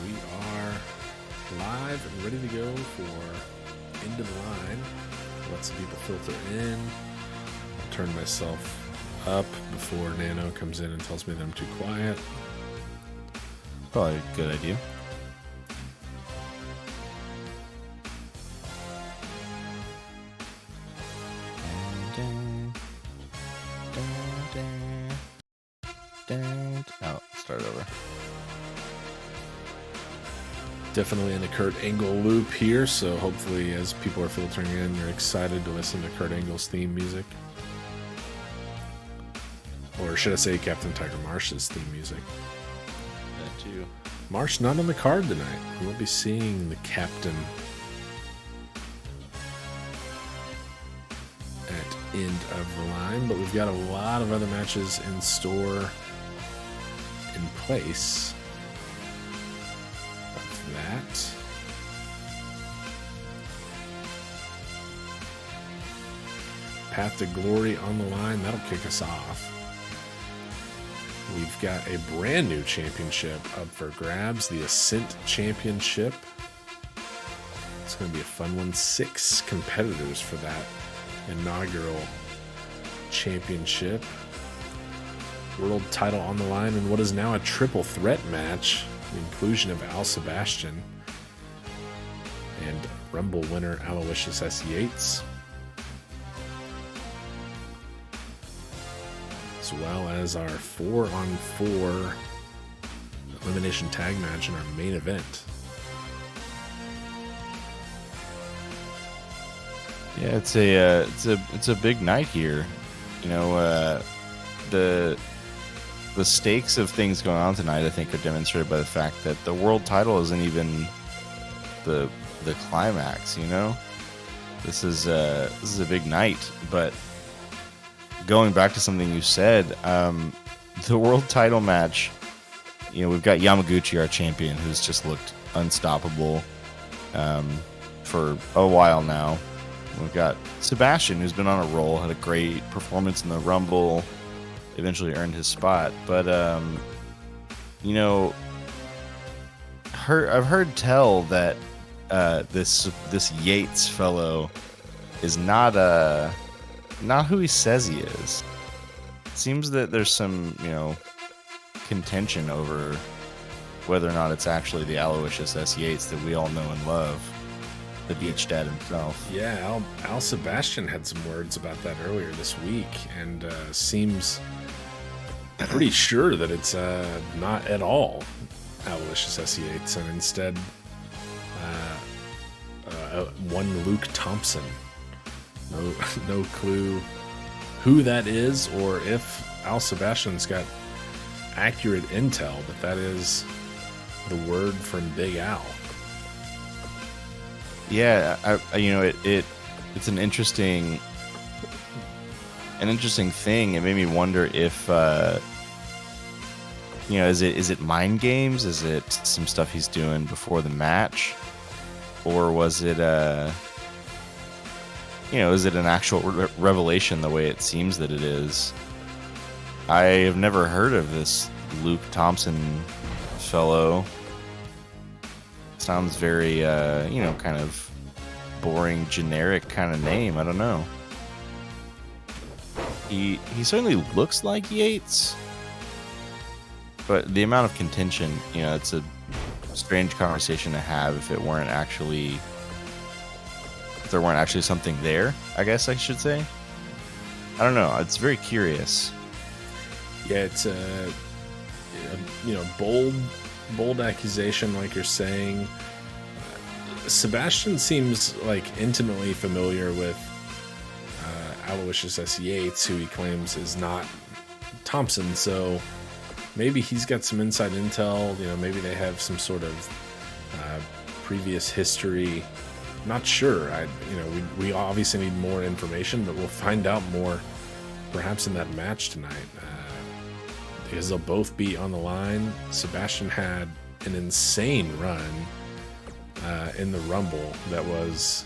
We are live and ready to go for End of the Line. Let some people filter in. I'll turn myself up before Nano comes in and tells me that I'm too quiet. Probably a good idea. Oh, start over. Definitely in the Kurt Angle loop here, so hopefully as people are filtering in, you're excited to listen to Kurt Angle's theme music. Or should I say Captain Tiger Marsh's theme music. That too. Marsh not on the card tonight. We won't be seeing the captain at End of the Line, but we've got a lot of other matches in store in place of that. Path to Glory on the line. That'll kick us off. We've got a brand new championship up for grabs, the Ascent Championship. It's going to be a fun one. 6 competitors for that inaugural championship. World title on the line in what is now a triple threat match. The inclusion of Al Sebastian and Rumble winner Aloysius S. Yates, as well as our 4-on-4 elimination tag match in our main event. Yeah, it's a big night here. You know, the stakes of things going on tonight, I think, are demonstrated by the fact that the world title isn't even the climax. You know, this is a big night. But going back to something you said, the world title match. You know, we've got Yamaguchi, our champion, who's just looked unstoppable for a while now. We've got Sebastian, who's been on a roll, had a great performance in the Rumble, eventually earned his spot. But, you know, I've heard tell that this Yates fellow is not who he says he is. It seems that there's some, you know, contention over whether or not it's actually the Aloysius S. Yates that we all know and love. The beach dad himself. Yeah, Al Sebastian had some words about that earlier this week, and seems pretty sure that it's not at all Aloysius S. Yates, and instead one Luke Thompson. No clue who that is, or if Al Sebastian's got accurate intel, but that is the word from Big Al. Yeah, you know, it's an interesting thing. It made me wonder if, you know, is it mind games? Is it some stuff he's doing before the match, or was it, you know, is it an actual revelation the way it seems that it is? I have never heard of this Luke Thompson fellow. Sounds very, you know, kind of boring, generic kind of name. I don't know. He certainly looks like Yates, but the amount of contention, you know, it's a strange conversation to have if there weren't actually something there, I guess I should say. I don't know. It's very curious. Yeah, it's a you know, bold accusation, like you're saying. Sebastian seems like intimately familiar with Aloysius S. Yates, who he claims is not Thompson, so maybe he's got some inside intel. You know, maybe they have some sort of previous history. Not sure. We obviously need more information, but we'll find out more perhaps in that match tonight, because they'll both be on the line. Sebastian had an insane run in the Rumble that was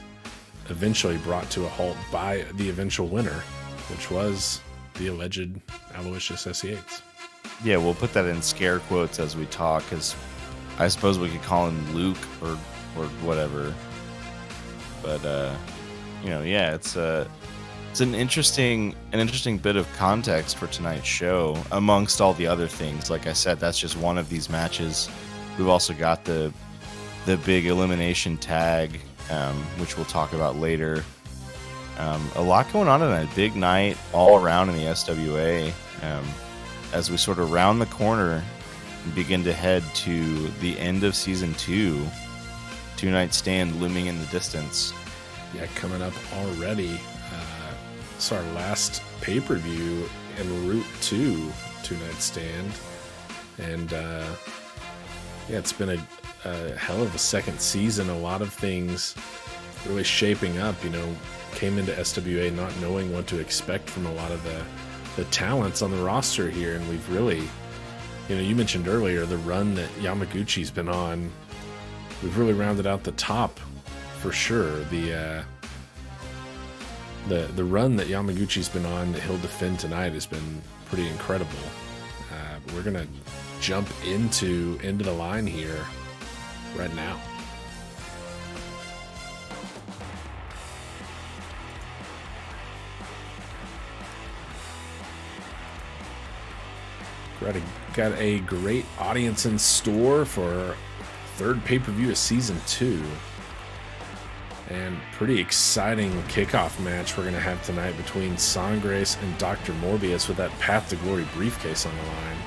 eventually brought to a halt by the eventual winner, which was the alleged Aloysius S. Yates. Yeah, we'll put that in scare quotes as we talk, because I suppose we could call him Luke or whatever. But yeah, it's an interesting bit of context for tonight's show amongst all the other things. Like I said, that's just one of these matches. We've also got the big elimination tag, which we'll talk about later. A lot going on tonight. Big night all around in the SWA. As we sort of round the corner and begin to head to the end of season 2. Two-night stand looming in the distance. Yeah, coming up already. It's our last pay-per-view en route to two-night stand. And it's been a hell of a second season. A lot of things really shaping up. Came into SWA not knowing what to expect from a lot of the talents on the roster here. And we've really, you mentioned earlier the run that Yamaguchi's been on. We've really rounded out the top for sure. The run that Yamaguchi's been on that he'll defend tonight has been pretty incredible. We're gonna jump into the line here right now. Got a great audience in store for third pay-per-view of season 2. And pretty exciting kickoff match we're going to have tonight between Sangres and Dr. Morbius with that Path to Glory briefcase on the line.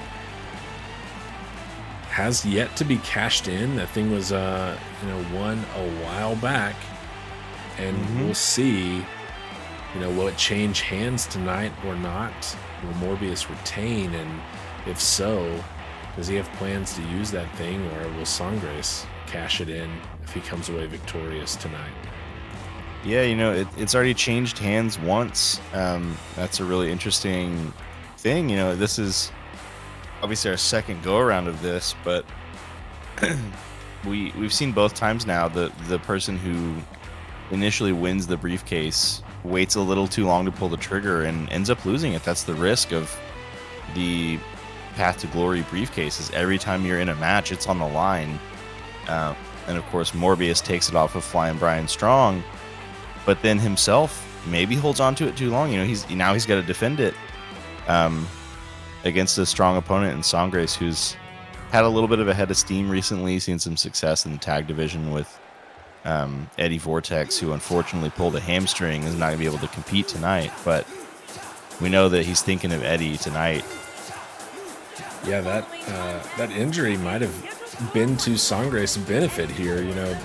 Has yet to be cashed in. That thing was won a while back. And we'll see, will it change hands tonight or not? Will Morbius retain? And if so, does he have plans to use that thing, or will Sangres cash it in if he comes away victorious tonight? Yeah, it's already changed hands once. That's a really interesting thing. This is obviously our second go-around of this, but we've seen both times now the person who initially wins the briefcase waits a little too long to pull the trigger and ends up losing it. That's the risk of the Path to Glory briefcase, is every time you're in a match, it's on the line. And of course, Morbius takes it off of Flying Brian Strong, but then himself maybe holds on to it too long. He's got to defend it against a strong opponent in Sangres, who's had a little bit of a head of steam recently, seen some success in the tag division with Eddie Vortex, who unfortunately pulled a hamstring, is not going to be able to compete tonight. But we know that he's thinking of Eddie tonight. Yeah, that injury might have been to Sangres' benefit here.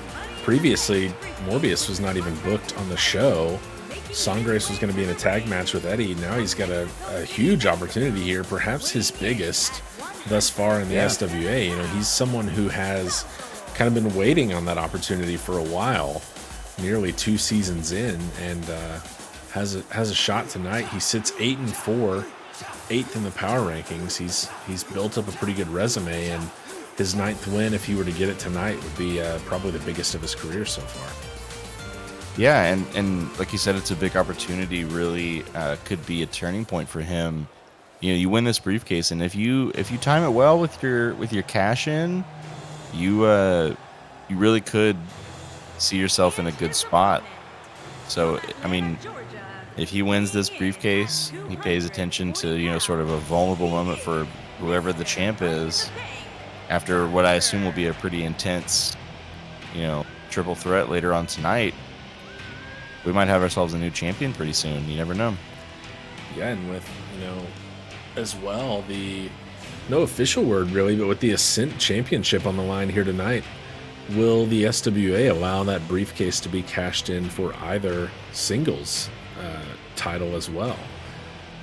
Previously, Morbius was not even booked on the show. Sangres was going to be in a tag match with Eddie. Now he's got a huge opportunity here, perhaps his biggest thus far in the SWA. He's someone who has kind of been waiting on that opportunity for a while, nearly 2 seasons in, and has a shot tonight. He sits 8-4, 8th in the power rankings. He's built up a pretty good resume, and his 9th win, if he were to get it tonight, would be probably the biggest of his career so far. Yeah, and like you said, it's a big opportunity. Really, could be a turning point for him. You win this briefcase, and if you time it well with your cash in, you really could see yourself in a good spot. So, if he wins this briefcase, he pays attention to sort of a vulnerable moment for whoever the champ is, after what I assume will be a pretty intense, triple threat later on tonight. We might have ourselves a new champion pretty soon. You never know. Yeah, and with, as well, no official word really, but with the Ascent Championship on the line here tonight, will the SWA allow that briefcase to be cashed in for either singles title as well?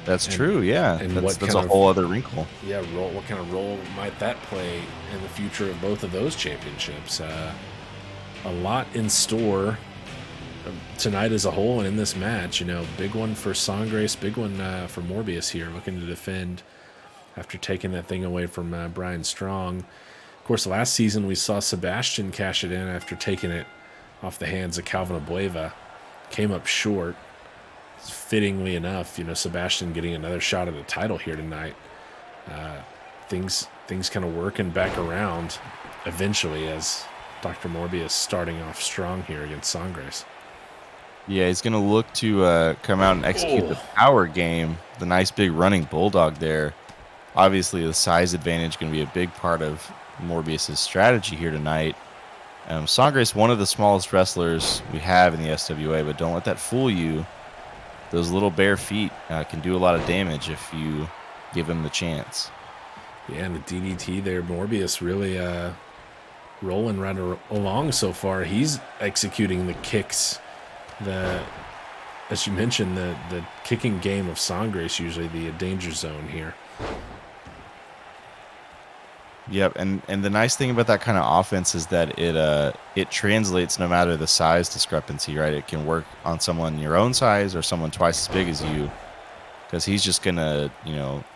That's true, yeah. And that's a whole other wrinkle. Yeah, what kind of role might that play in the future of both of those championships? A lot in store tonight as a whole, and in this match, big one for Sangres, big one for Morbius here, looking to defend after taking that thing away from Brian Strong. Of course, last season we saw Sebastian cash it in after taking it off the hands of Calvin Abueva. Came up short. Fittingly enough, Sebastian getting another shot at the title here tonight. Things kind of working back around eventually, as Dr. Morbius starting off strong here against Sangres. Yeah, he's going to look to come out and execute the power game. The nice big running bulldog there. Obviously, the size advantage going to be a big part of Morbius's strategy here tonight. Sangres, one of the smallest wrestlers we have in the SWA, but don't let that fool you. Those little bare feet can do a lot of damage if you give him the chance. Yeah, and the DDT there, Morbius really rolling right along so far. He's executing the kicks. As you mentioned, the kicking game of Sangres, usually the danger zone here. Yep, and the nice thing about that kind of offense is that it translates no matter the size discrepancy, right? It can work on someone your own size or someone twice as big as you, because he's just gonna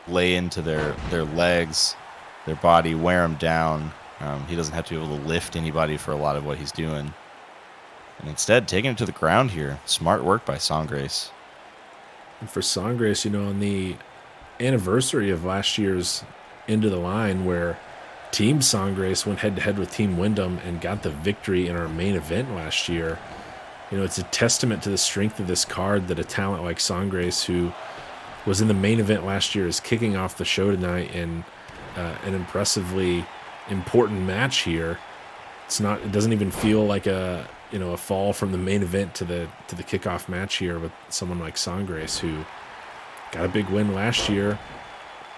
lay into their legs, their body, wear them down. He doesn't have to be able to lift anybody for a lot of what he's doing, and instead taking it to the ground here. Smart work by Sangres. And for Sangres, on the anniversary of last year's End of the Line, where Team Sangres went head-to-head with Team Wyndham and got the victory in our main event last year. It's a testament to the strength of this card that a talent like Sangres, who was in the main event last year, is kicking off the show tonight in an impressively important match here. It doesn't even feel like a fall from the main event to the kickoff match here with someone like Sangres, who got a big win last year,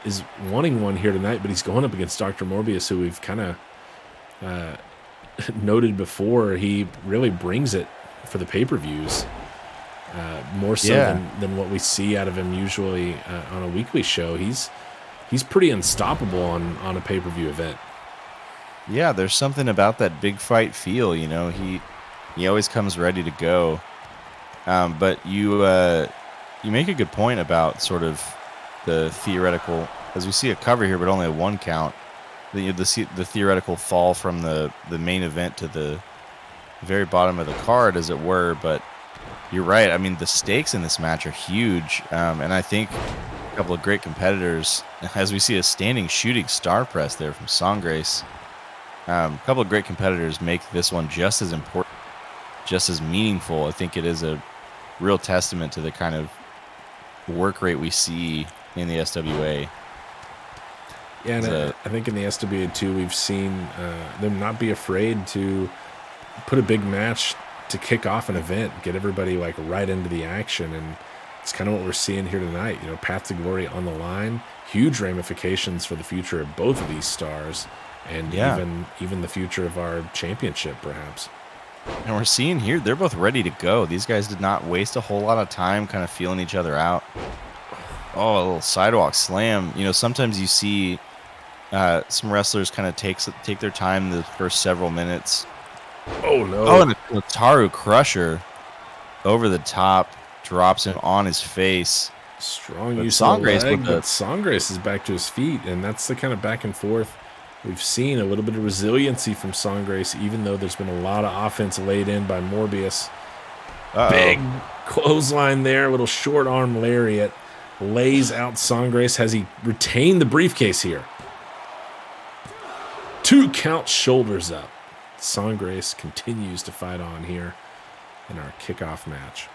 is wanting one here tonight, but he's going up against Dr. Morbius, who we've kind of noted before. He really brings it for the pay-per-views, more so than what we see out of him usually on a weekly show. He's pretty unstoppable on a pay-per-view event. Yeah, there's something about that big fight feel. He always comes ready to go. But you make a good point about sort of the theoretical, as we see a cover here, but only a 1 count. The theoretical fall from the main event to the very bottom of the card, as it were. But you're right. I mean, the stakes in this match are huge, and I think a couple of great competitors, as we see a standing shooting star press there from Sangres. A couple of great competitors make this one just as important, just as meaningful. I think it is a real testament to the kind of work rate we see in the SWA. Yeah, and I think in the SWA too, we've seen them not be afraid to put a big match to kick off an event, get everybody like right into the action, and it's kind of what we're seeing here tonight. Path to Glory on the line, huge ramifications for the future of both of these stars, and even the future of our championship, perhaps. And we're seeing here, they're both ready to go. These guys did not waste a whole lot of time kind of feeling each other out. Oh, a little sidewalk slam. Sometimes you see some wrestlers kind of take their time the first several minutes. Oh, no. Oh, and a Taru Crusher over the top, drops him on his face. Strong use of the leg, but Sangres is back to his feet, and that's the kind of back and forth we've seen. A little bit of resiliency from Sangres, even though there's been a lot of offense laid in by Morbius. Big clothesline there, a little short arm lariat. Lays out Sangres. Has he retained the briefcase here? 2 count, shoulders up. Sangres continues to fight on here in our kickoff match.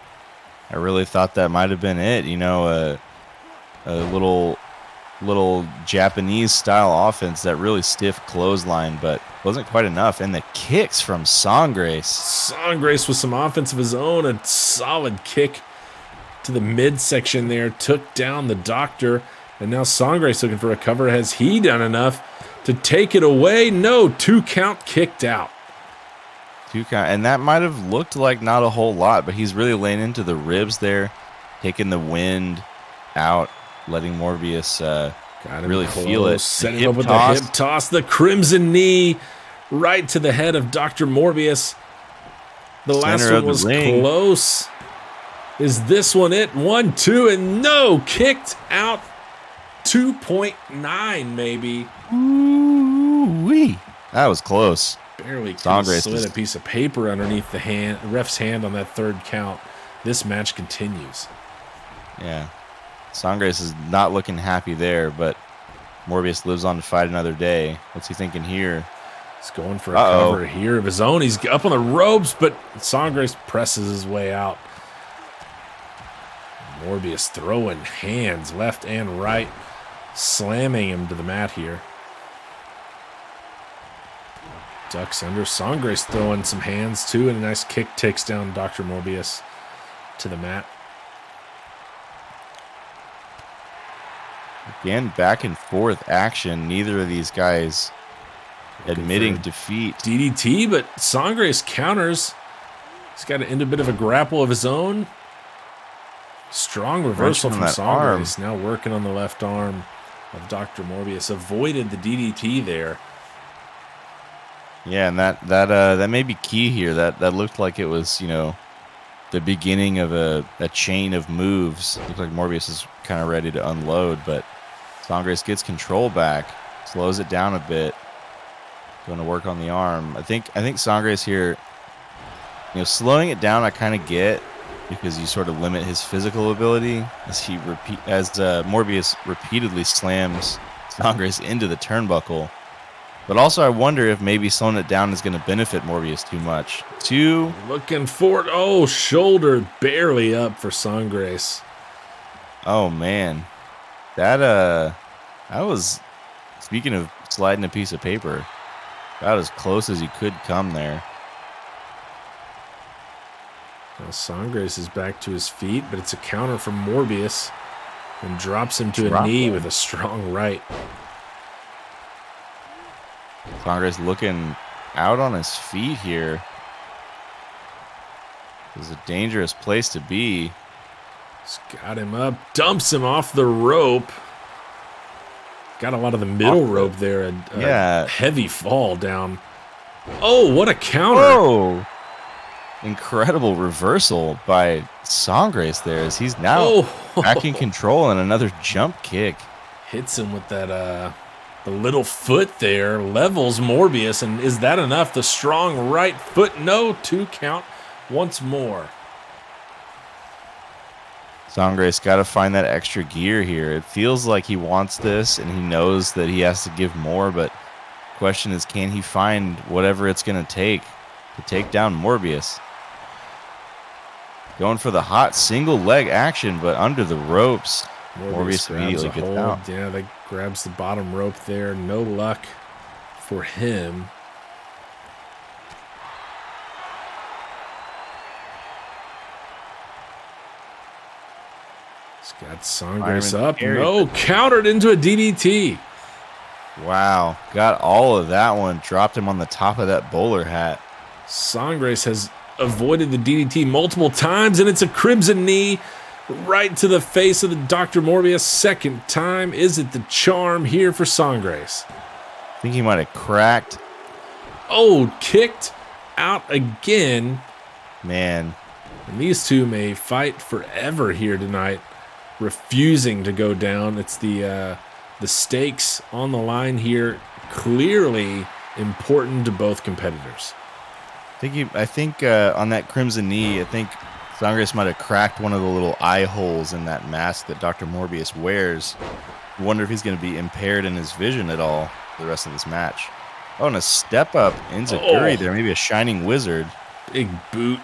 I really thought that might have been it. A little Japanese style offense, that really stiff clothesline, but wasn't quite enough. And the kicks from Sangres. Sangres with some offense of his own, a solid kick to the midsection there, took down the Doctor, and now Sangres looking for a cover. Has he done enough to take it away? No, 2 count, kicked out. 2 count, and that might have looked like not a whole lot, but he's really laying into the ribs there, taking the wind out, letting Morbius really feel it. Setting him up with the hip toss, the crimson knee right to the head of Dr. Morbius. The last one was close. Is this one it? 1, 2, and no, kicked out. 2.9 maybe. Ooh-wee. That was close. Barely slid a piece of paper underneath the ref's hand on that 3rd count. This match continues. Yeah. Sangres is not looking happy there, but Morbius lives on to fight another day. What's he thinking here? He's going for a cover here of his own. He's up on the ropes, but Sangres presses his way out. Morbius throwing hands left and right, slamming him to the mat here. Ducks under. Sangres throwing some hands too, and a nice kick takes down Dr. Morbius to the mat. Again, back and forth action. Neither of these guys admitting defeat. DDT, but Sangres counters. He's got into a bit of a grapple of his own. Strong reversal from Sangres. Now working on the left arm of Dr. Morbius. Avoided the DDT there. Yeah, and that may be key here. That looked like it was, the beginning of a chain of moves. Looked like Morbius is kind of ready to unload, but Sangres gets control back, slows it down a bit. Going to work on the arm. I think Sangres here, slowing it down I kind of get, because you sort of limit his physical ability as Morbius repeatedly slams Sangres into the turnbuckle. But also I wonder if maybe slowing it down is going to benefit Morbius too much. Looking for it. Oh, shoulder barely up for Sangres. Oh, man. That was, speaking of sliding a piece of paper, about as close as he could come there. Now Sangres is back to his feet, but it's a counter from Morbius and drops him to a knee with a strong right. Sangres looking out on his feet here. This is a dangerous place to be. He's got him up, dumps him off the rope. Got a lot of the middle rope there. A heavy fall down. Oh, what a counter. Whoa. Incredible reversal by Sangres there, as he's now back in control, and another jump kick. Hits him with that the little foot there, levels Morbius, and is that enough? The strong right foot, no, 2 count once more. Sangres got to find that extra gear here. It feels like he wants this, and he knows that he has to give more, but the question is, can he find whatever it's going to take down Morbius? Going for the hot single leg action, but under the ropes. Morbius immediately gets out. Yeah, that grabs the bottom rope there. No luck for him. He's got Sangres up. No, countered into a DDT. Wow, got all of that one. Dropped him on the top of that bowler hat. Sangres has avoided the DDT multiple times, and it's a crimson knee right to the face of the Dr. Morbius. Second time. Is it the charm here for Sangres? I think he might have cracked. Oh, kicked out again. Man. And these two may fight forever here tonight, refusing to go down. It's the stakes on the line here, clearly important to both competitors. I think on that crimson knee, I think Sangres might have cracked one of the little eye holes in that mask that Dr. Morbius wears. I wonder if he's going to be impaired in his vision at all for the rest of this match. Oh, and a step up enziguri there, maybe a shining wizard. Big boot.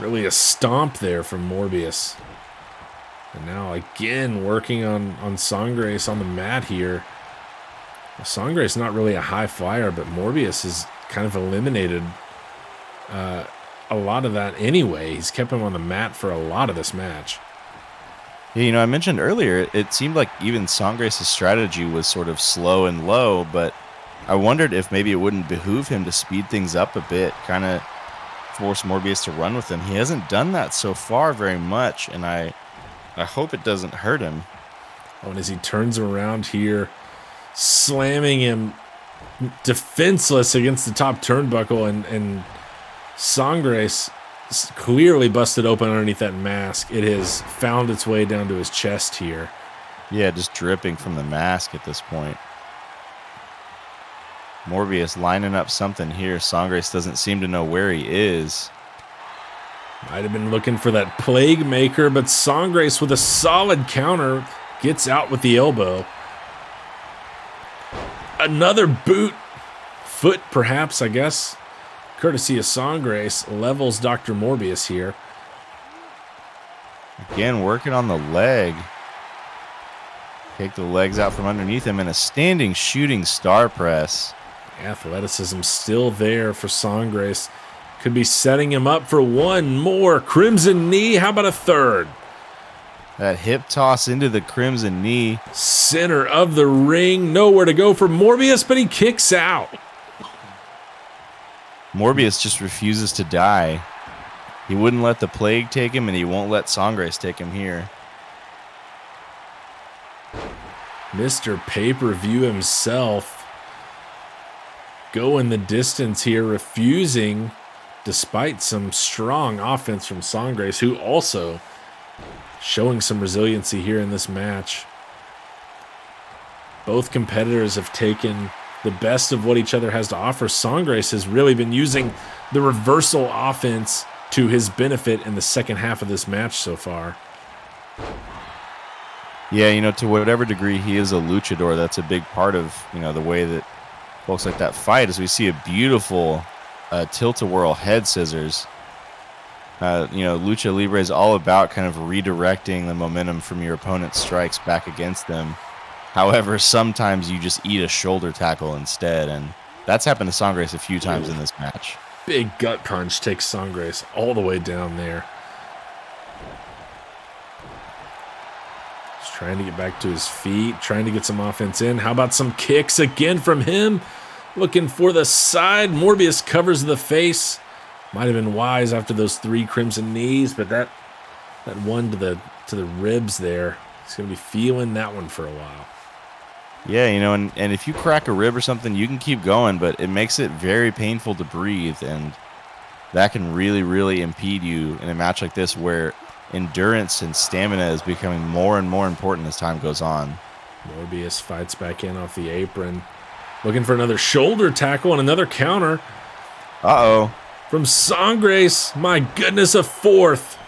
Really a stomp there from Morbius. And now again working on Sangres on the mat here. Well, Sangres not really a high flyer, but Morbius has kind of eliminated a lot of that anyway. He's kept him on the mat for a lot of this match. Yeah, I mentioned earlier, it seemed like even Sangres' strategy was sort of slow and low, but I wondered if maybe it wouldn't behoove him to speed things up a bit, kind of force Morbius to run with him. He hasn't done that so far very much, and I hope it doesn't hurt him. Oh, and as he turns around here, slamming him defenseless against the top turnbuckle, and Sangres clearly busted open underneath that mask. It has found its way down to his chest here. Yeah, just dripping from the mask at this point. Morbius lining up something here. Sangres doesn't seem to know where he is. Might have been looking for that plague maker, but Sangres with a solid counter gets out with the elbow. Another boot foot, perhaps, I guess. Courtesy of Songgrace, levels Dr. Morbius here. Again, working on the leg. Take the legs out from underneath him in a standing shooting star press. Athleticism still there for Songgrace. Could be setting him up for one more crimson knee. How about a third? That hip toss into the crimson knee. Center of the ring. Nowhere to go for Morbius, but he kicks out. Morbius just refuses to die. He wouldn't let the plague take him, and he won't let Songgrace take him here. Mr. Pay-Per-View himself going the distance here, refusing, despite some strong offense from Songgrace, who also showing some resiliency here in this match. Both competitors have taken the best of what each other has to offer. Songgrace has really been using the reversal offense to his benefit in the second half of this match so far. Yeah, you know, to whatever degree he is a luchador, that's a big part of, you know, the way that folks like that fight, as we see a beautiful tilt-a-whirl head scissors. You know, Lucha Libre is all about kind of redirecting the momentum from your opponent's strikes back against them. However, sometimes you just eat a shoulder tackle instead, and that's happened to Songgrace a few times in this match. Big gut punch takes Songgrace all the way down there. Just trying to get back to his feet, trying to get some offense in. How about some kicks again from him? Looking for the side. Morbius covers the face. Might have been wise after those 3 crimson knees, but that one to the ribs there, he's going to be feeling that one for a while. Yeah, you know, and if you crack a rib or something, you can keep going, but it makes it very painful to breathe, and that can really, really impede you in a match like this where endurance and stamina is becoming more and more important as time goes on. Morbius fights back in off the apron, looking for another shoulder tackle and another counter. Uh-oh. From Songgrace, my goodness, a fourth.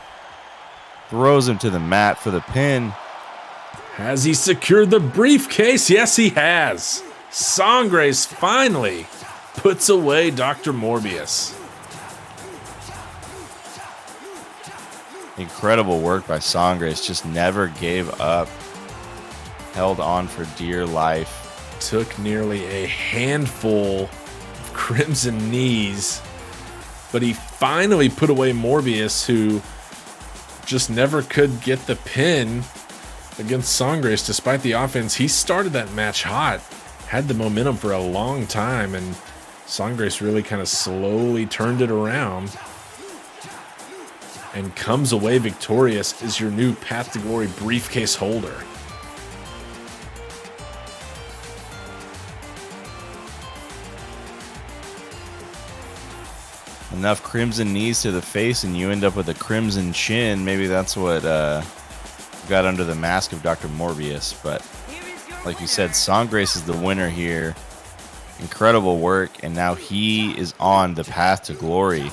Throws him to the mat for the pin. Has he secured the briefcase? Yes, he has. Songgrace finally puts away Dr. Morbius. Incredible work by Songgrace. Just never gave up. Held on for dear life. Took nearly a handful of crimson knees, but he finally put away Morbius, who just never could get the pin against Songgrace despite the offense. He started that match hot, had the momentum for a long time, and Songgrace really kind of slowly turned it around and comes away victorious as your new Path to Glory briefcase holder. Enough crimson knees to the face and you end up with a crimson chin. Maybe that's what got under the mask of Dr. Morbius. But like you said, Songgrace is the winner here. Incredible work, and now he is on the path to glory.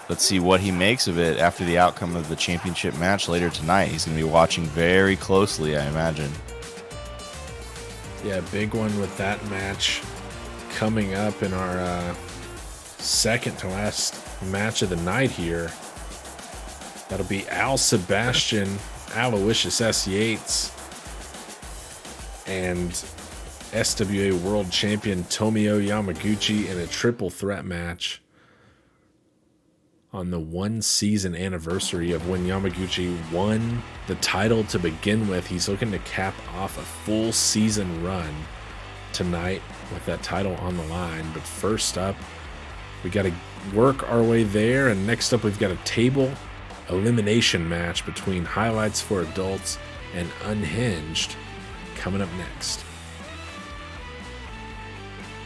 Let's see what he makes of it after the outcome of the championship match later tonight. He's going to be watching very closely, I imagine. Yeah, big one with that match coming up in our second to last match of the night here. That'll be Al Sebastian, Aloysius S. Yates, and SWA World Champion Tomio Yamaguchi in a triple threat match on the 1 season anniversary of when Yamaguchi won the title to begin with. He's looking to cap off a full season run tonight with that title on the line. But first up, we got to work our way there, and next up we've got a table elimination match between Highlights for Adults and Unhinged coming up next.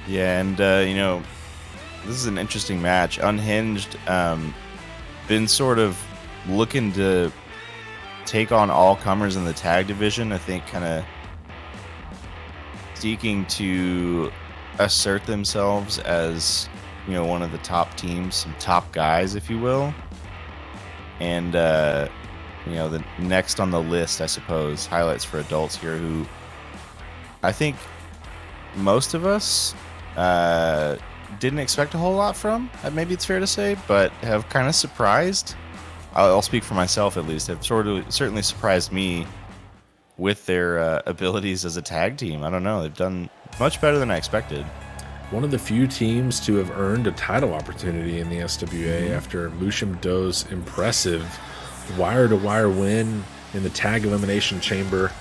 Yeah, and you know, this is an interesting match. Unhinged been sort of looking to take on all comers in the tag division. I think kind of seeking to assert themselves as, you know, one of the top teams, some top guys, if you will. And you know, the next on the list, I suppose, Highlights for Adults here, who I think most of us Didn't expect a whole lot from, maybe it's fair to say, but have kind of surprised. I'll speak for myself at least. Have certainly surprised me with their abilities as a tag team. I don't know. They've done much better than I expected. One of the few teams to have earned a title opportunity in the SWA after Lucian Doe's impressive wire-to-wire win in the tag elimination chamber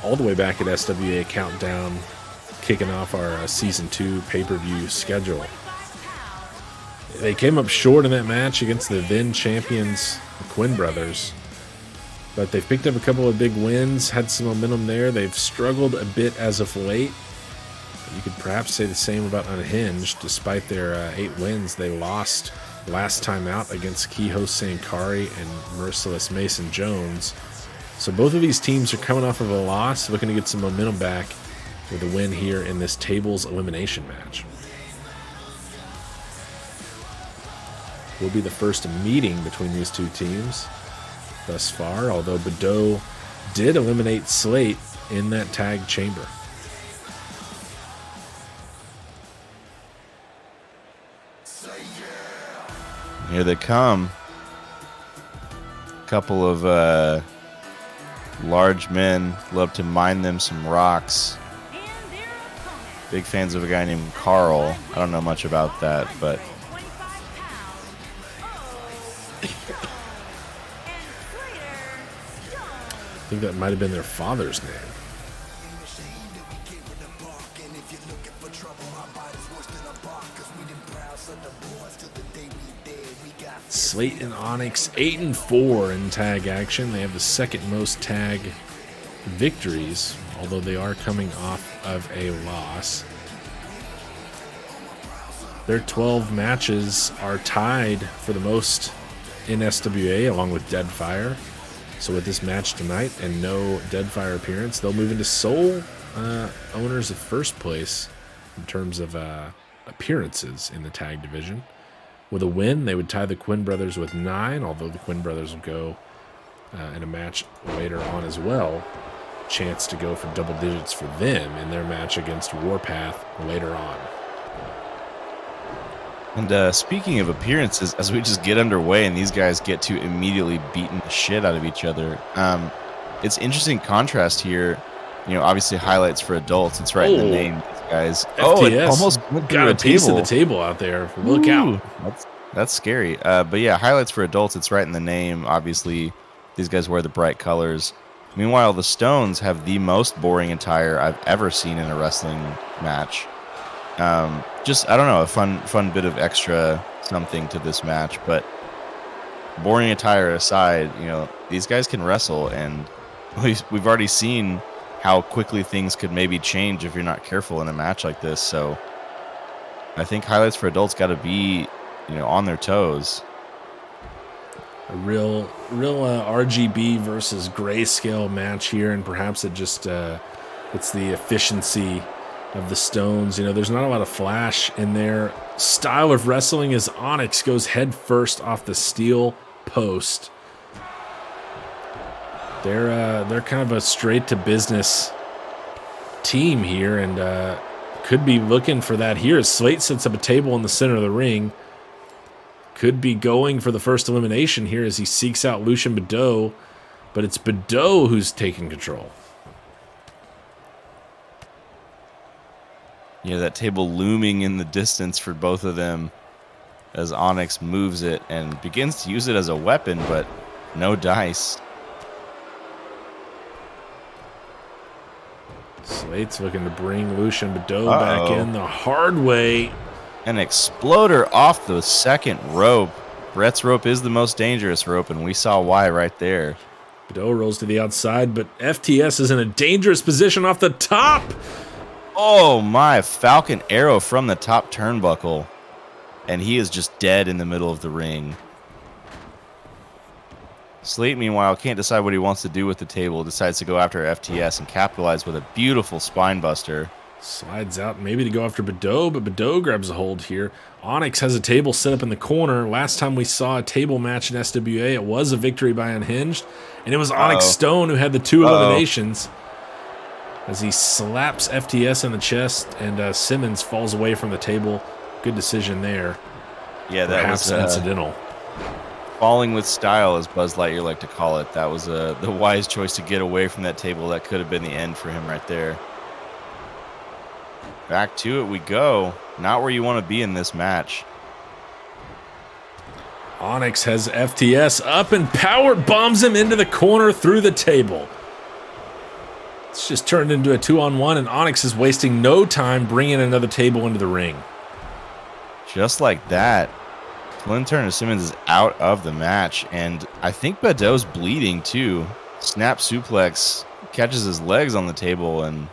all the way back at SWA Countdown, kicking off our Season 2 pay-per-view schedule. They came up short in that match against the then champions, the Quinn brothers, but they've picked up a couple of big wins, had some momentum there. They've struggled a bit as of late. You could perhaps say the same about Unhinged. Despite their 8 wins, they lost last time out against Kiho Sankari and Merciless Mason Jones. So both of these teams are coming off of a loss, looking to get some momentum back with a win here in this tables elimination match. Will be the first meeting between these two teams thus far, although Badeau did eliminate Slate in that tag chamber. Here they come. A couple of large men. Love to mine them some rocks. Big fans of a guy named Carl. I don't know much about that, but I think that might have been their father's name. Slate and Onyx 8-4 in tag action. They have the second most tag victories, although they are coming off of a loss. Their 12 matches are tied for the most in SWA, along with Deadfire. So with this match tonight and no Deadfire appearance, they'll move into sole owners of first place in terms of appearances in the tag division. With a win, they would tie the Quinn brothers with 9, although the Quinn brothers will go in a match later on as well. Chance to go for double digits for them in their match against Warpath later on. And speaking of appearances, as we just get underway and these guys get to immediately beating the shit out of each other, it's interesting contrast here. You know, obviously highlights for adults. It's right in the name. These guys. FTS it almost went got through a piece of the table out there. Look out. That's scary. But yeah, highlights for adults. It's right in the name. Obviously, these guys wear the bright colors. Meanwhile, the Stones have the most boring attire I've ever seen in a wrestling match. Just, I don't know, a fun bit of extra something to this match. But boring attire aside, you know, these guys can wrestle, and we've already seen how quickly things could maybe change if you're not careful in a match like this. So I think highlights for adults got to be, you know, on their toes. A real RGB versus grayscale match here, and perhaps it just it's the efficiency of the Stones. You know, there's not a lot of flash in their style of wrestling as Onyx goes head first off the steel post. They're kind of a straight to business team here, and could be looking for that here as Slate sets up a table in the center of the ring. Could be going for the first elimination here as he seeks out Lucian Badeau, but it's Badeau who's taking control. Yeah, that table looming in the distance for both of them as Onyx moves it and begins to use it as a weapon, but no dice. Slate's looking to bring Lucian Badeau back in the hard way. An exploder off the second rope. Brett's rope is the most dangerous rope, and we saw why right there. Badeau rolls to the outside, but FTS is in a dangerous position off the top. Oh my, Falcon Arrow from the top turnbuckle. And he is just dead in the middle of the ring. Slate, meanwhile, can't decide what he wants to do with the table. Decides to go after FTS and capitalize with a beautiful spine buster. Slides out maybe to go after Badeau, but Badeau grabs a hold here. Onyx has a table set up in the corner. Last time we saw a table match in SWA, it was a victory by Unhinged. And it was Onyx Stone who had the 2 eliminations. as he slaps FTS in the chest, and Simmons falls away from the table. Good decision there. Yeah, that perhaps was incidental. Falling with style, as Buzz Lightyear like to call it. That was the wise choice to get away from that table. That could have been the end for him right there. Back to it we go. Not where you want to be in this match. Onyx has FTS up and power bombs him into the corner through the table. It's just turned into a 2-on-1, and Onyx is wasting no time bringing another table into the ring. Just like that, Clint Turner Simmons is out of the match, and I think Badeau's bleeding too. Snap suplex, catches his legs on the table, and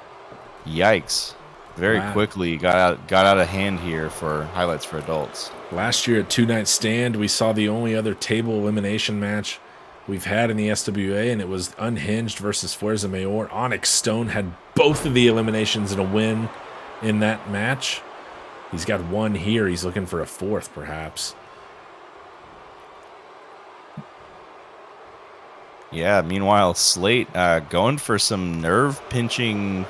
yikes. Very quickly got out of hand here for Highlights for Adults. Last year at 2-Night Stand, we saw the only other table elimination match we've had in the SWA, and it was Unhinged versus Fuerza Mayor. Onyx Stone had both of the eliminations and a win in that match. He's got one here. He's looking for a fourth, perhaps. Yeah, meanwhile, Slate going for some nerve-pinching,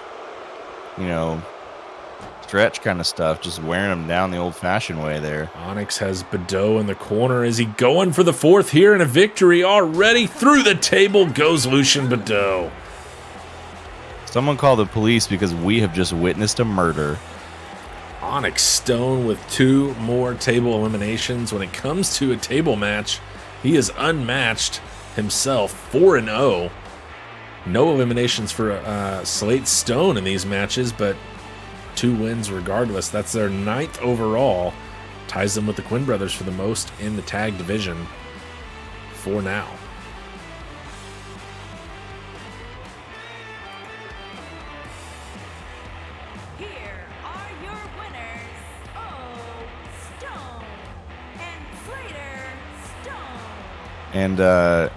stretch kind of stuff, just wearing him down the old-fashioned way there. Onyx has Badeau in the corner. Is he going for the fourth here, and a victory already? Through the table goes Lucian Badeau. Someone call the police because we have just witnessed a murder. Onyx Stone with 2 more table eliminations. When it comes to a table match, he is unmatched himself, 4-0. No eliminations for Slate Stone in these matches, but 2 wins regardless. That's their 9th overall. Ties them with the Quinn brothers for the most in the tag division for now. Here are your winners, Stone and Slater Stone. And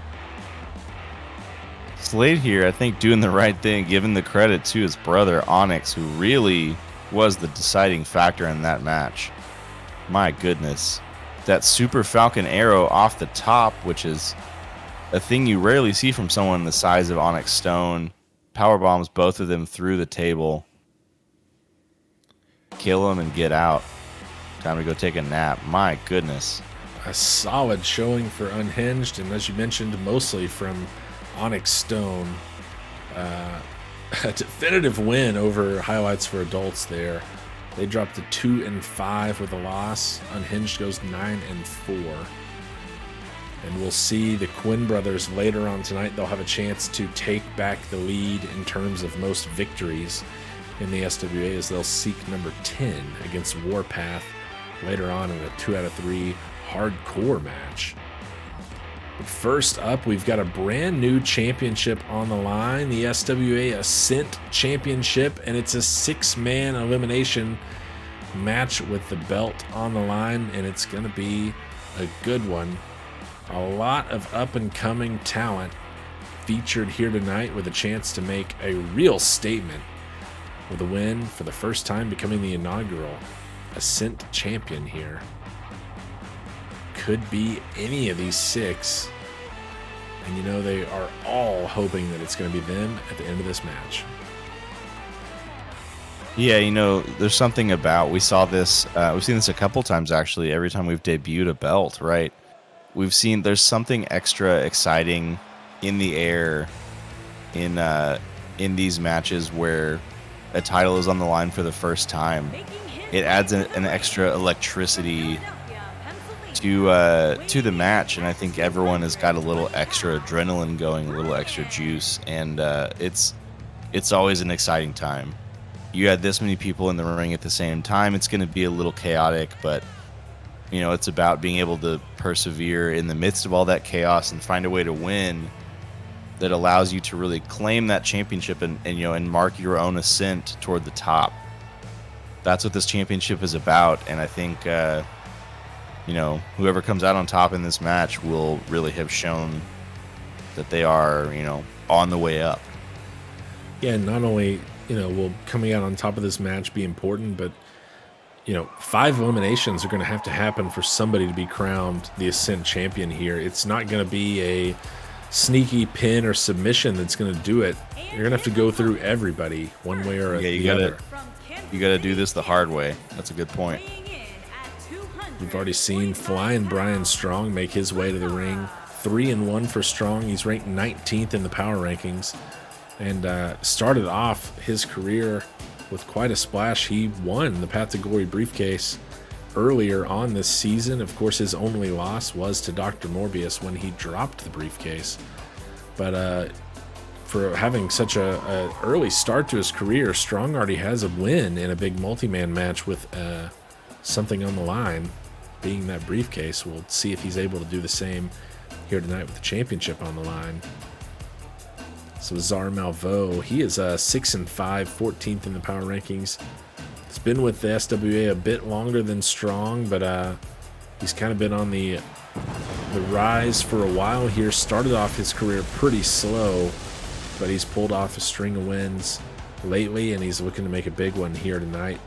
Slade here, I think, doing the right thing, giving the credit to his brother Onyx, who really was the deciding factor in that match. My goodness. That Super Falcon arrow off the top, which is a thing you rarely see from someone the size of Onyx Stone. Power bombs both of them through the table. Kill him and get out. Time to go take a nap. My goodness. A solid showing for Unhinged, and as you mentioned, mostly from Onyx Stone. A definitive win over Highlights for Adults there. They dropped to 2-5 with a loss. Unhinged goes 9-4. And we'll see the Quinn brothers later on tonight. They'll have a chance to take back the lead in terms of most victories in the SWA, as they'll seek number 10 against Warpath later on in a 2-out-of-3 hardcore match. But first up, we've got a brand new championship on the line, the SWA Ascent Championship, and it's a 6-man elimination match with the belt on the line, and it's going to be a good one. A lot of up-and-coming talent featured here tonight with a chance to make a real statement with a win for the first time, becoming the inaugural Ascent champion here. Could be any of these 6. And they are all hoping that it's going to be them at the end of this match. Yeah, there's something about, we saw this, we've seen this a couple times actually, every time we've debuted a belt, right? We've seen there's something extra exciting in the air in these matches where a title is on the line for the first time. It adds an extra electricity to the match, and I think everyone has got a little extra adrenaline going, a little extra juice, and it's always an exciting time. You had this many people in the ring at the same time, it's going to be a little chaotic, but it's about being able to persevere in the midst of all that chaos and find a way to win that allows you to really claim that championship and mark your own ascent toward the top. That's what this championship is about, and I think whoever comes out on top in this match will really have shown that they are, on the way up. Yeah, not only, will coming out on top of this match be important, but, 5 eliminations are going to happen for somebody to be crowned the Ascent champion here. It's not going to be sneaky pin or submission that's going to do it. You're going to have to go through everybody one way or the other. You got to do this the hard way. That's a good point. We've already seen Flying Brian Strong make his way to the ring. 3-1 for Strong. He's ranked 19th in the power rankings, and started off his career with quite a splash. He won the Path to Glory briefcase earlier on this season. Of course, his only loss was to Dr. Morbius when he dropped the briefcase. But for having such a early start to his career, Strong already has a win in a big multi-man match with something on the line, being that briefcase. We'll see if he's able to do the same here tonight with the championship on the line. So Czar Malveaux, he is 6-5, 14th in the power rankings. He's been with the SWA a bit longer than Strong, but he's kind of been on the rise for a while here. Started off his career pretty slow, but he's pulled off a string of wins lately, and he's looking to make a big one here tonight.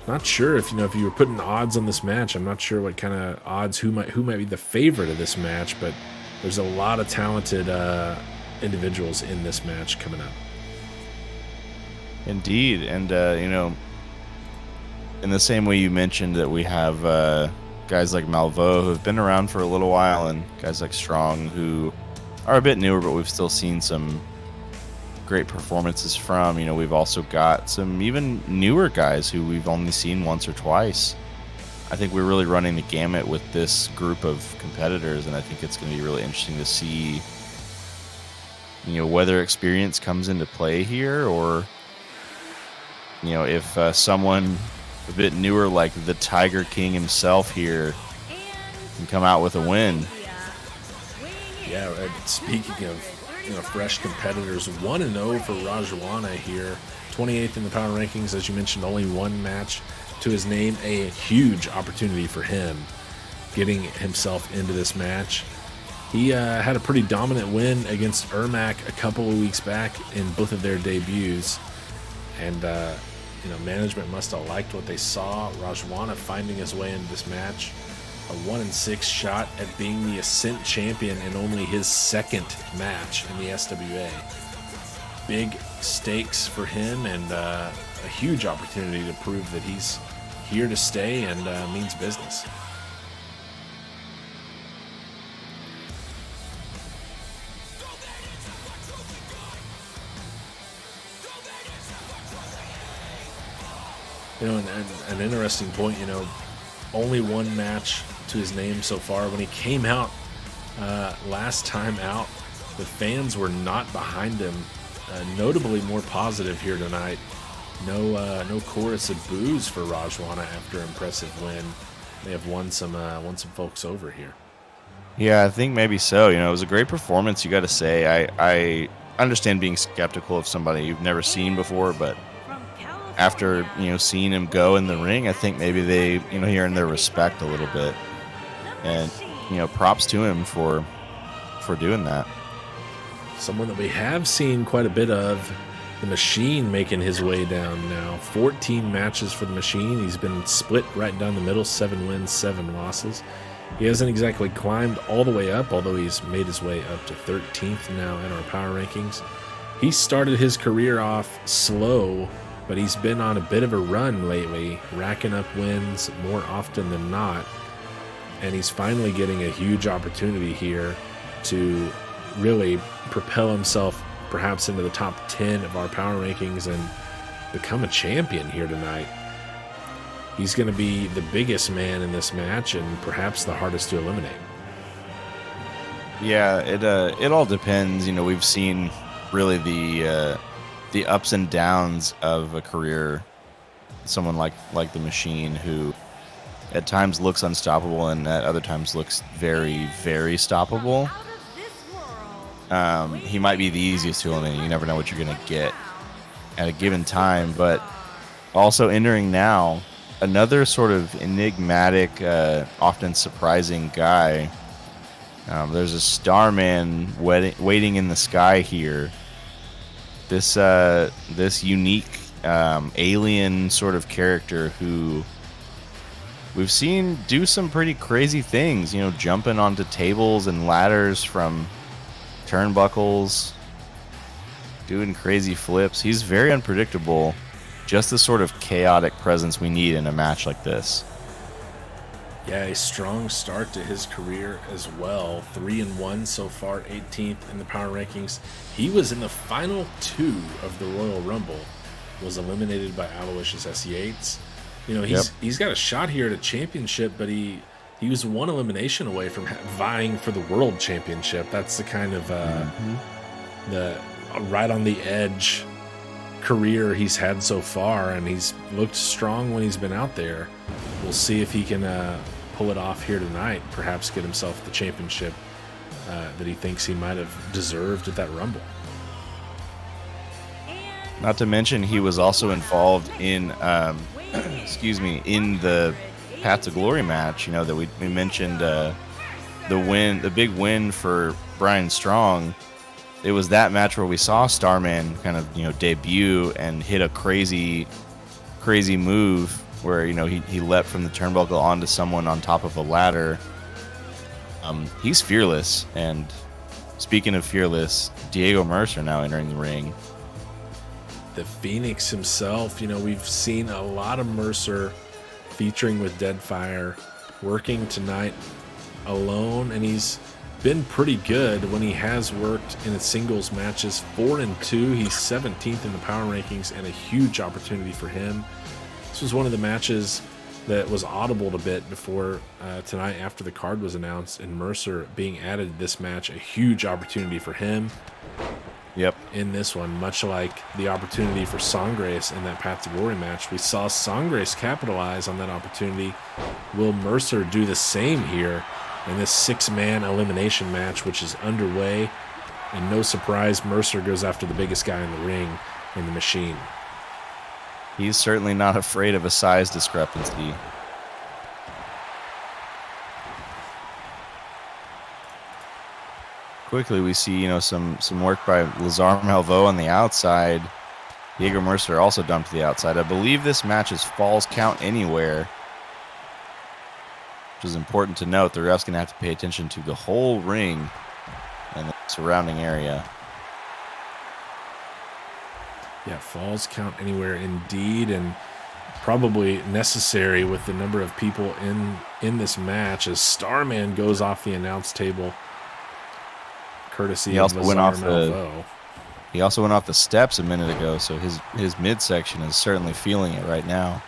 Not sure if you were putting odds on this match. I'm not sure what kind of odds, who might be the favorite of this match, but there's a lot of talented individuals in this match coming up. Indeed, and in the same way you mentioned that we have guys like Malveaux who have been around for a little while, and guys like Strong who are a bit newer, but we've still seen some great performances from. We've also got some even newer guys who we've only seen once or twice. I think we're really running the gamut with this group of competitors, and I think it's going to be really interesting to see, whether experience comes into play here, or, if someone a bit newer like the Tiger King himself here can come out with a win. Yeah, speaking of fresh competitors, 1-0 for Rajwana here, 28th in the power rankings. As you mentioned, only one match to his name. A huge opportunity for him getting himself into this match. He had a pretty dominant win against Ermac a couple of weeks back in both of their debuts, and management must have liked what they saw. Rajwana finding his way into this match, a 1-6 shot at being the Ascent champion in only his second match in the SWA. Big stakes for him, and a huge opportunity to prove that he's here to stay and means business. An interesting point, only one match to his name so far. When he came out last time out, the fans were not behind him. Notably more positive here tonight. No chorus of boos for Rajwana after an impressive win. May have won some folks over here. Yeah, I think maybe so. It was a great performance, you got to say. I understand being skeptical of somebody you've never seen before, but after seeing him go in the ring, I think maybe they earned their respect a little bit, and props to him for doing that. Someone that we have seen quite a bit of, the Machine, making his way down now. 14 matches for the Machine. He's been split right down the middle, 7 wins, 7 losses. He hasn't exactly climbed all the way up, although he's made his way up to 13th now in our power rankings. He started his career off slow, but he's been on a bit of a run lately, racking up wins more often than not. And he's finally getting a huge opportunity here to really propel himself perhaps into the top 10 of our power rankings and become a champion here tonight. He's going to be the biggest man in this match and perhaps the hardest to eliminate. Yeah, it all depends. We've seen really the ups and downs of a career. Someone like the Machine, who at times looks unstoppable and at other times looks very, very stoppable. He might be the easiest to eliminate. You never know what you're going to get at a given time. But also entering now, another sort of enigmatic, often surprising guy. There's a Starman waiting in the sky here. This unique alien sort of character who we've seen do some pretty crazy things, jumping onto tables and ladders from turnbuckles, doing crazy flips. He's very unpredictable, just the sort of chaotic presence we need in a match like this. Yeah, a strong start to his career as well. 3-1 so far, 18th in the power rankings. He was in the final 2 of the Royal Rumble, was eliminated by Aloysius S. He's got a shot here at a championship, but he was one elimination away from vying for the world championship. That's the kind of the right on the edge career he's had so far, and he's looked strong when he's been out there. We'll see if he can pull it off here tonight, perhaps get himself the championship that he thinks he might have deserved at that Rumble. Not to mention, he was also involved in, in the Path to Glory match. That we mentioned the big win for Brian Strong. It was that match where we saw Starman kind of debut and hit a crazy move where he leapt from the turnbuckle onto someone on top of a ladder. He's fearless, and speaking of fearless, Diego Mercer now entering the ring. The Phoenix himself, we've seen a lot of Mercer featuring with Deadfire, working tonight alone, and he's been pretty good when he has worked in his singles matches. 4-2, he's 17th in the power rankings, and a huge opportunity for him. This was one of the matches that was audibled a bit before tonight after the card was announced, and Mercer being added to this match, a huge opportunity for him. Yep. In this one, much like the opportunity for Songgrace in that Path to Glory match, we saw Songgrace capitalize on that opportunity. Will Mercer do the same here in this 6-man elimination match, which is underway? And no surprise, Mercer goes after the biggest guy in the ring, in the Machine. He's certainly not afraid of a size discrepancy. Quickly, we see some work by Lazar Malvo on the outside. Diego Mercer also dumped to the outside. I believe this match is Falls Count Anywhere, which is important to note. The ref's going to have to pay attention to the whole ring and the surrounding area. Yeah, Falls Count Anywhere indeed, and probably necessary with the number of people in this match as Starman goes off the announce table, courtesy of Lazar Malvo. He also went off the steps a minute ago, so his midsection is certainly feeling it right now.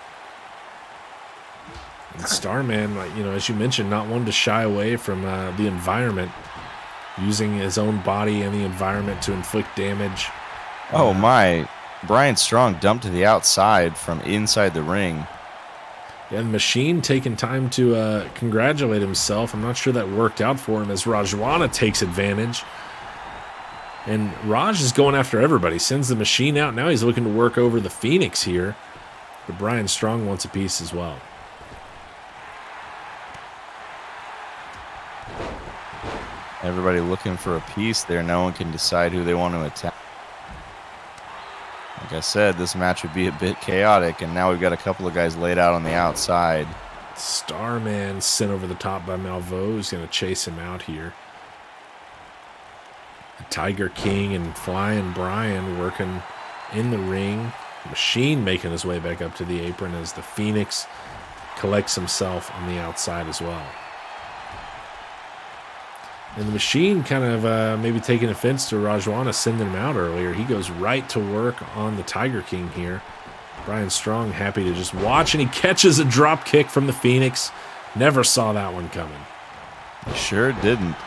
And Starman, as you mentioned, not one to shy away from the environment, using his own body and the environment to inflict damage. Oh my! Brian Strong dumped to the outside from inside the ring. And Machine taking time to congratulate himself. I'm not sure that worked out for him as Rajwana takes advantage. And Raj is going after everybody. Sends the Machine out. Now he's looking to work over the Phoenix here. But Brian Strong wants a piece as well. Everybody looking for a piece there. No one can decide who they want to attack. Like I said, this match would be a bit chaotic, and now we've got a couple of guys laid out on the outside. Starman sent over the top by Malvo, who's going to chase him out here. The Tiger King and Flying Brian working in the ring. Machine making his way back up to the apron as the Phoenix collects himself on the outside as well. And the Machine kind of maybe taking offense to Rajwana sending him out earlier. He goes right to work on the Tiger King here. Brian Strong happy to just watch, and he catches a drop kick from the Phoenix. Never saw that one coming. Sure didn't.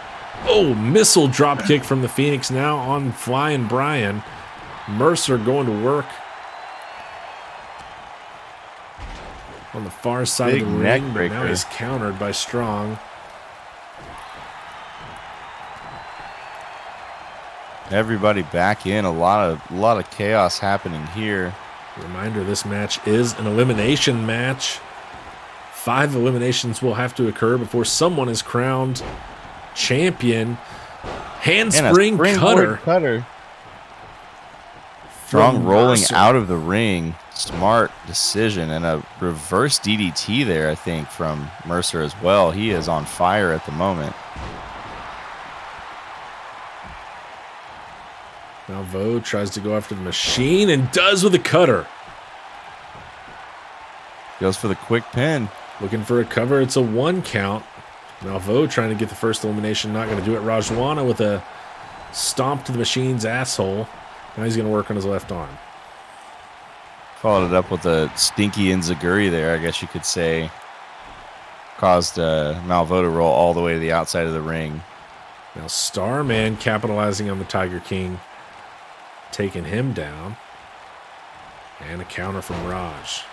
Oh, missile drop kick from the Phoenix now on Flying Brian. Mercer going to work on the far side Big of the neck ring, but breaker. now he's countered by Strong. Everybody back in. A lot of chaos happening here. Reminder, this match is an elimination match. 5 eliminations will have to occur before someone is crowned champion. Handspring cutter. Strong rolling Mercer. out of the ring. Smart decision, and a reverse DDT there, I think, from Mercer as well. He is on fire at the moment. Malveaux tries to go after the machine and does with a cutter. Goes for the quick pin. Looking for a cover. It's a 1 count. Malveaux trying to get the first elimination. Not going to do it. Rajwana with a stomp to the machine's asshole. Now he's going to work on his left arm. Followed it up with a stinky enziguri there, I guess you could say. Caused Malveaux to roll all the way to the outside of the ring. Now Starman capitalizing on the Tiger King. Taking him down. And a counter from Raj.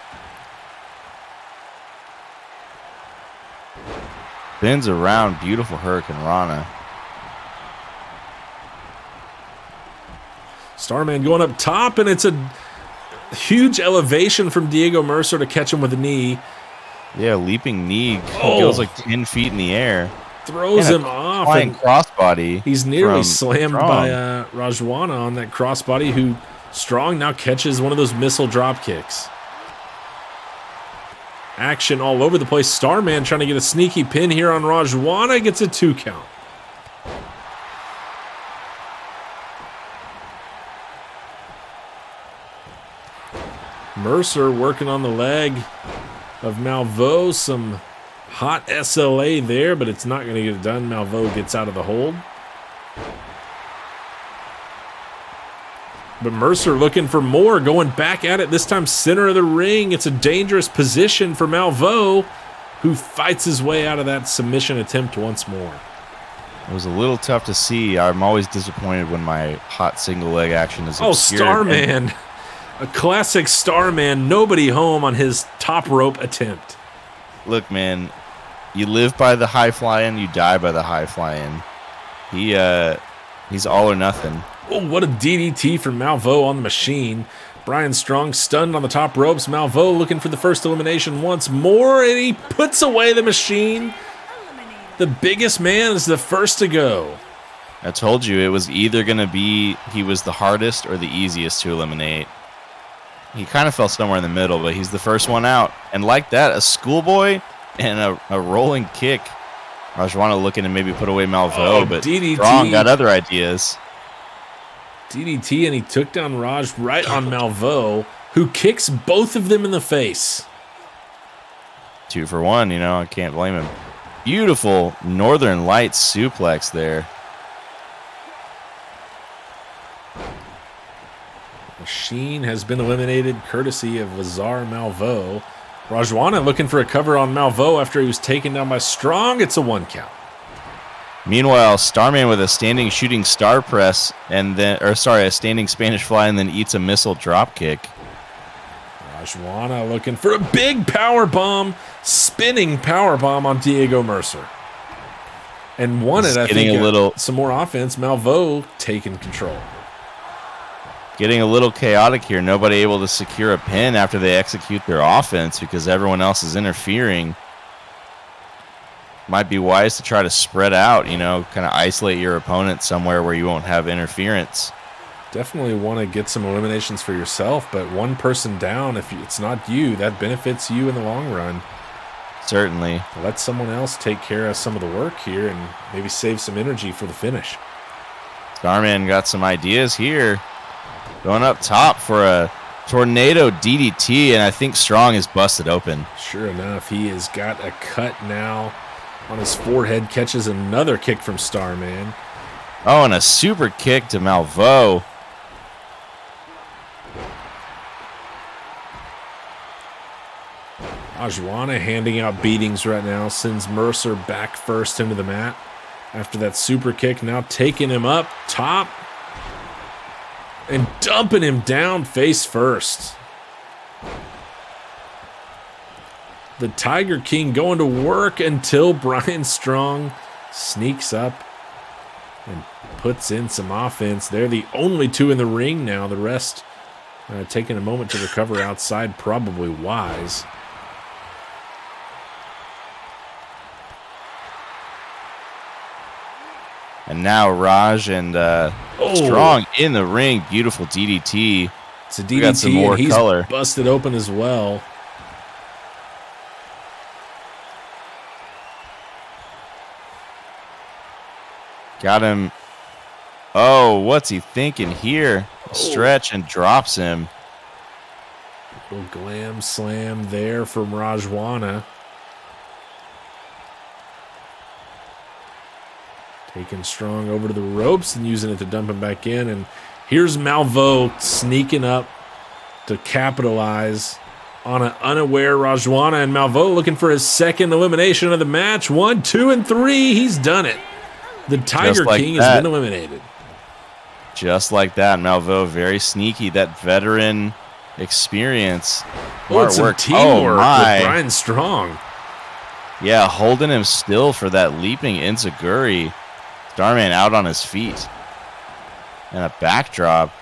Spins around, beautiful Hurricane Rana. Starman going up top, and it's a huge elevation from Diego Mercer to catch him with a knee. Yeah, leaping knee. Goes like 10 feet in the air. Throws him off. Flying crossbody. He's nearly slammed by Rajwana on that crossbody, who Strong now catches one of those missile drop kicks. Action all over the place. Starman trying to get a sneaky pin here on Rajwana. Gets a 2 count. Mercer working on the leg of Malveaux. Some hot SLA there, but it's not going to get it done. Malveaux gets out of the hold. But Mercer looking for more, going back at it, this time center of the ring. It's a dangerous position for Malveaux, who fights his way out of that submission attempt once more. It was a little tough to see. I'm always disappointed when my hot single leg action is obscured. Oh, Starman. A classic Starman, nobody home on his top rope attempt. Look, man, you live by the high flying, you die by the high flying. He's all or nothing. Oh, what a DDT from Malveaux on the machine. Brian Strong stunned on the top ropes. Malveaux looking for the first elimination once more, and he puts away the machine. The biggest man is the first to go. I told you it was either going to be he was the hardest or the easiest to eliminate. He kind of fell somewhere in the middle, but he's the first one out. And like that, a schoolboy and a rolling kick. Rajwana looking to maybe put away Malveaux, but DDT. Strong got other ideas. DDT, and he took down Raj right on Malveaux, who kicks both of them in the face. 2 for 1, I can't blame him. Beautiful Northern Lights suplex there. Machine has been eliminated courtesy of Lazar Malveaux. Rajwana looking for a cover on Malveaux after he was taken down by Strong. It's a 1 count. Meanwhile, Starman with a standing shooting star press a standing Spanish fly, and then eats a missile drop kick. Rajwana looking for a big power bomb, spinning power bomb on Diego Mercer. And won it, I think, some more offense. Malveaux taking control. Getting a little chaotic here. Nobody able to secure a pin after they execute their offense because everyone else is interfering. Might be wise to try to spread out, kind of isolate your opponent somewhere where you won't have interference. Definitely want to get some eliminations for yourself, but one person down, if it's not you, that benefits you in the long run. Certainly. Let someone else take care of some of the work here and maybe save some energy for the finish. Starman got some ideas here. Going up top for a tornado DDT, and I think Strong is busted open. Sure enough, he has got a cut now on his forehead, catches another kick from Starman. Oh, and a super kick to Malveaux. Rajwana handing out beatings right now, sends Mercer back first into the mat. After that super kick, now taking him up top and dumping him down face first. The Tiger King going to work until Brian Strong sneaks up and puts in some offense. They're the only 2 in the ring now. The rest taking a moment to recover outside, probably wise. And now Raj and Strong in the ring. Beautiful DDT. It's a We got some DDT, more and he's color. busted open as well. Got him. Oh, what's he thinking here? Stretch and drops him. Little glam slam there from Rajwana. Taking Strong over to the ropes and using it to dump him back in. And here's Malveaux sneaking up to capitalize on an unaware Rajwana. And Malveaux looking for his second elimination of the match. 1, 2, and 3. He's done it. The Tiger King has been eliminated. Just like that. Malveaux very sneaky. That veteran experience. Smart Some work. teamwork my. with Brian Strong. Yeah, holding him still for that leaping enziguri. Starman out on his feet. And a backdrop.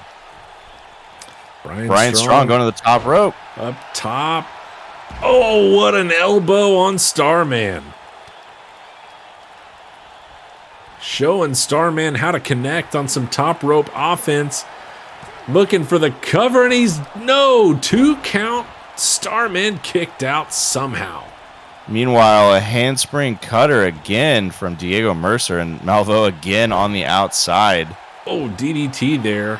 Brian Strong going to the top rope. Up top. Oh, what an elbow on Starman. Showing Starman how to connect on some top rope offense. Looking for the cover, and he's 2 count. Starman kicked out somehow. Meanwhile, a handspring cutter again from Diego Mercer, and Malveaux again on the outside. Oh, DDT there.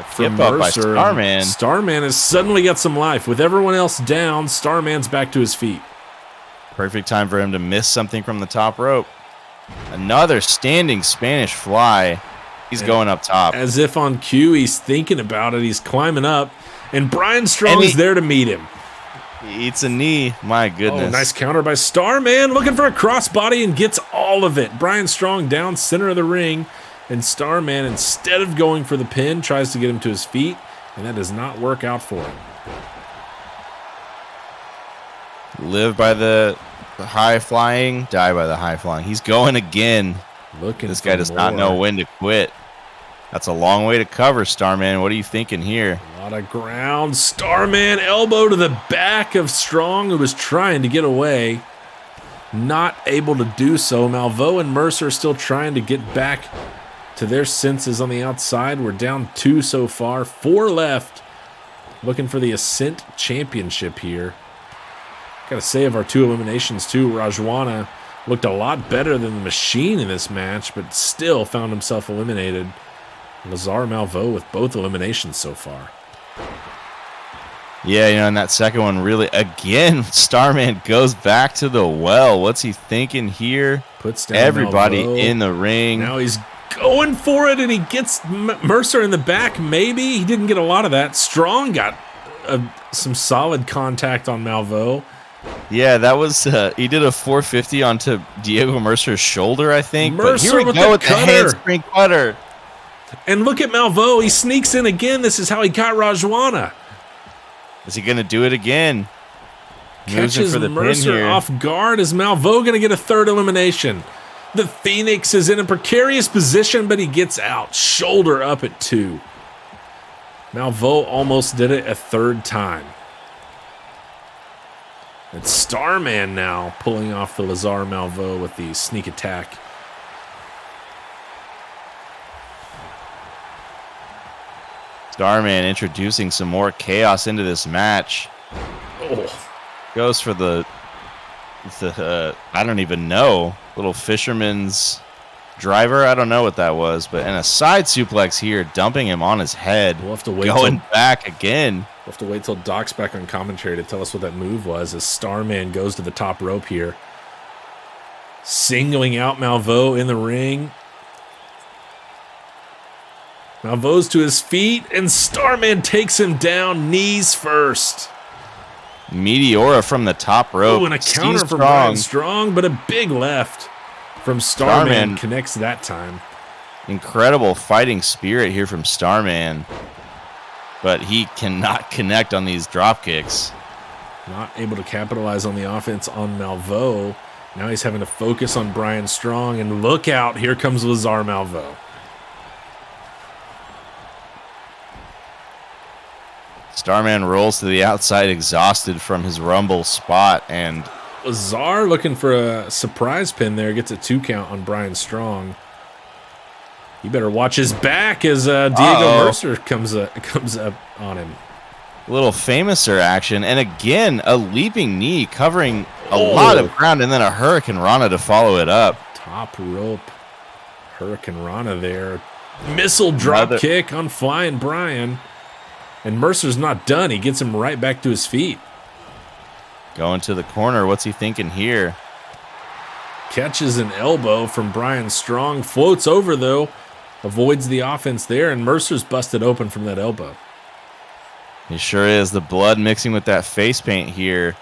Flip up by Starman. Starman has suddenly got some life. With everyone else down, Starman's back to his feet. Perfect time for him to miss something from the top rope. Another standing Spanish fly. He's going up top. As if on cue, he's thinking about it. He's climbing up, and Brian Strong is there to meet him. He eats a knee. My goodness. Oh, nice counter by Starman, looking for a crossbody and gets all of it. Brian Strong down center of the ring, and Starman, instead of going for the pin, tries to get him to his feet, and that does not work out for him. Live by the high flying, die by the high flying. He's going again. This guy does not know when to quit. That's a long way to cover, Starman. What are you thinking here? A lot of ground. Starman elbow to the back of Strong, who was trying to get away. Not able to do so. Malveaux and Mercer are still trying to get back to their senses on the outside. We're down 2 so far. 4 left. Looking for the Ascent Championship here. Gotta say, of our 2 eliminations too, Rajwana looked a lot better than the Machine in this match, but still found himself eliminated. Lazar Malveaux with both eliminations so far. Yeah, and that second one really, again, Starman goes back to the well. What's he thinking here? Puts down everybody Malveaux in the ring. Now he's going for it, and he gets Mercer in the back, maybe. He didn't get a lot of that. Strong got some solid contact on Malveaux. Yeah, that was, he did a 450 onto Diego Mercer's shoulder, I think. Mercer but here we go with the handspring cutter. And look at Malveaux. He sneaks in again. This is how he got Rajwana. Is he going to do it again? Catches for the Mercer off guard. Is Malveaux going to get a 3rd elimination? The Phoenix is in a precarious position, but he gets out. Shoulder up at 2. Malveaux almost did it a 3rd time. It's Starman now pulling off the Lazar Malveaux with the sneak attack. Starman introducing some more chaos into this match. Oh. Goes for the I don't even know, little fisherman's driver. I don't know what that was, but and a side suplex here, dumping him on his head. We'll have to wait. Going back again. We'll have to wait till Doc's back on commentary to tell us what that move was as Starman goes to the top rope here. Singling out Malveaux in the ring. Malveau's to his feet, and Starman takes him down, knees first. Meteora from the top rope. Oh, and a counter from Brian Strong, but a big left from Starman connects that time. Incredible fighting spirit here from Starman. But he cannot connect on these drop kicks. Not able to capitalize on the offense on Malveaux. Now he's having to focus on Brian Strong, and look out, here comes Lazar Malveaux. Starman rolls to the outside exhausted from his Rumble spot, and Lazar looking for a surprise pin there, gets a 2 count on Brian Strong. He better watch his back as Diego Mercer comes up on him. Little famouser action, and again a leaping knee covering a lot of ground, and then a Hurricane Rana to follow it up. Top rope, Hurricane Rana there. Missile drop kick on Flying Brian, and Mercer's not done. He gets him right back to his feet. Going to the corner. What's he thinking here? Catches an elbow from Brian Strong. Floats over, though. Avoids the offense there, and Mercer's busted open from that elbow. He sure is. The blood mixing with that face paint here.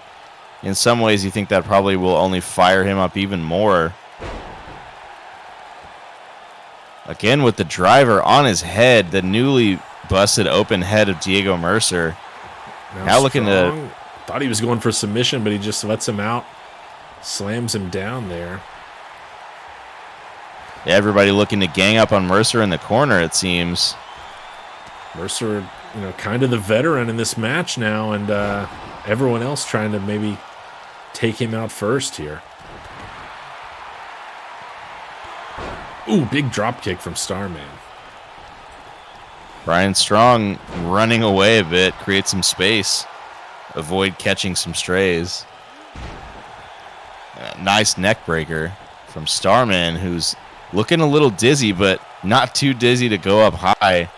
In some ways, you think that probably will only fire him up even more. Again with the driver on his head. The newly busted open head of Diego Mercer. Now looking to... Thought he was going for submission, but he just lets him out. Slams him down there. Everybody looking to gang up on Mercer in the corner, it seems. Mercer, kind of the veteran in this match now, and everyone else trying to maybe take him out first here. Ooh, big drop kick from Starman. Brian Strong running away a bit, create some space. Avoid catching some strays. Nice neck breaker from Starman, who's looking a little dizzy, but not too dizzy to go up high.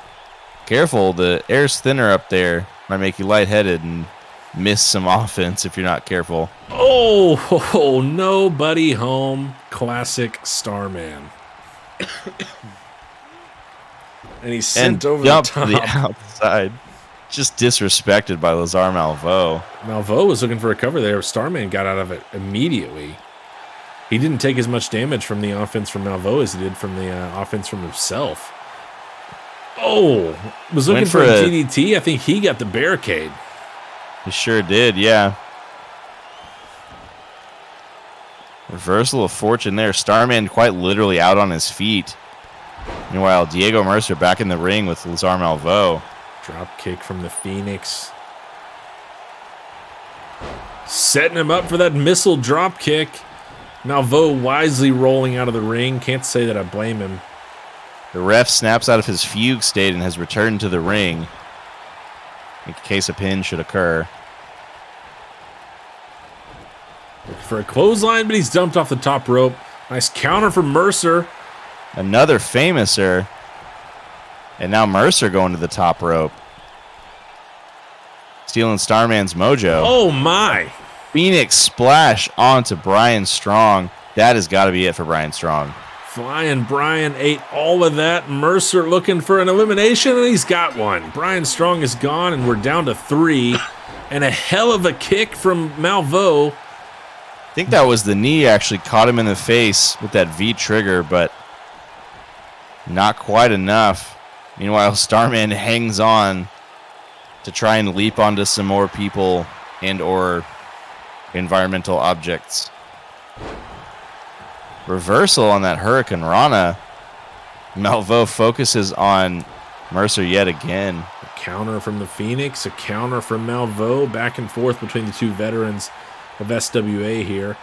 Careful, the air's thinner up there. Might make you lightheaded and miss some offense if you're not careful. Oh, nobody home. Classic Starman. And he's sent over the top. To the outside. Just disrespected by Lazar Malveaux. Malveaux was looking for a cover there. Starman got out of it immediately. He didn't take as much damage from the offense from Malveaux as he did from the offense from himself. Oh, was looking for a DDT. I think he got the barricade. He sure did, yeah. Reversal of fortune there. Starman quite literally out on his feet. Meanwhile, Diego Mercer back in the ring with Lazar Malveaux. Drop kick from the Phoenix. Setting him up for that missile drop kick. Malveaux wisely rolling out of the ring. Can't say that I blame him. The ref snaps out of his fugue state and has returned to the ring in case a pin should occur. Looking for a clothesline, but he's dumped off the top rope. Nice counter from Mercer. Another famouser. And now Mercer going to the top rope. Stealing Starman's mojo. Oh, my. Phoenix splash onto Brian Strong. That has got to be it for Brian Strong. Flying Brian ate all of that. Mercer looking for an elimination, and he's got one. Brian Strong is gone, and we're down to 3. And a hell of a kick from Malveaux. I think that was the knee actually caught him in the face with that V trigger, but not quite enough. Meanwhile, Starman hangs on to try and leap onto some more people and or environmental objects. Reversal on that Hurricane Rana. Malveaux focuses on Mercer yet again. A counter from the Phoenix, a counter from Malveaux. Back and forth between the two veterans of SWA here.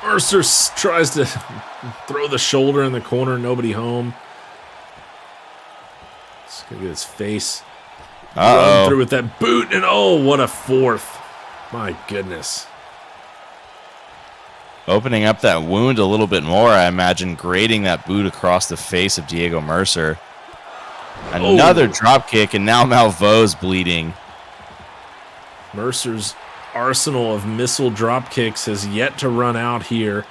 Mercer tries to throw the shoulder in the corner. Nobody home. He's going to get his face run through with that boot. And oh, what a fourth. My goodness. Opening up that wound a little bit more, I imagine, grating that boot across the face of Diego Mercer. Another drop kick, and now Malveaux's bleeding. Mercer's arsenal of missile drop kicks has yet to run out here,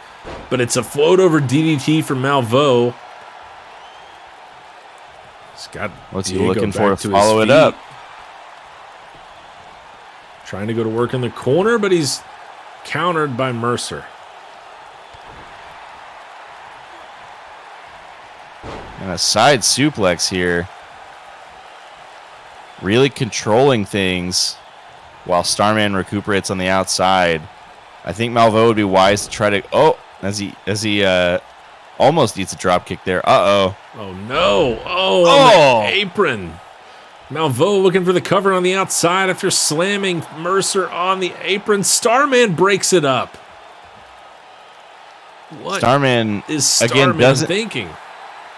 but it's a float over DDT from Malveaux. He's got What's Diego he looking back for to to follow his it up? feet. Trying to go to work in the corner, but he's countered by Mercer. And a side suplex here. Really controlling things while Starman recuperates on the outside. I think Malveaux would be wise to try to... Oh, as he almost eats a drop kick there. Uh-oh. Oh, no. Oh, on the apron. Malveaux looking for the cover on the outside after slamming Mercer on the apron. Starman breaks it up. What Starman is again Starman thinking?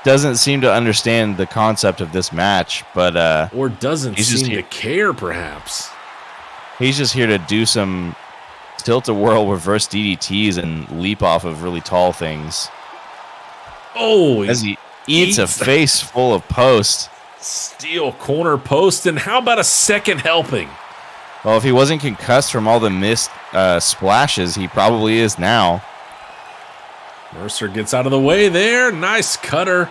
doesn't seem to understand the concept of this match, but Or doesn't seem to care, perhaps. he's just here to do some tilt-a-whirl reverse DDTs and leap off of really tall things. Oh, As he eats a face full of post. Steel corner post, and how about a second helping? Well, if he wasn't concussed from all the missed splashes, he probably is now. Mercer gets out of the way there. Nice cutter.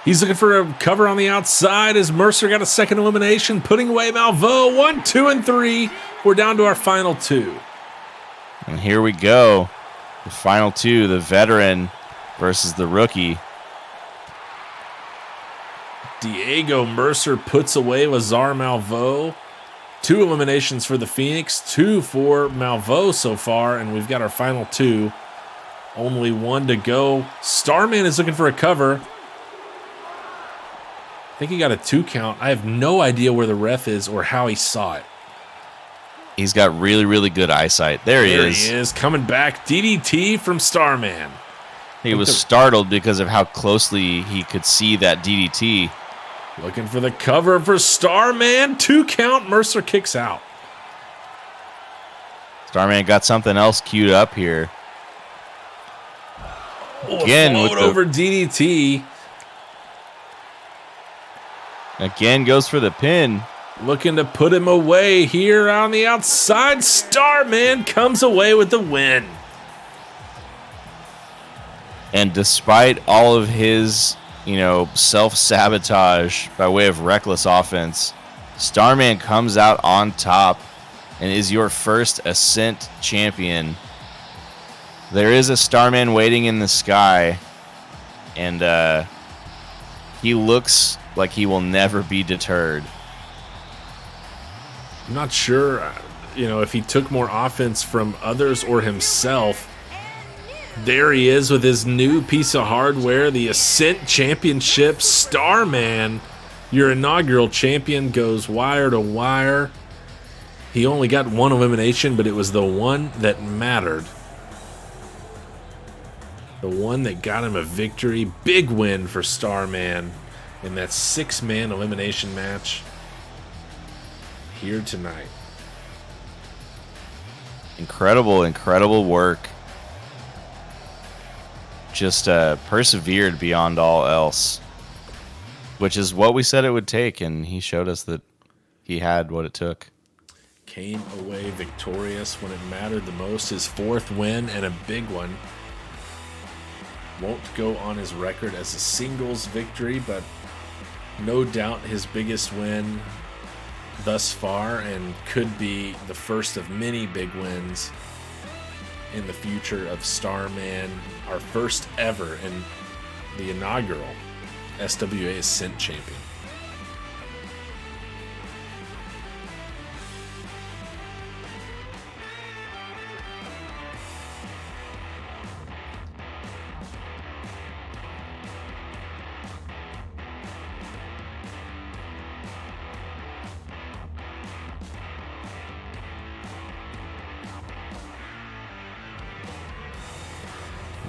He's looking for a cover on the outside as Mercer got a second elimination, putting away Malveaux. 1, 2, and 3. We're down to our final 2. And here we go. The final 2, the veteran versus the rookie. Diego Mercer puts away Lazar Malveaux. 2 eliminations for the Phoenix, 2 for Malveaux so far, and we've got our final 2. Only 1 to go. Starman is looking for a cover. I think he got a 2 count. I have no idea where the ref is or how he saw it. He's got really, really good eyesight. There he is, coming back. DDT from Starman. He was startled because of how closely he could see that DDT. Looking for the cover for Starman. 2 count. Mercer kicks out. Starman got something else queued up here. Again with over DDT. Again goes for the pin. Looking to put him away here on the outside. Starman comes away with the win. And despite all of his, self-sabotage by way of reckless offense, Starman comes out on top and is your first Ascent champion. There is a Starman waiting in the sky, and he looks like he will never be deterred. I'm not sure, if he took more offense from others or himself. There he is with his new piece of hardware, the Ascent Championship. Starman, your inaugural champion, goes wire to wire. He only got 1 elimination, but it was the one that mattered. The one that got him a victory. Big win for Starman in that 6-man elimination match here tonight. Incredible work. Just persevered beyond all else, which is what we said it would take, and he showed us that he had what it took. Came away victorious when it mattered the most. His 4th win, and a big one. Won't go on his record as a singles victory, but no doubt his biggest win thus far, and could be the first of many big wins in the future of Starman, our first ever and the inaugural SWA Ascent champion.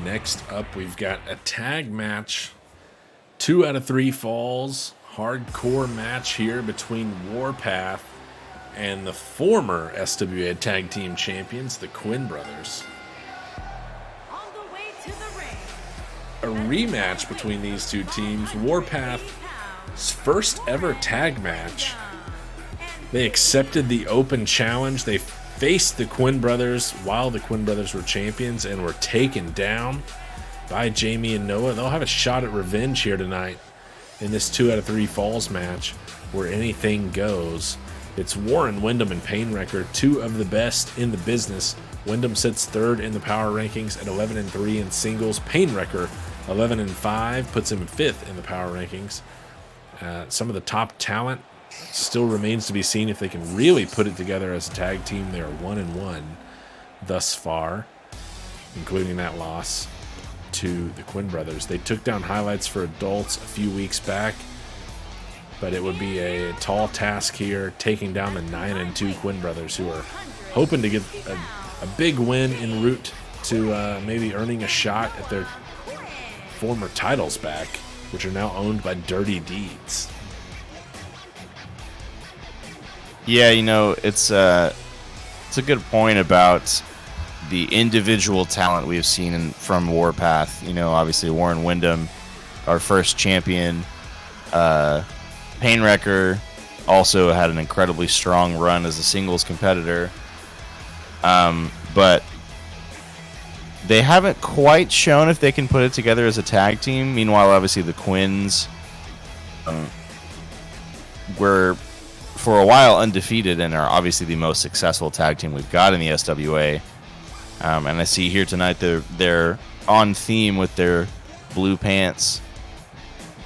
Next up, we've got a tag match. 2 out of 3 falls. Hardcore match here between Warpath and the former SWA Tag Team Champions, the Quinn Brothers. On the way to the ring. A rematch between these 2 teams. Warpath's first ever tag match. They accepted the open challenge. They faced the Quinn Brothers while the Quinn Brothers were champions and were taken down by Jamie and Noah. They'll have a shot at revenge here tonight in this 2 out of 3 falls match where anything goes. It's Warren, Wyndham, and Painwrecker, 2 of the best in the business. Wyndham sits 3rd in the power rankings at 11-3 in singles. Painwrecker, 11-5, puts him 5th in the power rankings. Some of the top talent still remains to be seen if they can really put it together as a tag team. They are 1-1 thus far, including that loss to the Quinn Brothers. They took down Highlights for Adults a few weeks back, but it would be a tall task here taking down the 9-2 Quinn Brothers, who are hoping to get a big win en route to maybe earning a shot at their former titles back, which are now owned by Dirty Deeds. Yeah, it's a good point about the individual talent we've seen from Warpath. Obviously Warren Wyndham, our first champion. Painwrecker also had an incredibly strong run as a singles competitor. But they haven't quite shown if they can put it together as a tag team. Meanwhile, obviously the Quins were for a while undefeated and are obviously the most successful tag team we've got in the SWA. And I see here tonight they're on theme with their blue pants.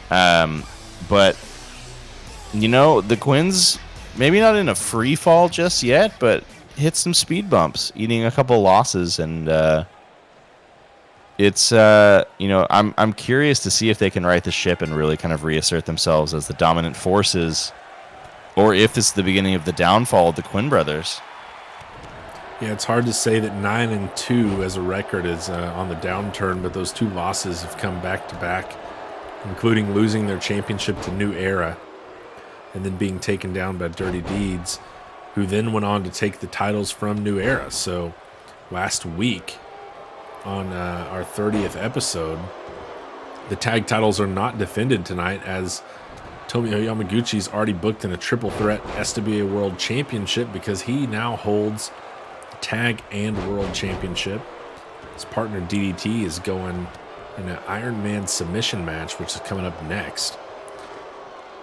But the Quins, maybe not in a free fall just yet, but hit some speed bumps, eating a couple losses, and it's I'm curious to see if they can right the ship and really kind of reassert themselves as the dominant forces, or if this is the beginning of the downfall of the Quinn brothers. Yeah, it's hard to say that 9-2 as a record is on the downturn, but those 2 losses have come back to back, including losing their championship to New Era and then being taken down by Dirty Deeds, who then went on to take the titles from New Era. So last week on our 30th episode, the tag titles are not defended tonight, as Tomoyo Yamaguchi's already booked in a triple threat SWA World Championship because he now holds tag and world championship. His partner DDT is going in an Iron Man submission match, which is coming up next.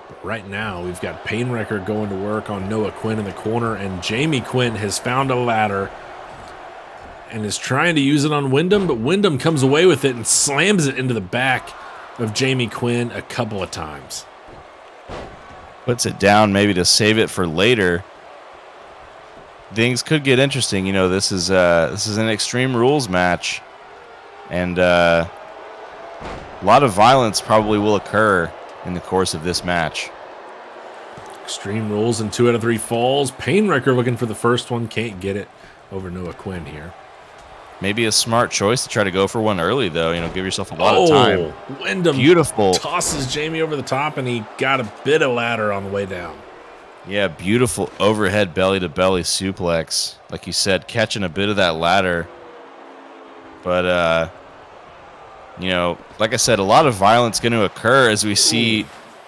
But right now, we've got Painwrecker going to work on Noah Quinn in the corner, and Jamie Quinn has found a ladder and is trying to use it on Wyndham, but Wyndham comes away with it and slams it into the back of Jamie Quinn a couple of times. Puts it down maybe to save it for later. Things could get interesting. This is an Extreme Rules match, and a lot of violence probably will occur in the course of this match. Extreme Rules and 2 out of 3 falls. Painwrecker looking for the first one, can't get it over Noah Quinn here. Maybe a smart choice to try to go for one early, though. Give yourself a lot of time. Wyndham beautiful tosses Jamie over the top, and he got a bit of ladder on the way down. Yeah, beautiful overhead belly-to-belly suplex. Like you said, catching a bit of that ladder. But, like I said, a lot of violence going to occur as we see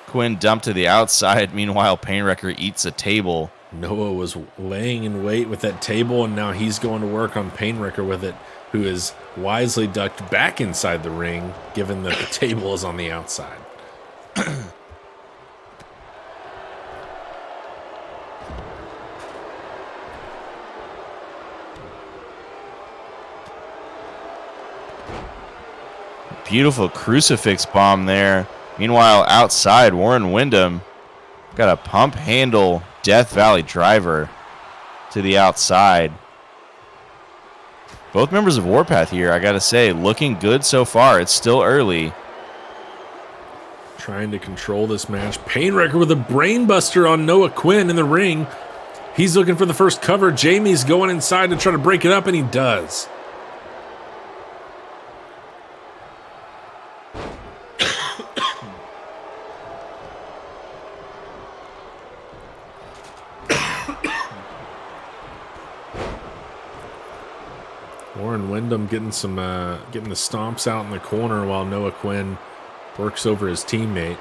Quinn dump to the outside. Meanwhile, Painwrecker eats a table. Noah was laying in wait with that table, and now he's going to work on Painwrecker with it, who is wisely ducked back inside the ring, given that the table is on the outside. Beautiful crucifix bomb there. Meanwhile, outside, Warren Wyndham got a pump handle Death Valley driver to the outside. Both members of Warpath here, I gotta say, looking good so far. It's still early. Trying to control this match. Painwrecker with a brainbuster on Noah Quinn in the ring. He's looking for the first cover. Jamie's going inside to try to break it up, and he does. Warren Wyndham getting the stomps out in the corner while Noah Quinn works over his teammate.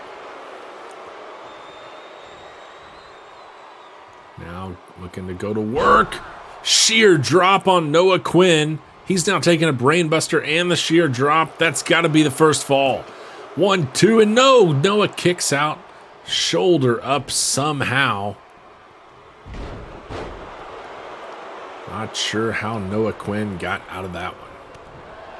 Now looking to go to work. Sheer drop on Noah Quinn. He's now taking a brainbuster and the sheer drop. That's got to be the first fall. 1, 2, and no! Noah kicks out. Shoulder up somehow. Not sure how Noah Quinn got out of that one.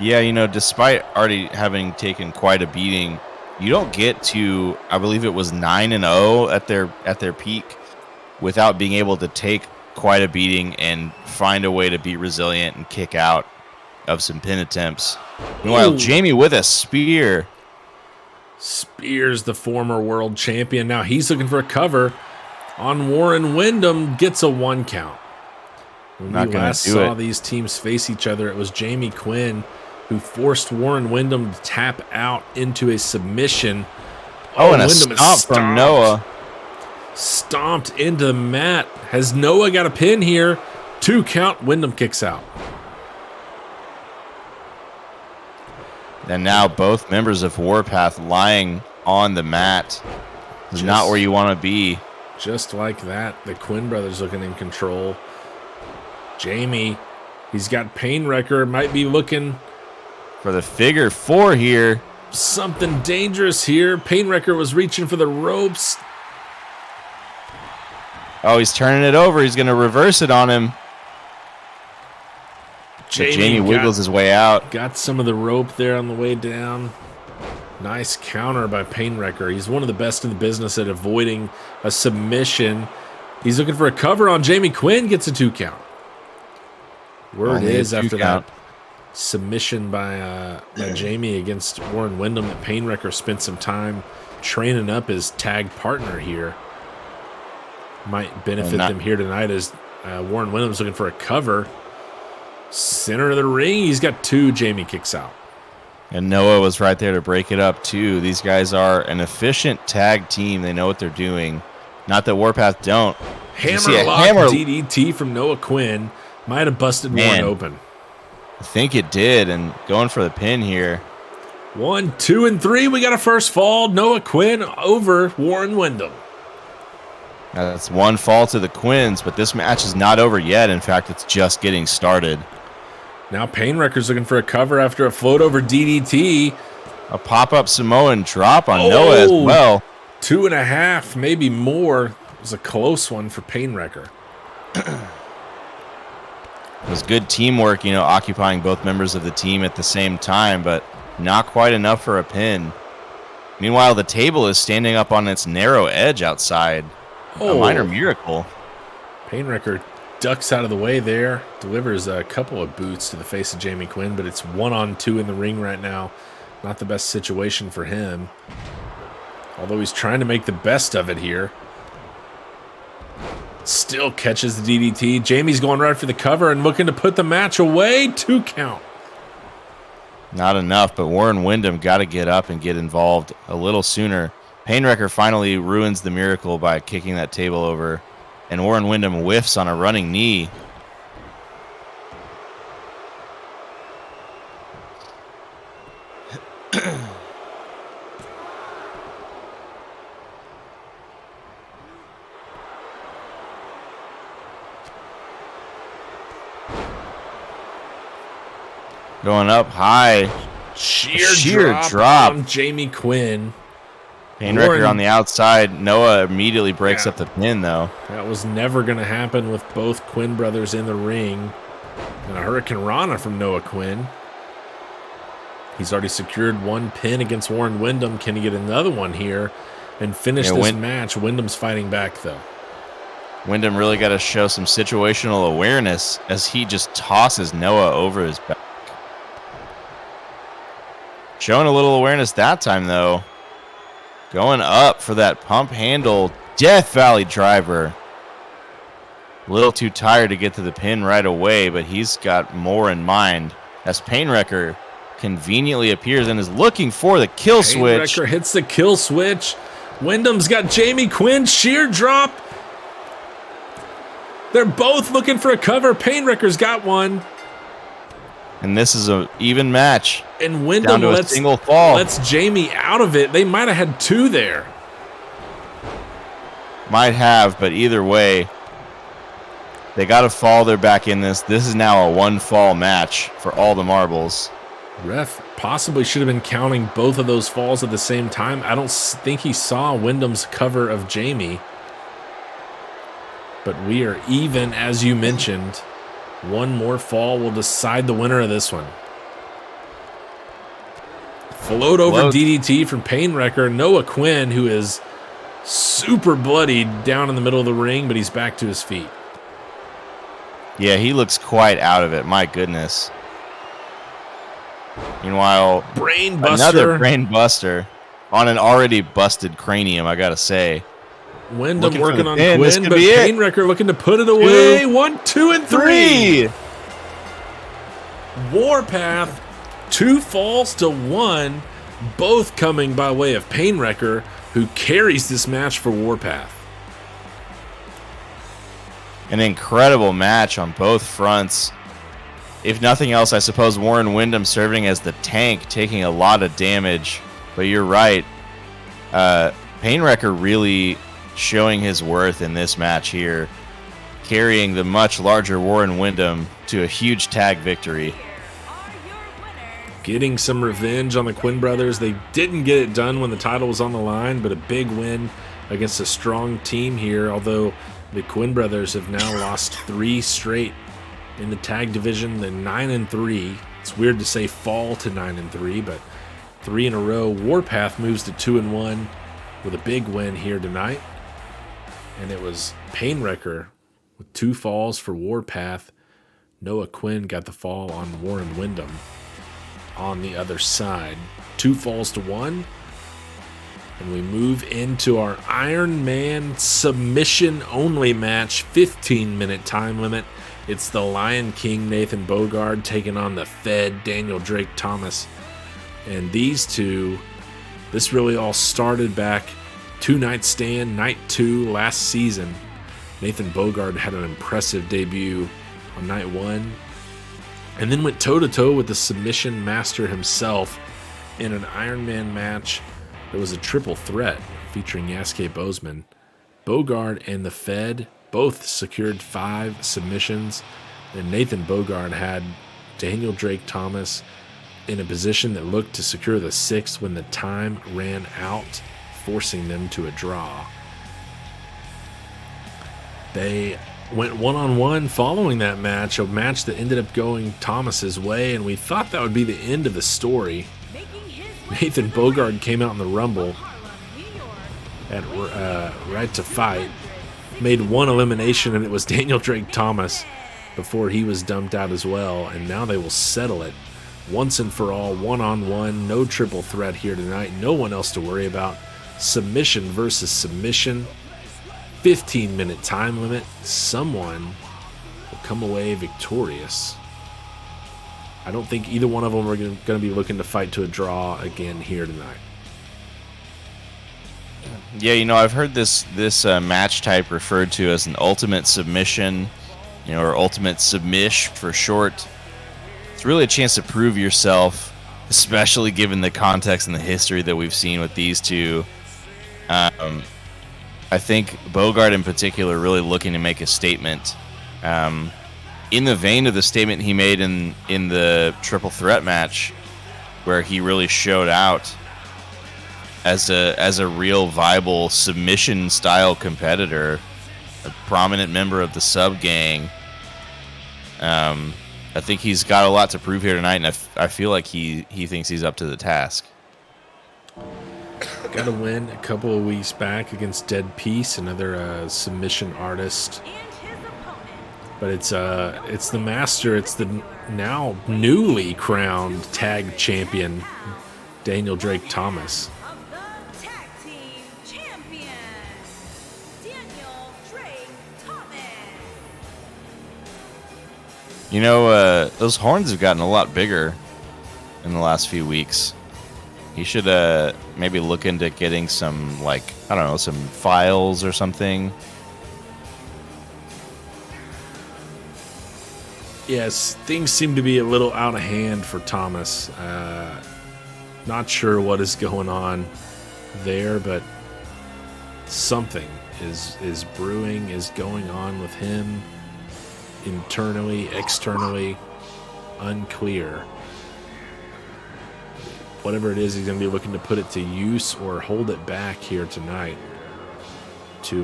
Yeah, despite already having taken quite a beating, you don't get to, I believe it was 9-0 at their peak without being able to take quite a beating and find a way to be resilient and kick out of some pin attempts. Meanwhile, Jamie with a spear. Spears the former world champion. Now he's looking for a cover on Warren Wyndham. Gets a 1 count. When Not we gonna last do saw it. these teams face each other, it was Jamie Quinn who forced Warren Windham to tap out into a submission. Oh, and a Windham is stomp from Noah. Stomped into the mat. Has Noah got a pin here? 2 count. Windham kicks out. And now both members of Warpath lying on the mat. Is not where you want to be. Just like that, the Quinn brothers looking in control. Jamie, he's got pain wrecker. Might be looking For the figure 4 here. something dangerous here. Pain wrecker was reaching for the ropes. Oh, he's turning it over. He's going to reverse it on him. Jamie wiggles his way out. Got some of the rope there on the way down. Nice counter by Painwrecker. He's one of the best in the business at avoiding a submission. He's looking for a cover on Jamie Quinn. Gets a 2 count. Word Only a is 2 after count. that submission by Jamie against Warren Windham that Painwrecker spent some time training up his tag partner here. Might benefit them here tonight as Warren Windham's looking for a cover. Center of the ring. He's got 2. Jamie kicks out. And Noah was right there to break it up, too. These guys are an efficient tag team. They know what they're doing. Not that Warpath don't. Hammerlock DDT from Noah Quinn. Might have busted Warren open. I think it did, and going for the pin here. 1, 2, and 3. We got a first fall. Noah Quinn over Warren Windham. That's 1 fall to the Quins, but this match is not over yet. In fact, it's just getting started. Now Painwrecker's looking for a cover after a float over DDT. A pop-up Samoan drop on Noah as well. 2.5, maybe more. It was a close one for Painwrecker. It was good teamwork, occupying both members of the team at the same time, but not quite enough for a pin. Meanwhile, the table is standing up on its narrow edge outside. A minor miracle. Painwrecker ducks out of the way there, delivers a couple of boots to the face of Jamie Quinn, but it's 1-on-2 in the ring right now. Not the best situation for him. Although he's trying to make the best of it here. Still catches the DDT. Jamie's going right for the cover and looking to put the match away. 2 count. Not enough, but Warren Windham got to get up and get involved a little sooner. Painwrecker finally ruins the miracle by kicking that table over, and Warren Windham whiffs on a running knee. Going up high. Sheer drop on Jamie Quinn. Painwrecker on the outside. Noah immediately breaks up the pin, though. That was never going to happen with both Quinn brothers in the ring. And a Hurricane Rana from Noah Quinn. He's already secured 1 pin against Warren Windham. Can he get another one here and finish this match? Windham's fighting back, though. Windham really got to show some situational awareness as he just tosses Noah over his back. Showing a little awareness that time, though. Going up for that pump handle Death Valley driver. A little too tired to get to the pin right away, but he's got more in mind as Painwrecker conveniently appears and is looking for the kill switch. Painwrecker hits the kill switch. Wyndham's got Jamie Quinn. Sheer drop. They're both looking for a cover. Painwrecker's got one. And this is an even match. And Windham lets single fall. Lets Jamie out of it. They might have had 2 there. Might have, but either way, they got to fall. They're back in this. This is now a 1-fall match for all the marbles. Ref possibly should have been counting both of those falls at the same time. I don't think he saw Wyndham's cover of Jamie. But we are even, as you mentioned. 1 more fall will decide the winner of this one. Float over DDT from Painwrecker. Noah Quinn, who is super bloodied down in the middle of the ring, but he's back to his feet. Yeah, he looks quite out of it. My goodness. Meanwhile, Brain buster. Another brain buster on an already busted cranium, I gotta say. Wyndham Looking for working the on pin. This Quinn, could but be it. Painwrecker looking to put it away. 1, 2, and 3. Warpath, 2 falls to 1, both coming by way of Painwrecker, who carries this match for Warpath. An incredible match on both fronts. If nothing else, I suppose Warren Wyndham serving as the tank, taking a lot of damage. But you're right. Painwrecker really showing his worth in this match here, carrying the much larger Warren Wyndham to a huge tag victory. Getting some revenge on the Quinn brothers. They didn't get it done when the title was on the line, but a big win against a strong team here, although the Quinn brothers have now lost 3 straight in the tag division. They're 9-3. It's weird to say fall to 9-3, but 3 in a row. Warpath moves to 2-1 with a big win here tonight. And it was Painwrecker with 2 falls for Warpath. Noah Quinn got the fall on Warren Wyndham on the other side. 2 falls to 1. And we move into our Iron Man submission only match, 15-minute time limit. It's the Lion King Nathan Bogard taking on the Fed Daniel Drake Thomas. And these two, this really all started back 2-night stand, night 2 last season. Nathan Bogard had an impressive debut on night 1 and then went toe-to-toe with the submission master himself in an Iron Man match. There was a triple threat featuring Yasuke Bozeman. Bogard and the Fed both secured 5 submissions, and Nathan Bogard had Daniel Drake Thomas in a position that looked to secure the 6th when the time ran out, forcing them to a draw. They went one-on-one following that match, a match that ended up going Thomas's way, and we thought that would be the end of the story. Nathan Bogard came out in the Rumble at Right to Fight, made 1 elimination, and it was Daniel Drake Thomas before he was dumped out as well, and now they will settle it once and for all, one-on-one, no triple threat here tonight, no one else to worry about. Submission versus submission, 15-minute time limit. Someone will come away victorious. I don't think either one of them are going to be looking to fight to a draw again here tonight. Yeah, you know, I've heard this match type referred to as an ultimate submission, you know, or ultimate submish for short. It's really a chance to prove yourself, especially given the context and the history that we've seen with these two. I think Bogard in particular really looking to make a statement. In the vein of the statement he made in the triple threat match, where he really showed out as a real viable submission style competitor, a prominent member of the sub gang. I think he's got a lot to prove here tonight, and I feel like he thinks he's up to the task. Got a win a couple of weeks back against Dead Peace, another submission artist. But it's the master. It's the now newly crowned tag champion, Daniel Drake Thomas. The tag team champion, Daniel Drake Thomas. You know, those horns have gotten a lot bigger in the last few weeks. He should maybe look into getting some, like, I don't know, some files or something. Yes, things seem to be a little out of hand for Thomas. Not sure what is going on there, but something is brewing, is going on with him internally, externally, unclear. Whatever it is, he's going to be looking to put it to use or hold it back here tonight to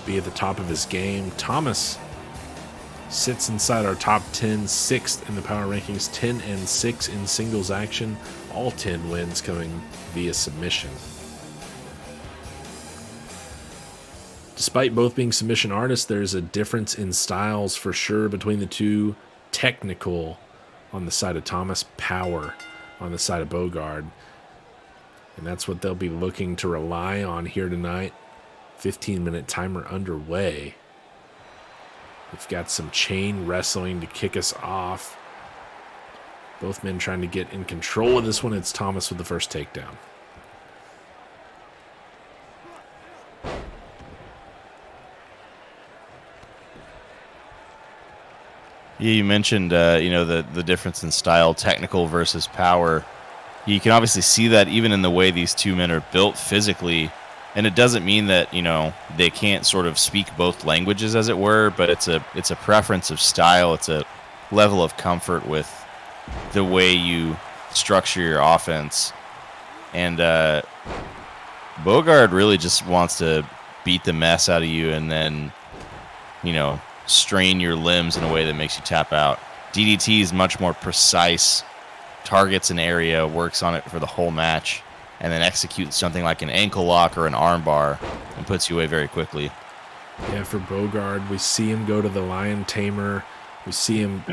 be at the top of his game. Thomas sits inside our top 10, 6th in the power rankings, 10-6 in singles action, all 10 wins coming via submission. Despite both being submission artists, there's a difference in styles for sure between the two. Technical on the side of Thomas, power on the side of Bogard. And that's what they'll be looking to rely on here tonight. 15-minute timer underway. We've got some chain wrestling to kick us off. Both men trying to get in control of this one. It's Thomas with the first takedown. Yeah, you mentioned the difference in style, technical versus power. You can obviously see that even in the way these two men are built physically, and it doesn't mean that they can't sort of speak both languages, as it were. But it's a preference of style. It's a level of comfort with the way you structure your offense, and Bogard really just wants to beat the mess out of you, and then strain your limbs in a way that makes you tap out. DDT is much more precise, targets an area, works on it for the whole match, and then executes something like an ankle lock or an arm bar and puts you away very quickly. Yeah, for Bogard, we see him go to the Lion Tamer. We see him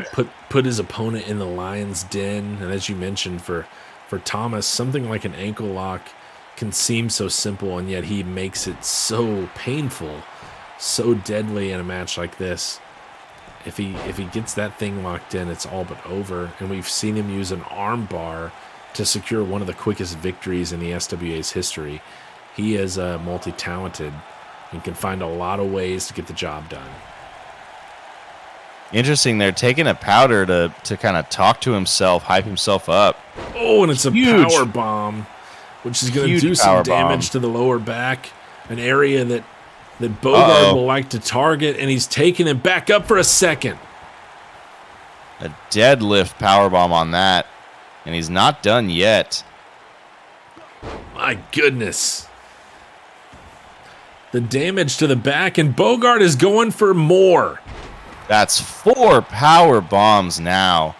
put his opponent in the Lion's Den. And as you mentioned, for Thomas, something like an ankle lock can seem so simple, and yet he makes it so painful, so deadly in a match like this. If he gets that thing locked in, it's all but over. And we've seen him use an arm bar to secure one of the quickest victories in the SWA's history. He is multi-talented and can find a lot of ways to get the job done. Interesting, they're taking a powder to kind of talk to himself, hype himself up. Oh, and it's Huge. a power bomb, which is going to do some damage to the lower back, an area that Bogard will like to target, and he's taking it back up for a second. A deadlift powerbomb on that, and he's not done yet. My goodness. The damage to the back, and Bogard is going for more. That's 4 power bombs now.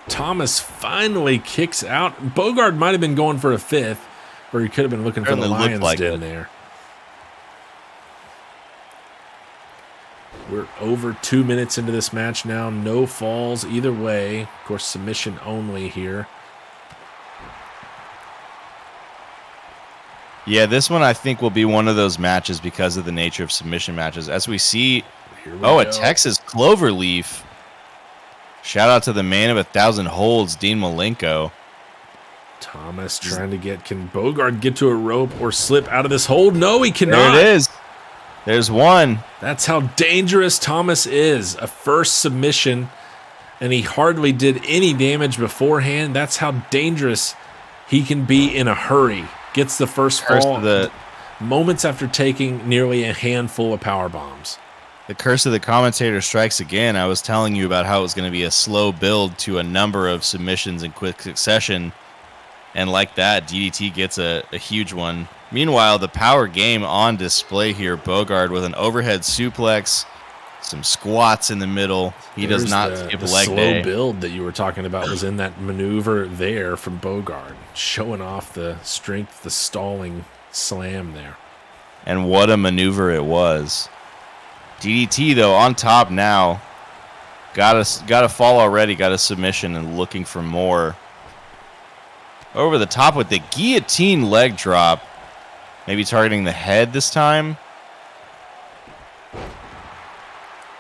Thomas finally kicks out. Bogard might have been going for a 5th, or he could have been looking for the Lion's Den there. We're over 2 minutes into this match now. No falls either way. Of course, submission only here. Yeah, this one I think will be one of those matches because of the nature of submission matches. As we see, a Texas Cloverleaf. Shout out to the man of 1,000 holds, Dean Malenko. Thomas trying to can Bogard get to a rope or slip out of this hold? No, he cannot. There it is. There's one. That's how dangerous Thomas is. A first submission, and he hardly did any damage beforehand. That's how dangerous he can be in a hurry. Gets the first fall moments after taking nearly a handful of power bombs. The curse of the commentator strikes again. I was telling you about how it was going to be a slow build to a number of submissions in quick succession. And like that, DDT gets a huge one. Meanwhile, the power game on display here. Bogard with an overhead suplex, some squats in the middle. He does not skip a leg day. The slow build that you were talking about was in that maneuver there from Bogard, showing off the strength, the stalling slam there. And what a maneuver it was. DDT, though, on top now. Got a fall already, got a submission and looking for more. Over the top with the guillotine leg drop. Maybe targeting the head this time.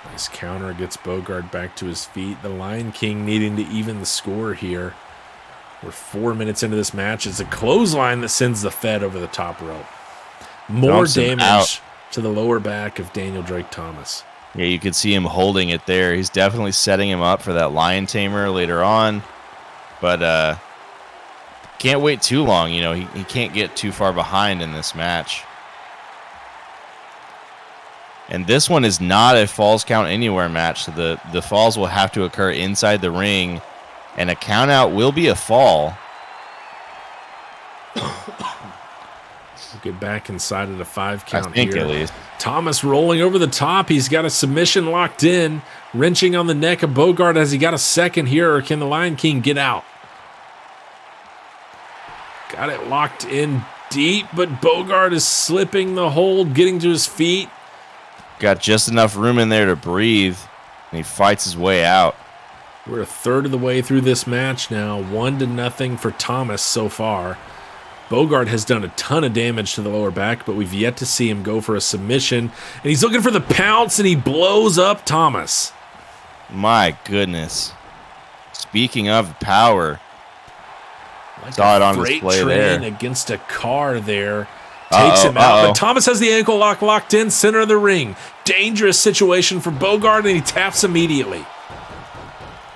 Nice counter, gets Bogard back to his feet. The Lion King needing to even the score here. We're 4 minutes into this match. It's a clothesline that sends the Fed over the top rope. More damage to the lower back of Daniel Drake Thomas. Yeah, you could see him holding it there. He's definitely setting him up for that Lion Tamer later on. But can't wait too long. He can't get too far behind in this match. And this one is not a falls count anywhere match, so the falls will have to occur inside the ring, and a count out will be a fall. We'll get back inside of the 5 count I think here. At least. Thomas rolling over the top. He's got a submission locked in, wrenching on the neck of Bogard. Has he got a second here, or can the Lion King get out? Got it locked in deep, but Bogard is slipping the hold, getting to his feet. Got just enough room in there to breathe, and he fights his way out. We're a third of the way through this match now. 1-0 for Thomas so far. Bogard has done a ton of damage to the lower back, but we've yet to see him go for a submission. And he's looking for the pounce, and he blows up Thomas. My goodness. Speaking of power, Like saw it on freight display train there. against a car there. Takes him out, but Thomas has the ankle lock locked in, center of the ring. Dangerous situation for Bogard, and he taps immediately.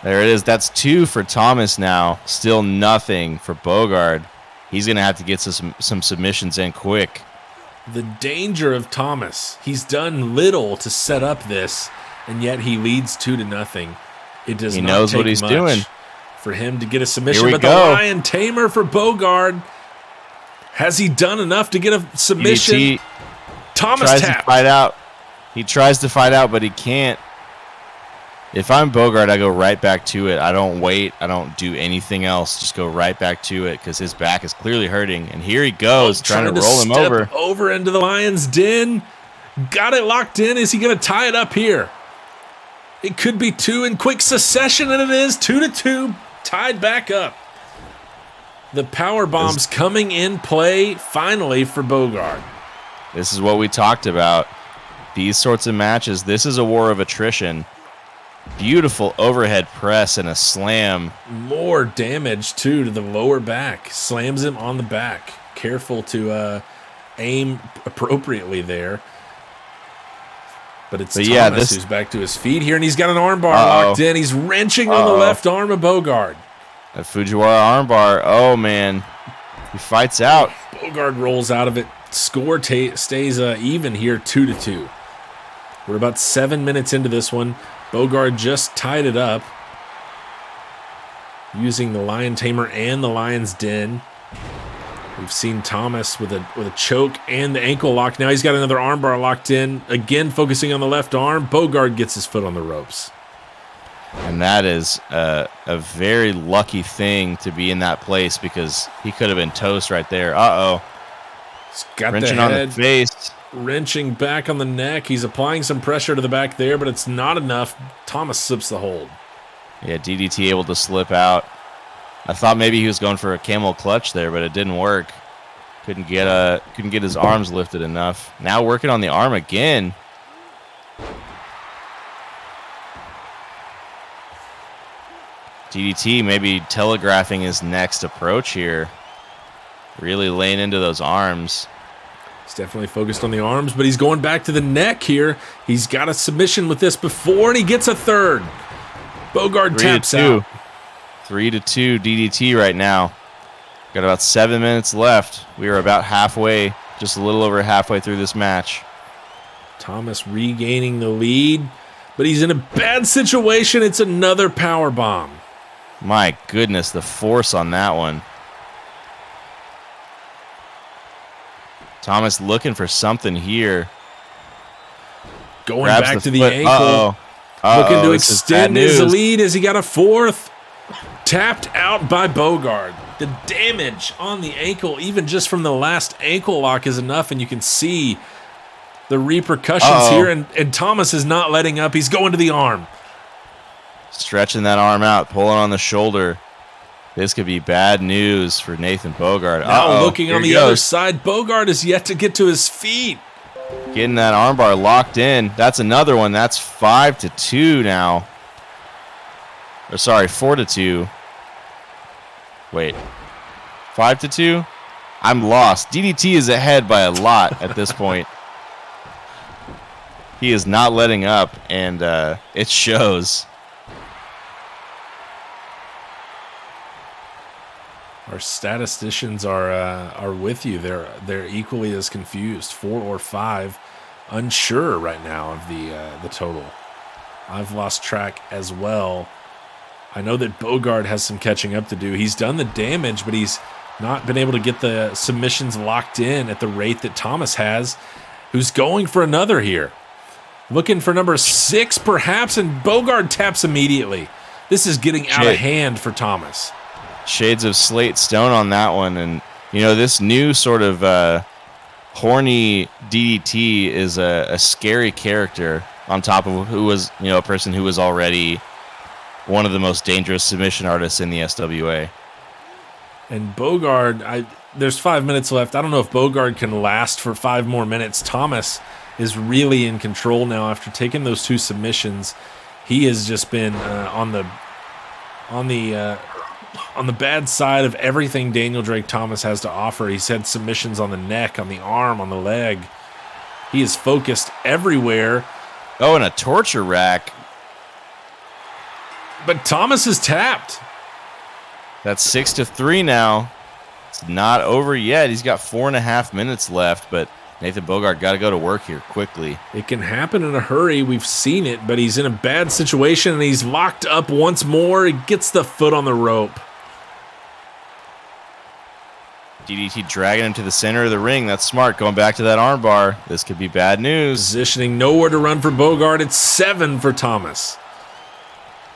There it is. That's 2 for Thomas now. Still nothing for Bogard. He's going to have to get some submissions in quick. The danger of Thomas. He's done little to set up this, and yet he leads 2-0. It does He not knows take what he's much doing. for him to get a submission. Here we But go. the Lion Tamer for Bogard. Has he done enough to get a submission? DDT Thomas tries to tapped. fight out. He tries to fight out, but he can't. If I'm Bogard, I go right back to it. I don't wait. I don't do anything else. Just go right back to it because his back is clearly hurting. And here he goes, trying to roll him step over. into the Lion's Den. Got it locked in. Is he going to tie it up here? It could be 2 in quick succession, and it is 2-2. Tied back up. The power bombs coming in play finally for Bogard. This is what we talked about. These sorts of matches, this is a war of attrition. Beautiful overhead press and a slam. More damage, too, to the lower back. Slams him on the back. Careful to aim appropriately there. But it's Thomas who's back to his feet here, and he's got an armbar locked in. He's wrenching on the left arm of Bogard. A Fujiwara armbar. Oh, man. He fights out. Bogard rolls out of it. Score stays even here, 2-2. We're about 7 minutes into this one. Bogard just tied it up using the Lion Tamer and the Lion's Den. We've seen Thomas with a choke and the ankle lock. Now he's got another armbar locked in. Again, focusing on the left arm. Bogard gets his foot on the ropes. And that is a very lucky thing to be in that place because he could have been toast right there. Uh-oh. He's got wrenching the head, on the face. wrenching back on the neck. He's applying some pressure to the back there, but it's not enough. Thomas slips the hold. Yeah, DDT able to slip out. I thought maybe he was going for a camel clutch there, but it didn't work. Couldn't get his arms lifted enough. Now working on the arm again. DDT maybe telegraphing his next approach here. Really laying into those arms. He's definitely focused on the arms, but he's going back to the neck here. He's got a submission with this before, and he gets a third. Bogard taps out. 3-2 DDT right now. Got about 7 minutes left. We are about halfway, just a little over halfway through this match. Thomas regaining the lead, but he's in a bad situation. It's another power bomb. My goodness, the force on that one. Thomas looking for something here. Going back to the foot. ankle. Looking to extend his lead as he got a fourth. Tapped out by Bogard. The damage on the ankle, even just from the last ankle lock, is enough, and you can see the repercussions here, and Thomas is not letting up. He's going to the arm. Stretching that arm out, pulling on the shoulder. This could be bad news for Nathan Bogard. Now looking on the other side, Bogard is yet to get to his feet. Getting that armbar locked in. That's another one. That's 5-2 now. Or sorry, 4-2. Wait. 5-2? I'm lost. DDT is ahead by a lot at this point. He is not letting up, and it shows. Our statisticians are with you. They're equally as confused, 4 or 5, unsure right now of the total. I've lost track as well. I know that Bogard has some catching up to do. He's done the damage, but he's not been able to get the submissions locked in at the rate that Thomas has, who's going for another here. Looking for number 6 perhaps, and Bogard taps immediately. This is getting out of hand for Thomas. Shades of Slate Stone on that one. And, you know, this new sort of horny DDT is a scary character on top of who was, you know, a person who was already one of the most dangerous submission artists in the SWA. And Bogard, there's 5 minutes left. I don't know if Bogard can last for 5 more minutes. Thomas is really in control now after taking those 2 submissions. He has just been on the bad side of everything Daniel Drake Thomas has to offer. He's had submissions on the neck, on the arm, on the leg. He is focused everywhere. Oh, and a torture rack. But Thomas is tapped. That's 6-3 now. It's not over yet. He's got 4.5 minutes left, but Nathan Bogard got to go to work here quickly. It can happen in a hurry. We've seen it, but he's in a bad situation, and he's locked up once more. He gets the foot on the rope. DDT dragging him to the center of the ring. That's smart. Going back to that armbar. This could be bad news. Positioning, nowhere to run for Bogard. It's 7 for Thomas.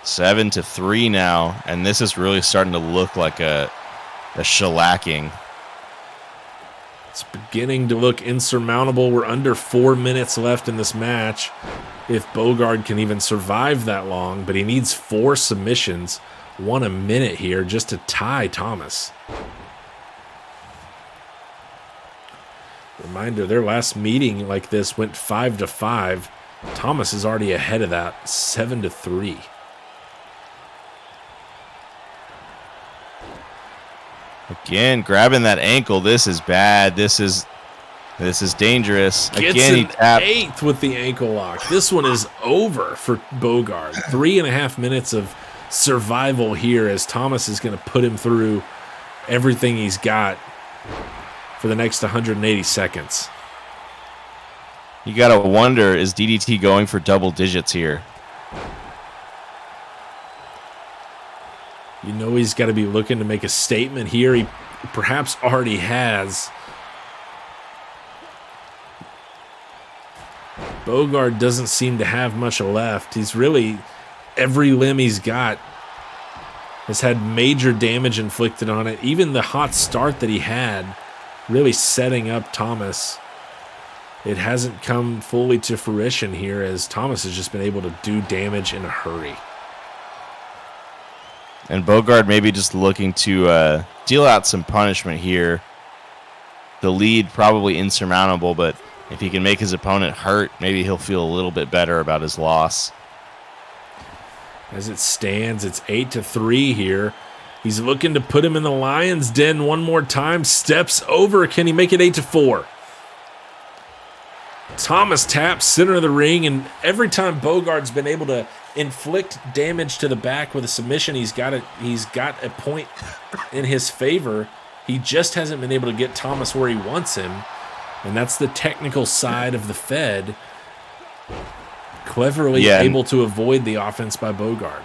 7-3 now, and this is really starting to look like a shellacking. It's beginning to look insurmountable. We're under 4 minutes left in this match. If Bogard can even survive that long, but he needs 4 submissions, 1 a minute here just to tie Thomas. Reminder, their last meeting like this went 5-5. Thomas is already ahead of that, 7-3. Again, grabbing that ankle. This is bad. This is dangerous. Gets Again, he an tapped. 8th with the ankle lock. This one is over for Bogard. 3.5 minutes of survival here as Thomas is going to put him through everything he's got for the next 180 seconds. You got to wonder, is DDT going for double digits here? You know he's got to be looking to make a statement here. He perhaps already has. Bogard doesn't seem to have much left. He's really, every limb he's got has had major damage inflicted on it. Even the hot start that he had, really setting up Thomas. It hasn't come fully to fruition here as Thomas has just been able to do damage in a hurry. And Bogard maybe just looking to deal out some punishment here. The lead probably insurmountable, but if he can make his opponent hurt, maybe he'll feel a little bit better about his loss. As it stands, it's 8-3 here. He's looking to put him in the lion's den one more time. Steps over. Can he make it 8-4? Thomas taps center of the ring, and every time Bogard's been able to inflict damage to the back with a submission, he's got a point in his favor. He just hasn't been able to get Thomas where he wants him, and that's the technical side of the Fed. Cleverly able to avoid the offense by Bogard.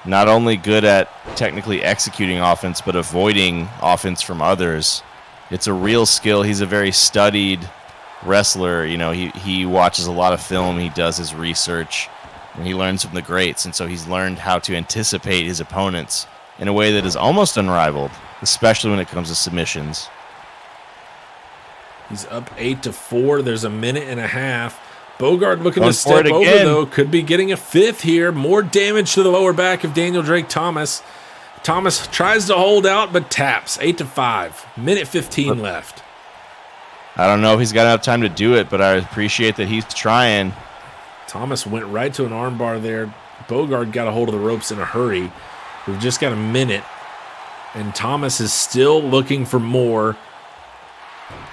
Not only good at technically executing offense, but avoiding offense from others. It's a real skill. He's a very studied wrestler. You know, he watches a lot of film. He does his research, and he learns from the greats. And so he's learned how to anticipate his opponents in a way that is almost unrivaled, especially when it comes to submissions. He's up 8-4. There's a minute and a half. Bogard looking to step over, though. Could be getting a 5th here. More damage to the lower back of Daniel Drake Thomas. Thomas tries to hold out, but taps. 8-5. Minute 15 left. I don't know if he's got enough time to do it, but I appreciate that he's trying. Thomas went right to an armbar there. Bogard got a hold of the ropes in a hurry. We've just got a minute, and Thomas is still looking for more.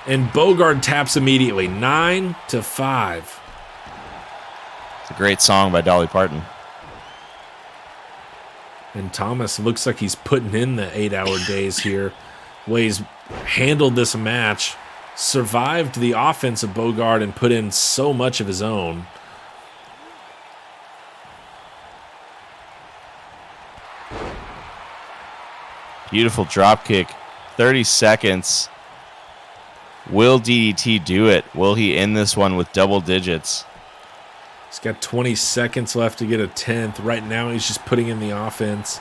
And Bogard taps immediately. 9-5. It's a great song by Dolly Parton. And Thomas looks like he's putting in the 8-hour days here. The way he's handled this match, survived the offense of Bogard and put in so much of his own. Beautiful drop kick. 30 seconds. Will DDT do it? Will he end this one with double digits? He's got 20 seconds left to get a 10th. Right now, he's just putting in the offense.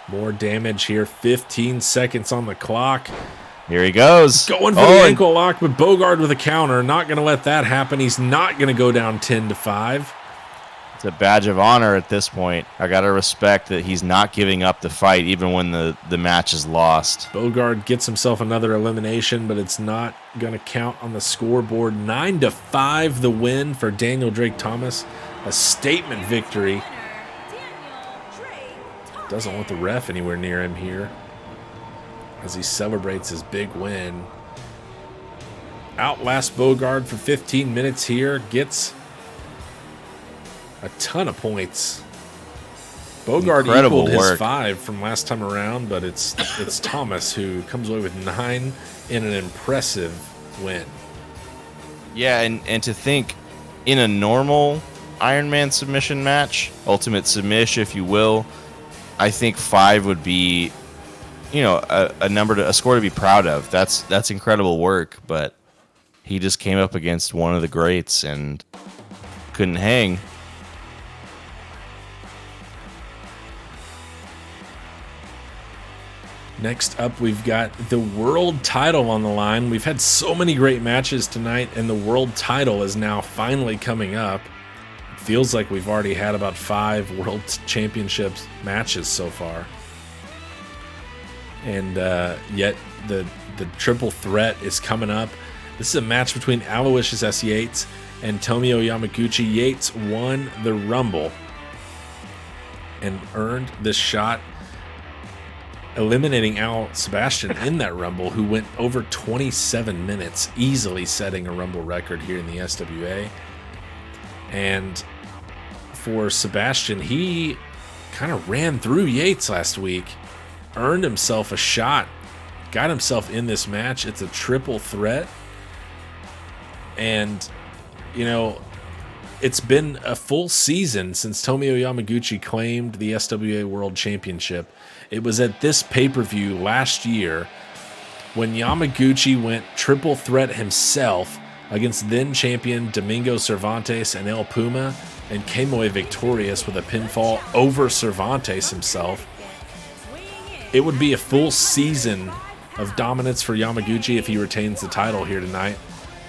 More damage here. 15 seconds on the clock. Here he goes. Going for the ankle lock, but Bogard with a counter. Not going to let that happen. He's not going to go down 10-5. It's a badge of honor at this point. I got to respect that he's not giving up the fight even when the match is lost. Bogard gets himself another elimination, but it's not going to count on the scoreboard. 9-5 the win for Daniel Drake Thomas. A statement victory. Doesn't want the ref anywhere near him here as he celebrates his big win. Outlasts Bogard for 15 minutes here. Gets a ton of points. Bogard Incredible equaled work. his 5 from last time around, but it's Thomas who comes away with 9 in an impressive win. Yeah, and to think in a normal Iron Man submission match, ultimate submission, if you will, I think 5 would be, a score to be proud of. That's incredible work, but he just came up against one of the greats and couldn't hang. Next up, we've got the world title on the line. We've had so many great matches tonight, and the world title is now finally coming up. It feels like we've already had about 5 world championships matches so far. And yet the triple threat is coming up. This is a match between Aloysius S. Yates and Tomio Yamaguchi. Yates won the Rumble and earned this shot, eliminating Al Sebastian in that Rumble, who went over 27 minutes, easily setting a Rumble record here in the SWA. And for Sebastian, he kind of ran through Yates last week, earned himself a shot, got himself in this match. It's a triple threat. And, it's been a full season since Tomio Yamaguchi claimed the SWA World Championship. It was at this pay-per-view last year when Yamaguchi went triple threat himself against then-champion Domingo Cervantes and El Puma and came away victorious with a pinfall over Cervantes himself. It would be a full season of dominance for Yamaguchi if he retains the title here tonight.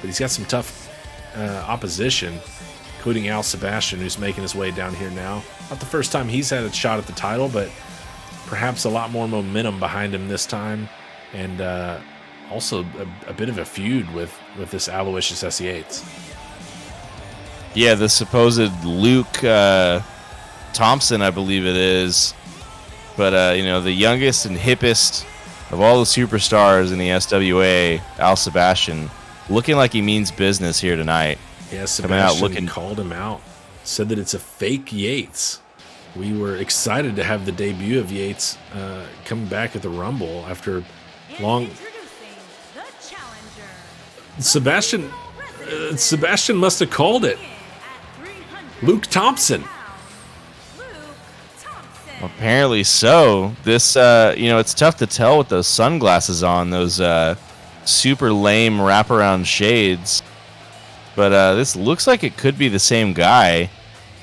But he's got some tough opposition, including Al Sebastian, who's making his way down here now. Not the first time he's had a shot at the title, but perhaps a lot more momentum behind him this time, and also a bit of a feud with this Aloysius S. Yates. Yeah, the supposed Luke Thompson, I believe it is. But, the youngest and hippest of all the superstars in the SWA, Al Sebastian, looking like he means business here tonight. Yeah, Sebastian called him out, said that it's a fake Yates. We were excited to have the debut of Yates coming back at the Rumble after long. Sebastian must have called it. Luke Thompson. Apparently so. This, it's tough to tell with those sunglasses on, those super lame wraparound shades. But this looks like it could be the same guy.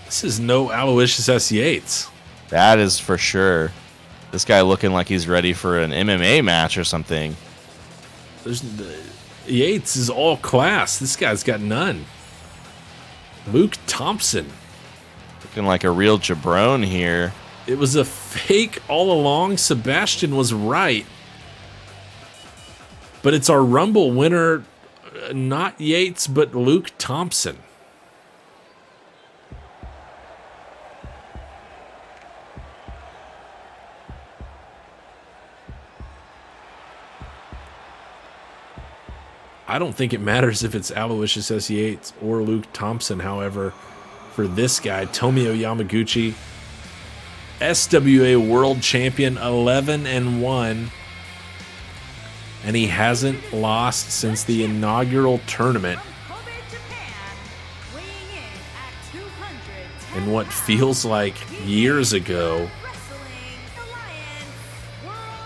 This is no Aloysius S. Yates. That is for sure. This guy looking like he's ready for an MMA match or something. Yates is all class. This guy's got none. Luke Thompson. Looking like a real jabron here. It was a fake all along. Sebastian was right. But it's our Rumble winner, not Yates, but Luke Thompson. I don't think it matters if it's Aloysius S. Yates or Luke Thompson, however, for this guy, Tomio Yamaguchi, SWA World Champion, 11-1, and he hasn't lost since the inaugural tournament in what feels like years ago.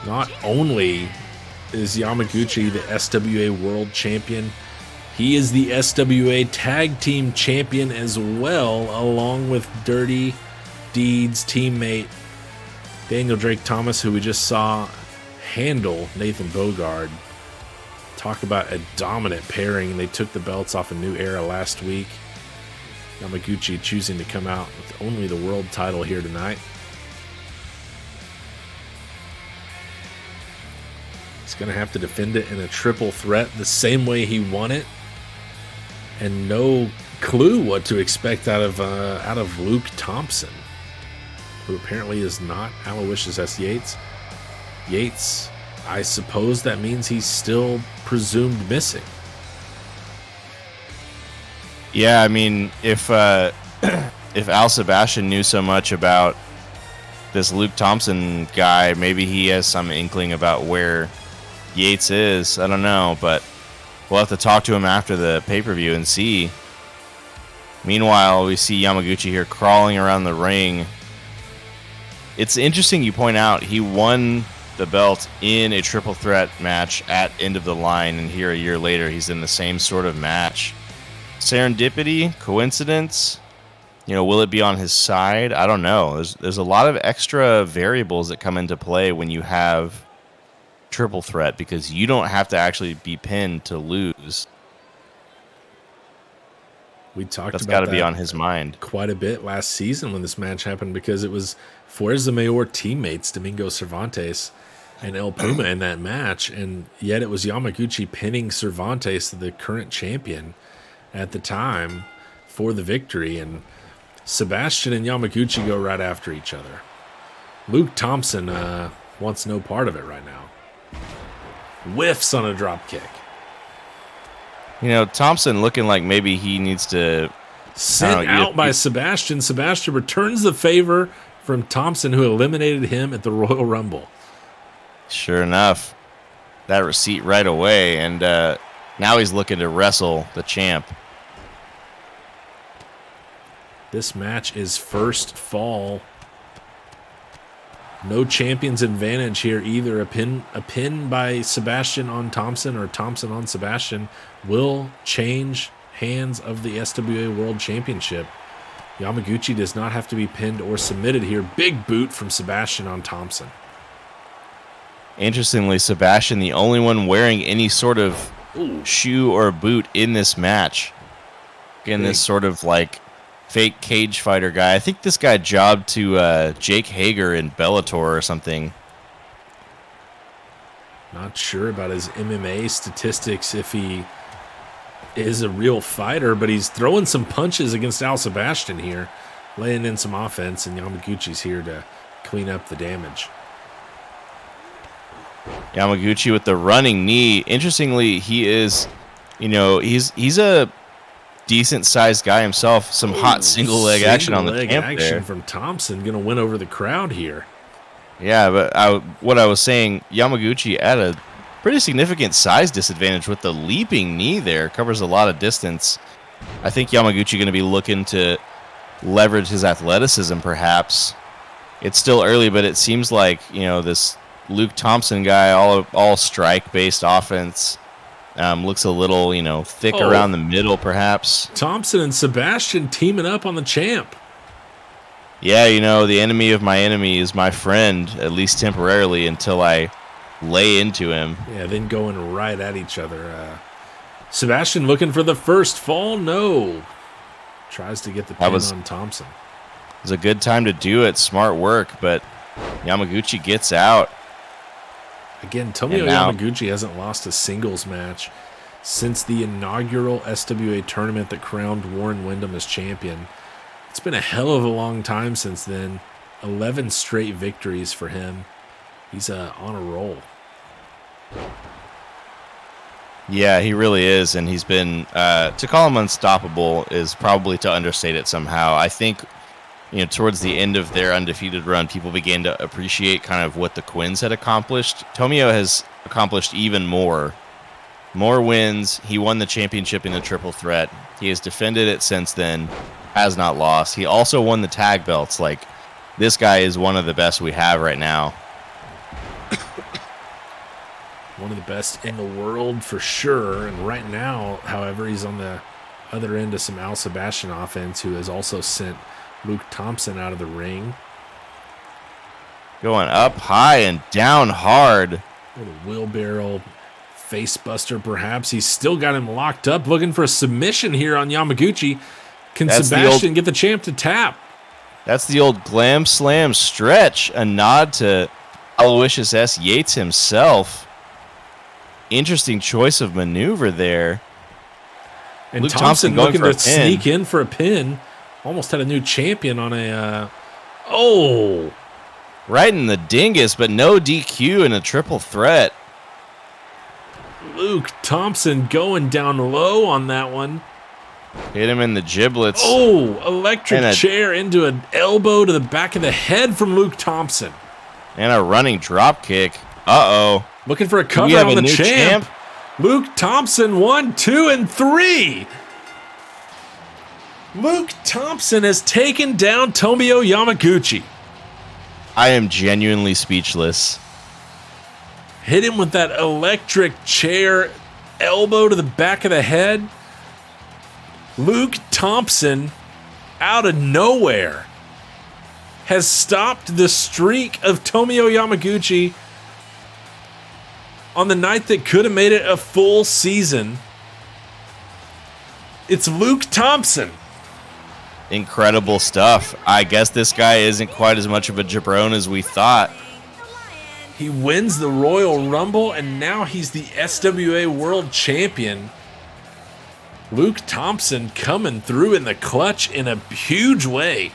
Not only is Yamaguchi the SWA World Champion, he is the SWA Tag Team Champion as well, along with Dirty Deeds teammate Daniel Drake Thomas, who we just saw handle Nathan Bogard. Talk about a dominant pairing. They took the belts off a New Era last week. Yamaguchi choosing to come out with only the world title here tonight. He's going to have to defend it in a triple threat the same way he won it. And no clue what to expect out of Luke Thompson, who apparently is not Aloysius S. Yates. Yates, I suppose that means he's still presumed missing. Yeah, I mean, if Al Sebastian knew so much about this Luke Thompson guy, maybe he has some inkling about where Yates is. I don't know, but we'll have to talk to him after the pay-per-view and see. Meanwhile, we see Yamaguchi here crawling around the ring. It's interesting you point out he won the belt in a triple threat match at End of the Line, and here a year later he's in the same sort of match. Serendipity? Coincidence? Will it be on his side? I don't know. There's a lot of extra variables that come into play when you have triple threat, because you don't have to actually be pinned to lose. We talked That's about got to that be on his mind quite a bit last season when this match happened, because it was Fuerza Mayor teammates Domingo Cervantes and El Puma in that match, and yet it was Yamaguchi pinning Cervantes, the current champion at the time, for the victory, and Sebastian and Yamaguchi go right after each other. Luke Thompson wants no part of it right now. Whiffs on a drop kick. Thompson looking like maybe he needs to... Sent out by Sebastian. Sebastian returns the favor from Thompson, who eliminated him at the Royal Rumble. Sure enough. That receipt right away, and now he's looking to wrestle the champ. This match is first fall. No champion's advantage here either. A pin by Sebastian on Thompson or Thompson on Sebastian will change hands of the SWA World Championship. Yamaguchi does not have to be pinned or submitted here. Big boot from Sebastian on Thompson. Interestingly, Sebastian, the only one wearing any sort of shoe or boot in this match. Again, this sort of like fake cage fighter guy. I think this guy jobbed to Jake Hager in Bellator or something. Not sure about his MMA statistics, if he is a real fighter, but he's throwing some punches against Al Sebastian here, laying in some offense, and Yamaguchi's here to clean up the damage. Yamaguchi with the running knee. Interestingly, he is, he's a decent-sized guy himself. Some hot single-leg action on the champ action there. From Thompson, going to win over the crowd here. Yeah, but what I was saying, Yamaguchi at a pretty significant size disadvantage with the leaping knee there. Covers a lot of distance. I think Yamaguchi going to be looking to leverage his athleticism, perhaps. It's still early, but it seems like, this Luke Thompson guy, all strike-based offense, looks a little, thick around the middle, perhaps. Thompson and Sebastian teaming up on the champ. Yeah, the enemy of my enemy is my friend, at least temporarily, until I lay into him. Yeah, then going right at each other. Sebastian looking for the first fall. No. Tries to get the pin on Thompson. It was a good time to do it. Smart work, but Yamaguchi gets out. Again, Tomoyo Yamaguchi hasn't lost a singles match since the inaugural SWA tournament that crowned Warren Windham as champion. It's been a hell of a long time since then. 11 straight victories for him. He's on a roll. Yeah, he really is, and he's been... to call him unstoppable is probably to understate it somehow. I think, towards the end of their undefeated run, people began to appreciate kind of what the Quins had accomplished. Tomio has accomplished even more. More wins. He won the championship in the triple threat. He has defended it since then. Has not lost. He also won the tag belts. Like, this guy is one of the best we have right now. One of the best in the world for sure. And right now, however, he's on the other end of some Al Sebastian offense, who has also sent Luke Thompson out of the ring. Going up high and down hard. Little wheelbarrow face buster, perhaps. He's still got him locked up, looking for a submission here on Yamaguchi. Can That's the Sebastian get the champ to tap? That's the old glam slam stretch. A nod to Aloysius S. Yates himself. Interesting choice of maneuver there. And Luke Thompson going looking for a to pin. sneak in for a pin. Almost had a new champion on a... Right in the dingus, but no DQ and a triple threat. Luke Thompson going down low on that one. Hit him in the giblets. Electric chair into an elbow to the back of the head from Luke Thompson. And a running drop kick. Uh-oh. Looking for a we cover have on a the new champ. Luke Thompson, 1, 2, and 3. Luke Thompson has taken down Tomio Yamaguchi. I am genuinely speechless. Hit him with that electric chair elbow to the back of the head. Luke Thompson, out of nowhere, has stopped the streak of Tomio Yamaguchi on the night that could have made it a full season. It's Luke Thompson. Incredible stuff. I guess this guy isn't quite as much of a jabron as we thought. He wins the Royal Rumble, and now he's the SWA World Champion. Luke Thompson coming through in the clutch in a huge way.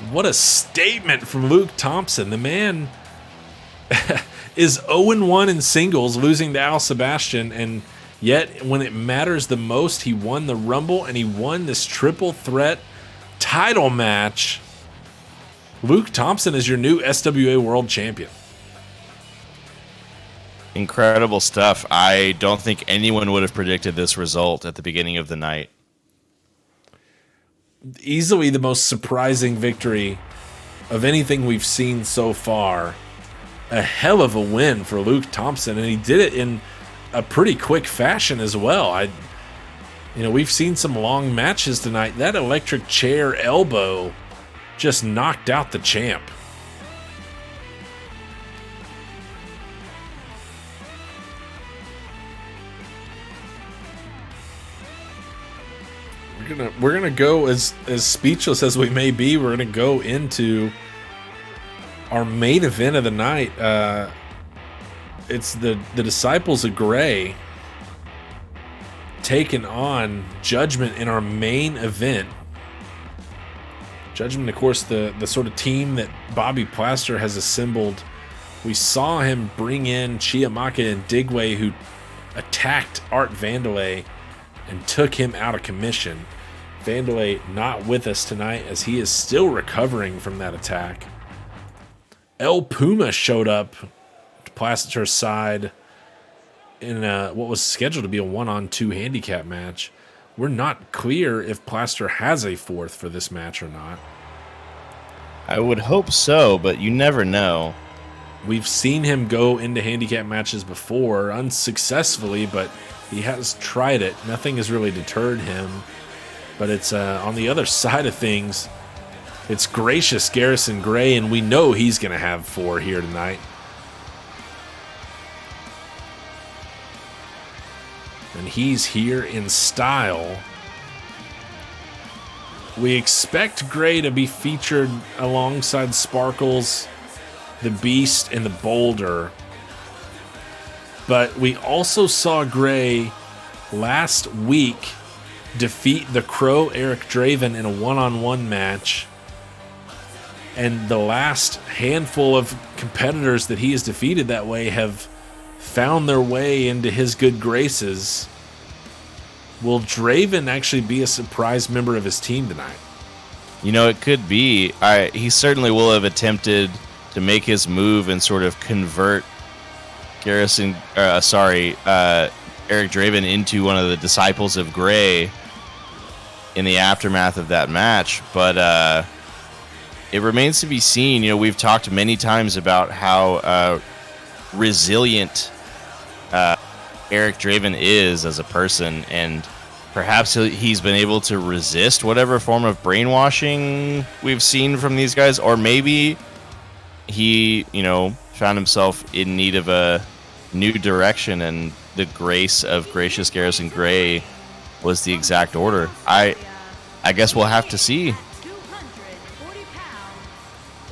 What a statement from Luke Thompson. The man is 0-1 in singles, losing to Al Sebastian, and yet when it matters the most, he won the Rumble and he won this triple threat title match. Luke Thompson is your new SWA World Champion. Incredible stuff. I don't think anyone would have predicted this result at the beginning of the night. Easily the most surprising victory of anything we've seen so far. A hell of a win for Luke Thompson, and he did it in a pretty quick fashion as well. We've seen some long matches tonight. That electric chair elbow just knocked out the champ. We're gonna go as speechless as we may be. We're gonna go into our main event of the night. It's the Disciples of Gray taking on Judgment in our main event. Judgment, of course, the sort of team that Bobby Plaster has assembled. We saw him bring in Chiamaka and Digway, who attacked Art Vandelay and took him out of commission. Vandelay not with us tonight as he is still recovering from that attack. El Puma showed up to Plaster's side in what was scheduled to be a 1-on-2 handicap match. We're not clear if Plaster has a fourth for this match or not. I would hope so, but you never know. We've seen him go into handicap matches before, unsuccessfully, but he has tried it. Nothing has really deterred him. But it's on the other side of things, it's Gracious Garrison Gray, and we know he's going to have 4 here tonight. And he's here in style. We expect Gray to be featured alongside Sparkles, the Beast, and the Boulder. But we also saw Gray last week defeat the Crow Eric Draven in a 1-on-1 match. And the last handful of competitors that he has defeated that way have found their way into his good graces. Will Draven actually be a surprise member of his team tonight? It could be. He certainly will have attempted to make his move and sort of convert Eric Draven into one of the Disciples of Gray in the aftermath of that match, but it remains to be seen. We've talked many times about how resilient Eric Draven is as a person, and perhaps he's been able to resist whatever form of brainwashing we've seen from these guys, or maybe he, found himself in need of a new direction and the grace of Gracious Garrison Gray was the exact order. I guess we'll have to see.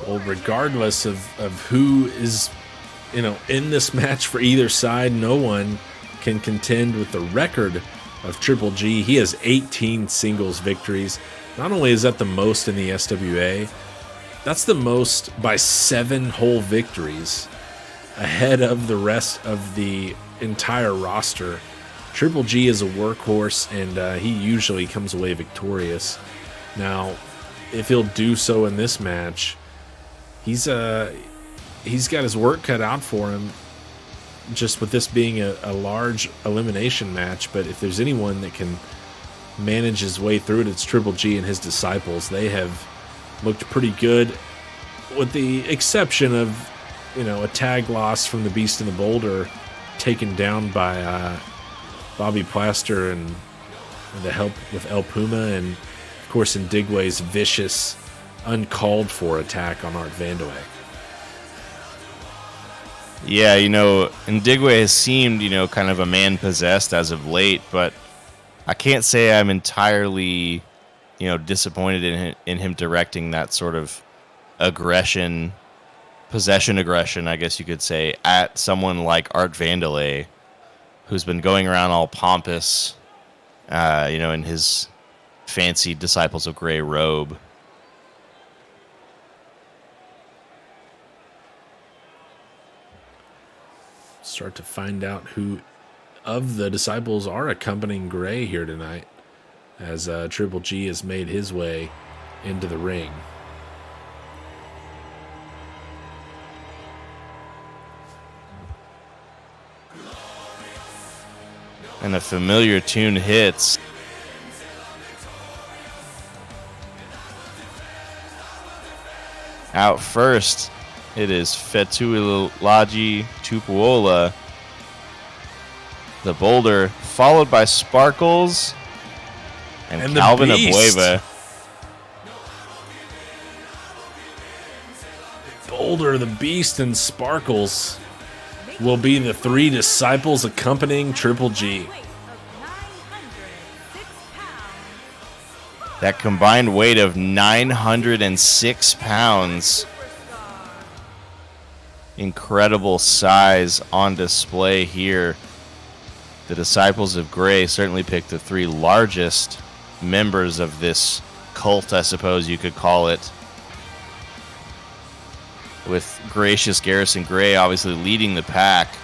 Well, regardless of who is, in this match for either side, no one can contend with the record of Triple G. He has 18 singles victories. Not only is that the most in the SWA, that's the most by 7 whole victories, ahead of the rest of the entire roster. Triple G is a workhorse, and he usually comes away victorious. Now, if he'll do so in this match, he's got his work cut out for him, just with this being a large elimination match. But if there's anyone that can manage his way through it, it's Triple G and his disciples. They have looked pretty good, with the exception of, a tag loss from the Beast in the Boulder, taken down by Bobby Plaster and the help with El Puma, and of course Indigwe's vicious, uncalled for attack on Art Vandeweghe. Yeah, Indigwe has seemed, kind of a man possessed as of late, but I can't say I'm entirely, disappointed in him directing that sort of possession aggression, I guess you could say, at someone like Art Vandeweghe, who's been going around all pompous, in his fancy Disciples of Grey robe. Start to find out who of the disciples are accompanying Gray here tonight, as Triple G has made his way into the ring. And a familiar tune hits. Out first, it is Fettuilagi Tupuola, the Boulder, followed by Sparkles and Calvin Abueva. Boulder, the Beast, and Sparkles will be the 3 disciples accompanying Triple G. That combined weight of 906 pounds. Incredible size on display here. The Disciples of Grey certainly picked the 3 largest members of this cult, I suppose you could call it, with Gracious Garrison Gray obviously leading the pack.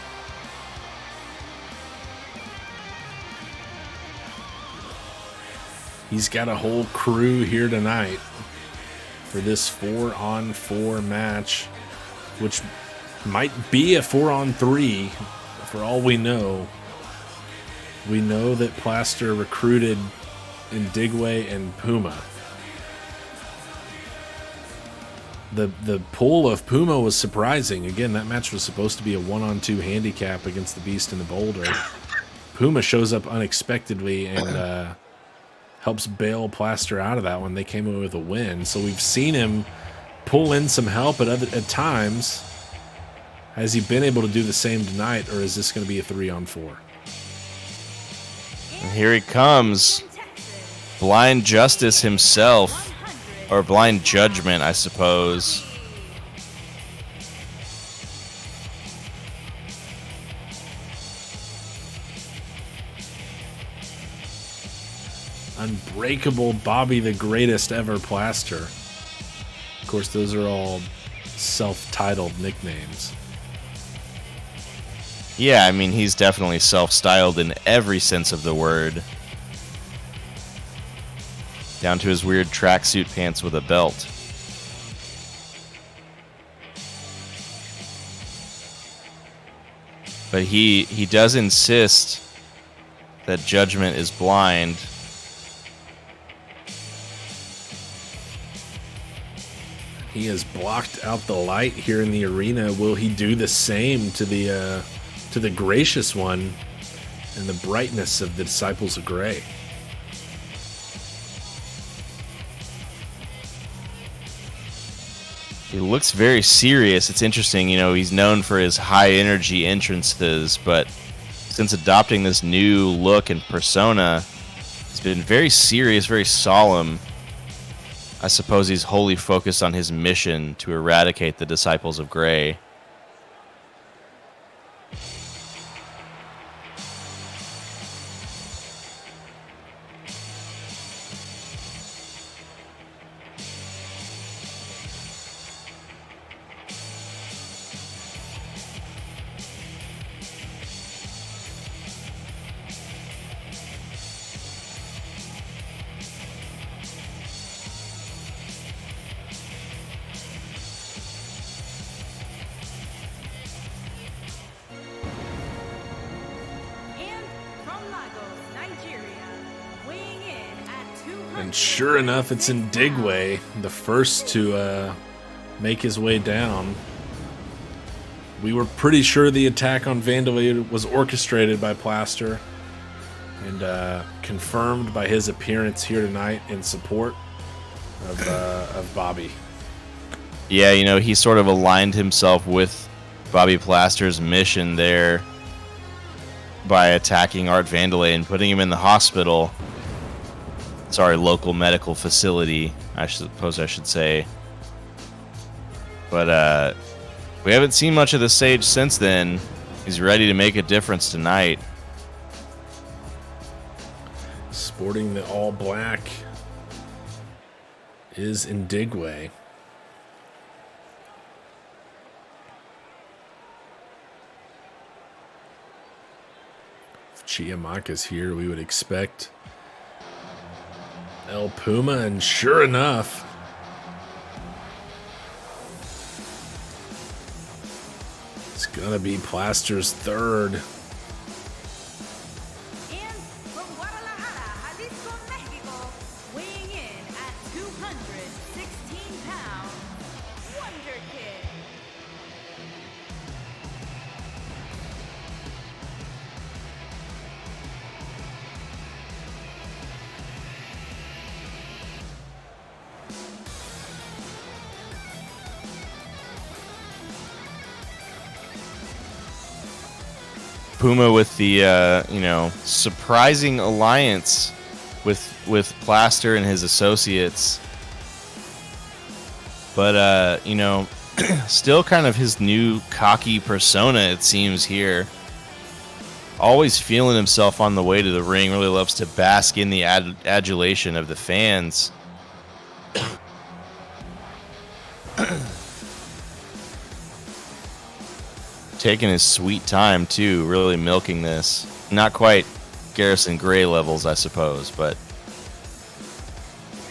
He's got a whole crew here tonight for this 4-on-4 match, which might be a 4-on-3 for all we know. We know that Plaster recruited Indigwe and Puma. The pull of Puma was surprising. Again, that match was supposed to be a 1-on-2 handicap against the Beast in the Boulder. Puma shows up unexpectedly and helps bail Plaster out of that one. They came away with a win. So we've seen him pull in some help at times. Has he been able to do the same tonight, or is this going to be a 3-on-4? And here he comes. Blind Justice himself. Or Blind Judgment, I suppose. Unbreakable Bobby, the greatest ever Plaster. Of course, those are all self-titled nicknames. Yeah, I mean, he's definitely self-styled in every sense of the word. Down to his weird tracksuit pants with a belt. But he does insist that Judgment is blind. He has blocked out the light here in the arena. Will he do the same to the Gracious One and the brightness of the Disciples of Grey? He looks very serious. It's interesting, he's known for his high energy entrances, but since adopting this new look and persona, he's been very serious, very solemn. I suppose he's wholly focused on his mission to eradicate the Disciples of Grey. And from Lagos, Nigeria, weighing in at 200. And sure enough, it's Indigwe, the first to make his way down. We were pretty sure the attack on Vandalay was orchestrated by Plaster, and confirmed by his appearance here tonight in support of Bobby. Yeah, you know, he sort of aligned himself with Bobby Plaster's mission there by attacking Art Vandalay and putting him in the hospital. Sorry, local medical facility, I suppose I should say. But we haven't seen much of the Sage since then. He's ready to make a difference tonight. Sporting the all black is Indigwe. If Chiamaka's here, we would expect El Puma, and sure enough, it's gonna be Plaster's third. And from Guadalajara, Jalisco, Mexico, weighing in at 216 pounds, Wonder Kid. Puma with the surprising alliance with Plaster and his associates, but still kind of his new cocky persona, it seems here. Always feeling himself on the way to the ring, really loves to bask in the adulation of the fans. Taking his sweet time too, really milking this. Not quite Garrison Gray levels, I suppose, but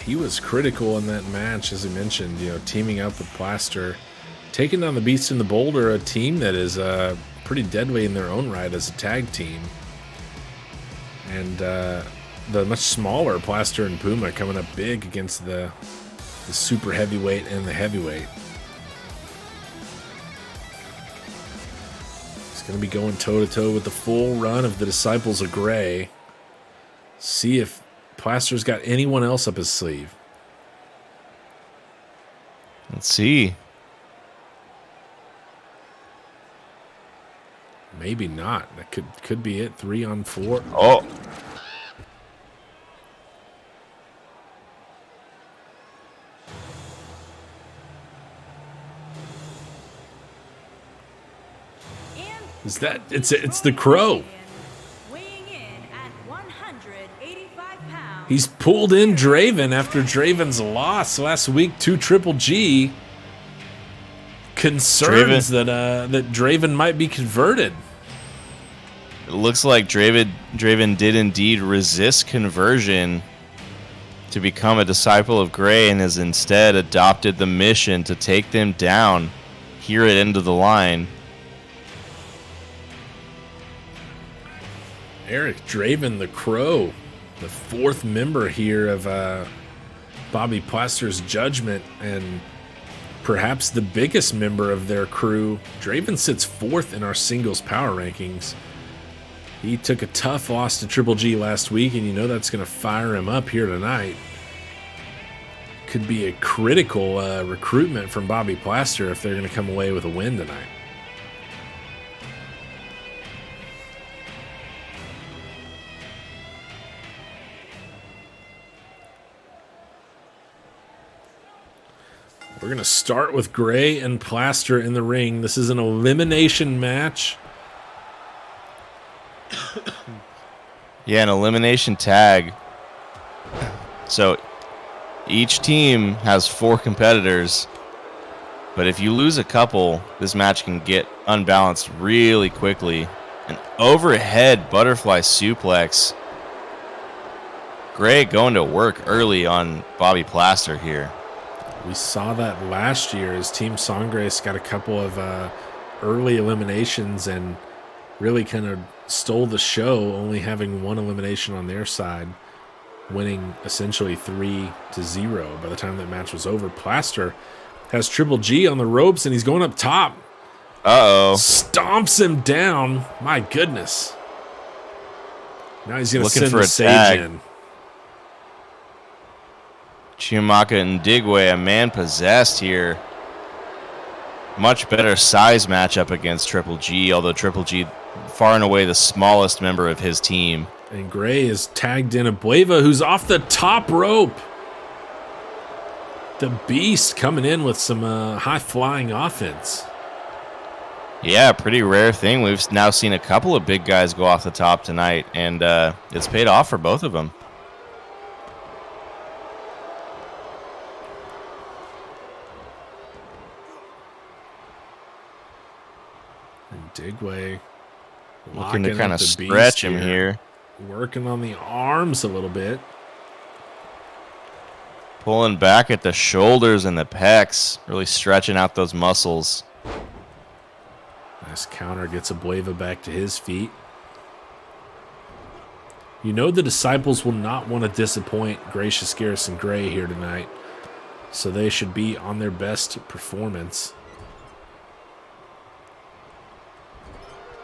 He was critical in that match, as I mentioned, teaming up with Plaster, taking down the Beast in the Boulder, a team that is pretty deadweight in their own right as a tag team. And the much smaller Plaster and Puma coming up big against the super heavyweight and the heavyweight. Going to be going toe-to-toe with the full run of the Disciples of Grey. See if Plaster's got anyone else up his sleeve. let's see. Maybe not. That could be it. 3 on 4. Oh, Is that it's the Crow. Weighing in at 185 pounds. He's pulled in Draven after Draven's loss last week to Triple G. Concerns that Draven might be converted. it looks like Draven did indeed resist conversion to become a disciple of Grey and has instead adopted the mission to take them down here at End of the Line. Eric Draven, the Crow, the 4th member here of Bobby Plaster's Judgment, and perhaps the biggest member of their crew. Draven sits 4th in our singles power rankings. He took a tough loss to Triple G last week, and that's going to fire him up here tonight. Could be a critical recruitment from Bobby Plaster if they're going to come away with a win tonight. We're going to start with Gray and Plaster in the ring. This is an elimination match. Yeah, an elimination tag. So each team has 4 competitors. But if you lose a couple, this match can get unbalanced really quickly. An overhead butterfly suplex. Gray going to work early on Bobby Plaster here. We saw that last year as Team Sangres got a couple of early eliminations and really kind of stole the show, only having 1 elimination on their side, winning essentially 3-0 by the time that match was over. Plaster has Triple G on the ropes, and he's going up top. Uh-oh. Stomps him down. My goodness. Now he's going to send for the a Sage tag. in. Chimaka and Digwe, a man possessed here. Much better size matchup against Triple G, although Triple G far and away the smallest member of his team. And Gray is tagged in Abueva, who's off the top rope. The Beast coming in with some high-flying offense. Yeah, pretty rare thing. We've now seen a couple of big guys go off the top tonight, and it's paid off for both of them. And Digway Looking to locking kind up of the Beast stretch him here. Working on the arms a little bit. Pulling back at the shoulders and the pecs. Really stretching out those muscles. Nice counter, gets Abueva back to his feet. You know the Disciples will not want to disappoint Gracious Garrison Gray here tonight, so they should be on their best performance.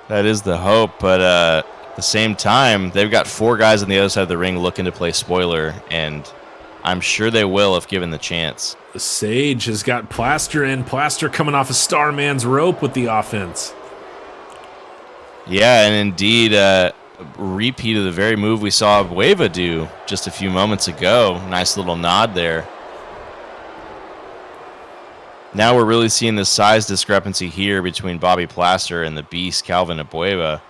That is the hope, but at the same time, they've got 4 guys on the other side of the ring looking to play spoiler, and I'm sure they will if given the chance. The Sage has got Plaster in. Plaster coming off a Starman's rope with the offense. Yeah, and indeed, a repeat of the very move we saw Abueva do just a few moments ago. Nice little nod there. Now we're really seeing the size discrepancy here between Bobby Plaster and the Beast, Calvin Abueva.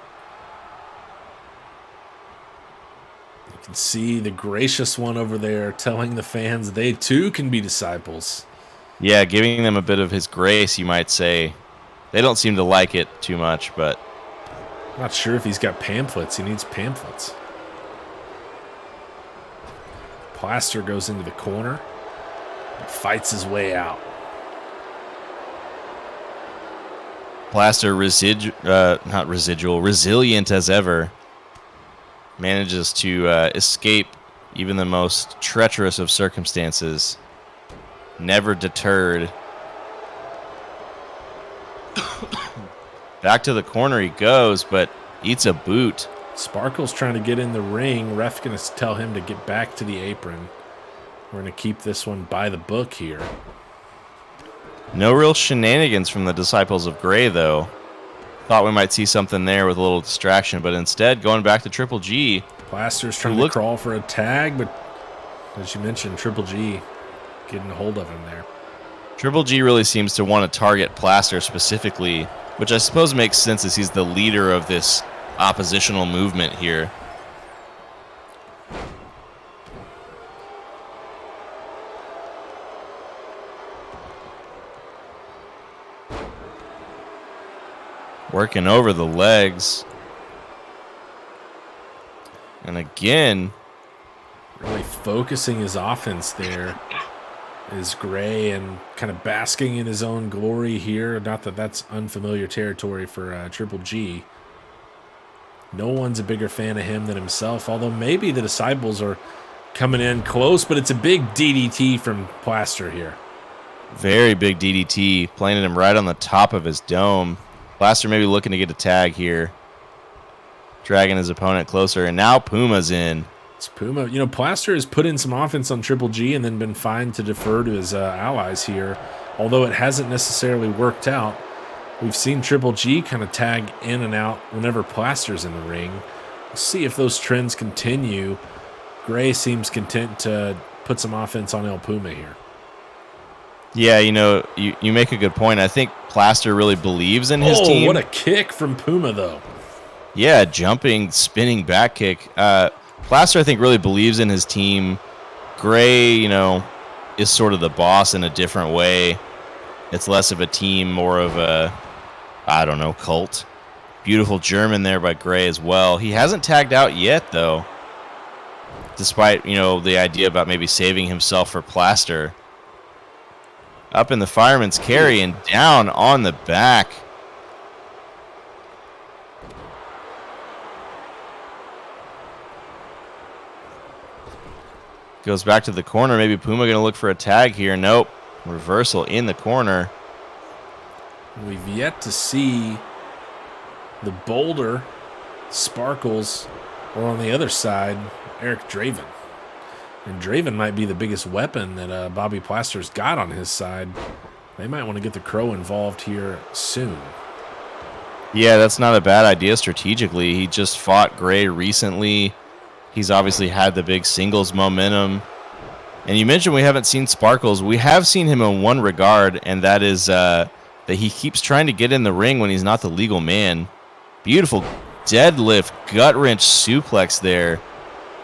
You can see the Gracious One over there telling the fans they too can be disciples. Yeah, giving them a bit of his grace, you might say. They don't seem to like it too much, but Not sure if he's got pamphlets. He needs pamphlets. Plaster goes into the corner. Fights his way out. Plaster resilient as ever. Manages to escape even the most treacherous of circumstances. Never deterred. Back to the corner he goes, but eats a boot. Sparkle's trying to get in the ring. Ref going to tell him to get back to the apron. We're going to keep this one by the book here. No real shenanigans from the Disciples of Gray, though. Thought we might see something there with a little distraction, but instead going back to Triple G. Plaster's trying to crawl for a tag, but as you mentioned, Triple G getting a hold of him there. Triple G really seems to want to target Plaster specifically, which I suppose makes sense as he's the leader of this oppositional movement here. Working over the legs. And again, really focusing his offense there is Gray and kind of basking in his own glory here. Not that that's unfamiliar territory for Triple G. No one's a bigger fan of him than himself, although maybe the Disciples are coming in close, but it's a big DDT from Plaster here. Very big DDT, planted him right on the top of his dome. Plaster maybe looking to get a tag here. Dragging his opponent closer, and now Puma's in. It's Puma. You know, Plaster has put in some offense on Triple G and then been fine to defer to his allies here, although it hasn't necessarily worked out. We've seen Triple G kind of tag in and out whenever Plaster's in the ring. We'll see if those trends continue. Gray seems content to put some offense on El Puma here. Yeah, you make a good point. I think Plaster really believes in his team. What a kick from Puma, though. Yeah, jumping, spinning back kick. Plaster, I think, really believes in his team. Gray, is sort of the boss in a different way. It's less of a team, more of a, I don't know, cult. Beautiful German there by Gray as well. He hasn't tagged out yet, though. Despite, the idea about maybe saving himself for Plaster. Up in the fireman's carry and down on the back. Goes back to the corner. Maybe Puma going to look for a tag here. Nope. Reversal in the corner. We've yet to see the Boulder, Sparkles, or on the other side, Eric Draven. And Draven might be the biggest weapon that Bobby Plaster's got on his side. They might want to get the Crow involved here soon. Yeah, that's not a bad idea strategically. He just fought Gray recently. He's obviously had the big singles momentum. And you mentioned we haven't seen Sparkles. We have seen him in one regard, and that is that he keeps trying to get in the ring when he's not the legal man. Beautiful deadlift, gut wrench suplex there.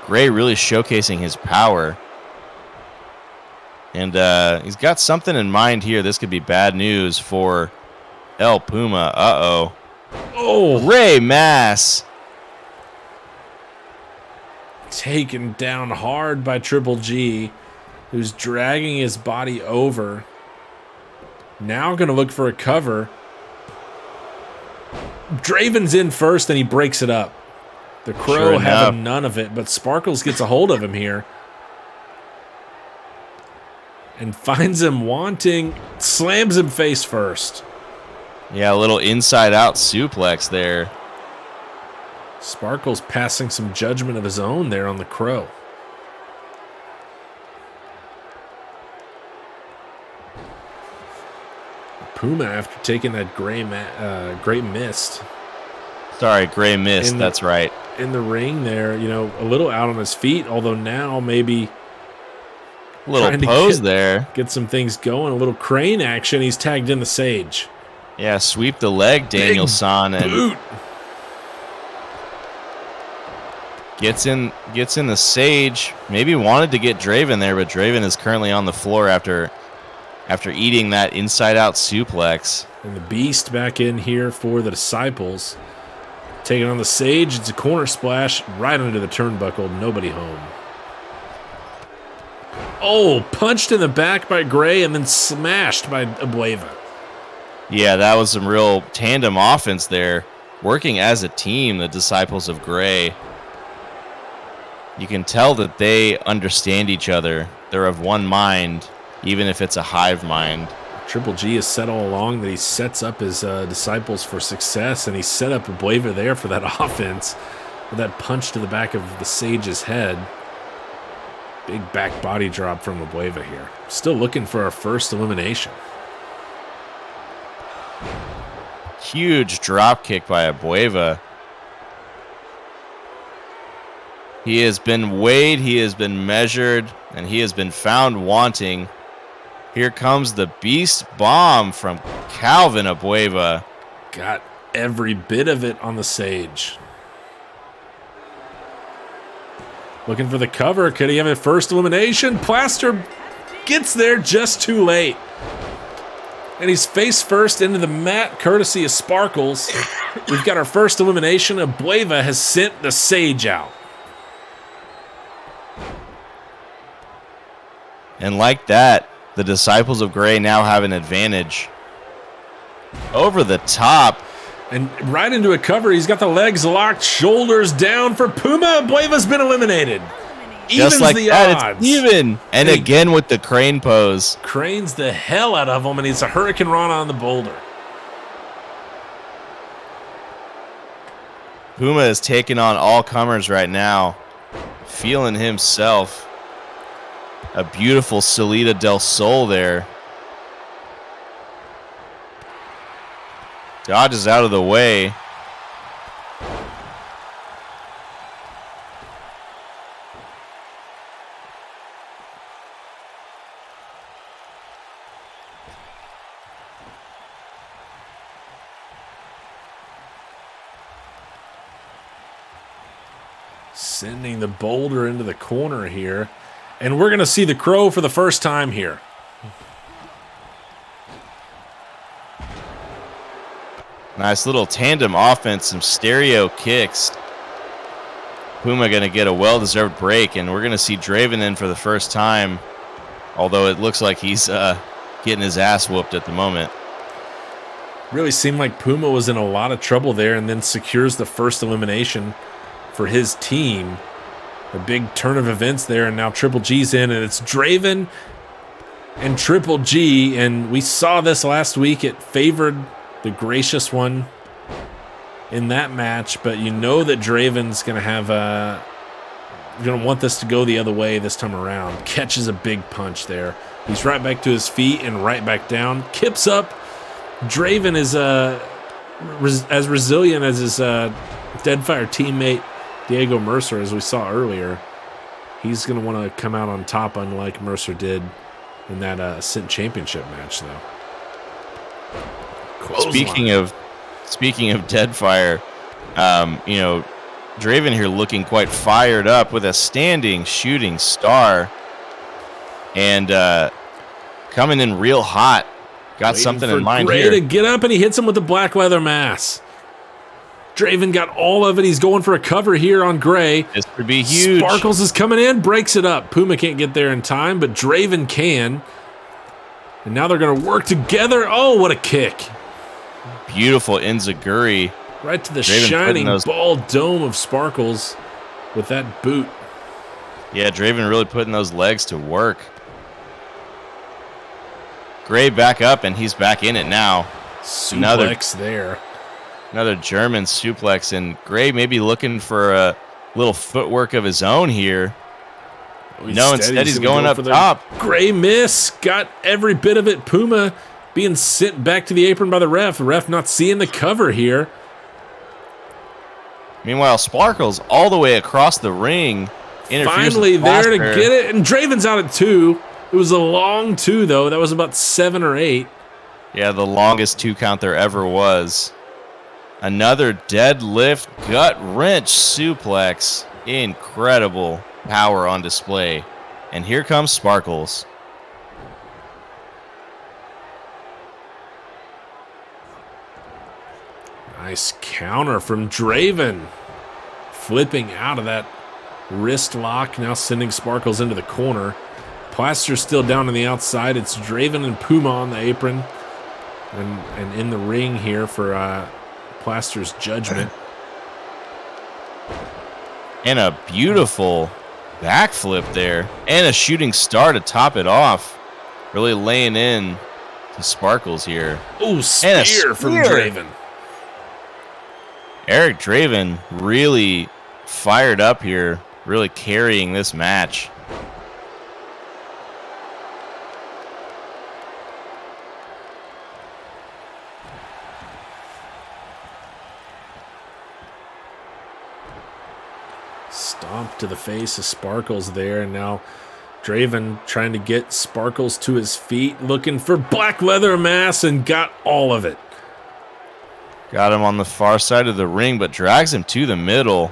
Gray really showcasing his power. And he's got something in mind here. This could be bad news for El Puma. Uh-oh. Oh! Ray Mass. Taken down hard by Triple G, who's dragging his body over. Now going to look for a cover. Draven's in first, and he breaks it up. The Crow having none of it, but Sparkles gets a hold of him here. And finds him wanting, slams him face first. Yeah, a little inside-out suplex there. Sparkles passing some judgment of his own there on the Crow. Puma, after taking that great mist. Sorry, Gray mist, that's right. In the ring there, a little out on his feet, although now maybe a little pose there. Get some things going, a little crane action. He's tagged in the Sage. Yeah, sweep the leg, Daniel-san, and boot. Gets in the Sage. Maybe wanted to get Draven there, but Draven is currently on the floor after eating that inside-out suplex. And the Beast back in here for the Disciples. Taking on the Sage. It's a corner splash right under the turnbuckle. Nobody home. Oh, punched in the back by Gray and then smashed by Abueva. Yeah, that was some real tandem offense there. Working as a team, the Disciples of Gray. You can tell that they understand each other. They're of one mind, even if it's a hive mind. Triple G has said all along that he sets up his Disciples for success, and he set up Abueva there for that offense with that punch to the back of the Sage's head. Big back body drop from Abueva here. Still looking for our first elimination. Huge drop kick by Abueva. He has been weighed, he has been measured, and he has been found wanting. Here comes the Beast Bomb from Calvin Abueva. Got every bit of it on the Sage. Looking for the cover. Could he have a first elimination? Plaster gets there just too late. And he's face first into the mat, courtesy of Sparkles. We've got our first elimination. Abueva has sent the Sage out. And like that, the Disciples of Gray now have an advantage. Over the top. And right into a cover. He's got the legs locked, shoulders down for Puma. Abueva's been eliminated. Just like that, it's even. And again with the crane pose. Cranes the hell out of him, and he's a Hurricane Rana on the boulder. Puma is taking on all comers right now. Feeling himself. A beautiful Salida del Sol there. Dodges out of the way. Sending the boulder into the corner here. And we're going to see the crow for the first time here. Nice little tandem offense, some stereo kicks. Puma going to get a well-deserved break, and we're going to see Draven in for the first time, although it looks like he's getting his ass whooped at the moment. Really seemed like Puma was in a lot of trouble there and then secures the first elimination for his team. A big turn of events there, and now Triple G's in, and it's Draven and Triple G, and we saw this last week. It favored the gracious one in that match, but you know that Draven's going to have going to want this to go the other way this time around. Catches a big punch there. He's right back to his feet and right back down. Kips up. Draven is as resilient as his Deadfire teammate Diego Mercer, as we saw earlier. He's going to want to come out on top, unlike Mercer did in that Ascent Championship match, though. Speaking of Deadfire, Draven here looking quite fired up with a standing shooting star, and coming in real hot. Got Waiting something for in mind Gray here. to get up, and he hits him with the black leather mass. Draven got all of it. He's going for a cover here on Gray. This could be huge. Sparkles is coming in, breaks it up. Puma can't get there in time, but Draven can. And now they're going to work together. Oh, what a kick. Beautiful Enziguri. Right to the Draven shining those... ball dome of Sparkles with that boot. Yeah, Draven really putting those legs to work. Gray back up, and he's back in it now. Suplex there. Another German suplex, and Gray maybe looking for a little footwork of his own here. No, instead he's going up top. Gray miss. Got every bit of it. Puma being sent back to the apron by the ref. The ref not seeing the cover here. Meanwhile, Sparkles all the way across the ring. Finally there to get it, and Draven's out at 2. It was a long 2, though. That was about 7 or 8. Yeah, the longest 2 count there ever was. Another deadlift gut wrench suplex. Incredible power on display. And here comes Sparkles. Nice counter from Draven. Flipping out of that wrist lock, now sending Sparkles into the corner. Plaster's still down on the outside. It's Draven and Puma on the apron. And in the ring here for Plaster's judgment. And a beautiful backflip there. And a shooting star to top it off. Really laying in to Sparkles here. Oh, spear from Draven. Eric Draven really fired up here. Really carrying this match. Stomp to the face of Sparkles there, and now Draven trying to get Sparkles to his feet, looking for black leather mass, and got all of it. Got him on the far side of the ring, but drags him to the middle.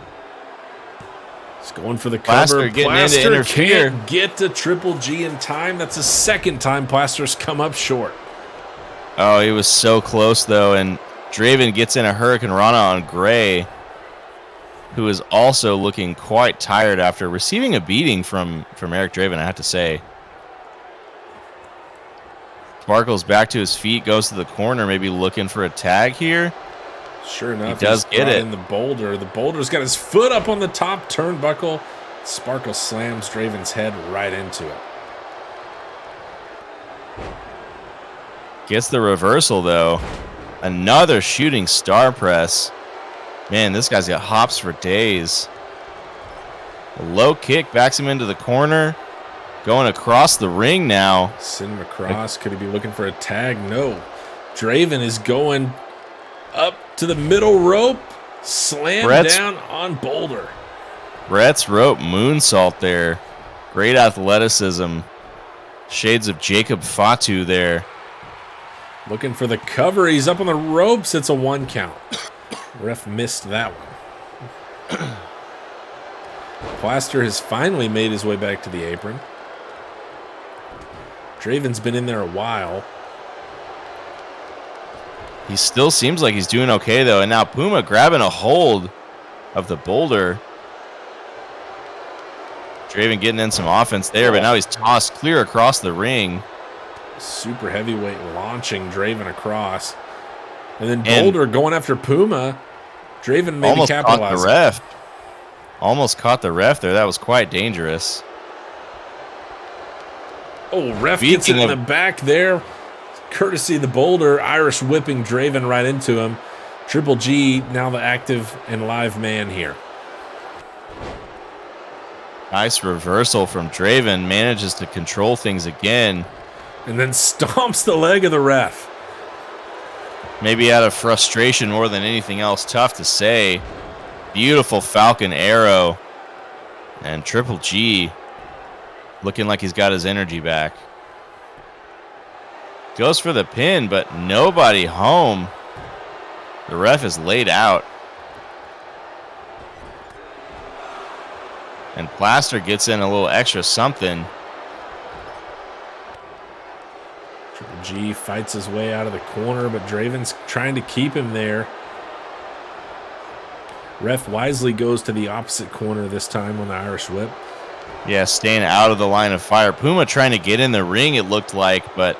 He's going for the cover. Plaster can't get to Triple G in time. That's the second time Plaster's come up short. Oh, he was so close, though, and Draven gets in a Hurricane Rana on Gray, who is also looking quite tired after receiving a beating from Eric Draven, I have to say. Sparkles back to his feet, goes to the corner, maybe looking for a tag here. Sure enough, he does get it. In the boulder. The boulder's got his foot up on the top turnbuckle. Sparkles slams Draven's head right into it. Gets the reversal, though. Another shooting star press. Man, this guy's got hops for days. A low kick backs him into the corner. Going across the ring now. Send him across. Could he be looking for a tag? No. Draven is going up to the middle rope. Slam down on Boulder. Brett's rope moonsault there. Great athleticism. Shades of Jacob Fatu there. Looking for the cover. He's up on the ropes. It's a 1 count. Ref missed that one. Plaster has finally made his way back to the apron. Draven's been in there a while. He still seems like he's doing okay, though. And now Puma grabbing a hold of the boulder. Draven getting in some offense there, but now he's tossed clear across the ring. Super heavyweight launching Draven across. And then Boulder going after Puma. Draven maybe almost capitalizing. caught the ref. Almost caught the ref there. That was quite dangerous. Oh, ref gets it in the back there. Courtesy of the Boulder. Irish whipping Draven right into him. Triple G now the active and live man here. Nice reversal from Draven. Manages to control things again. And then stomps the leg of the ref. Maybe out of frustration more than anything else. Tough to say. Beautiful Falcon arrow. And Triple G looking like he's got his energy back. Goes for the pin, but nobody home. The ref is laid out. And Plaster gets in a little extra something. Triple G fights his way out of the corner, but Draven's trying to keep him there. Ref wisely goes to the opposite corner this time on the Irish whip. Yeah, staying out of the line of fire. Puma trying to get in the ring, it looked like, but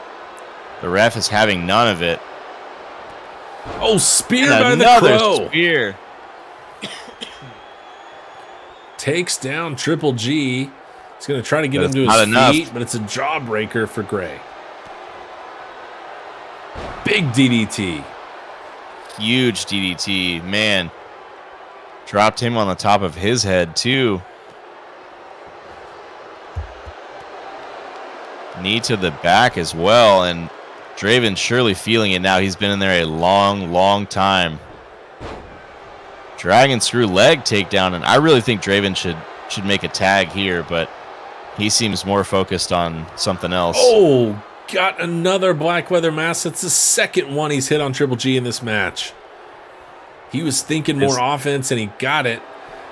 the ref is having none of it. Oh, spear by the Crow. Spear. Takes down Triple G. He's going to try to get him to his feet, but it's a jawbreaker for Gray. Big DDT. Huge DDT. Man. Dropped him on the top of his head, too. Knee to the back as well, and Draven surely feeling it now. He's been in there a long, long time. Dragon screw leg takedown, and I really think Draven should make a tag here, but he seems more focused on something else. Oh, got another black weather mask. That's the second one he's hit on Triple G in this match. He was thinking more offense, and he got it.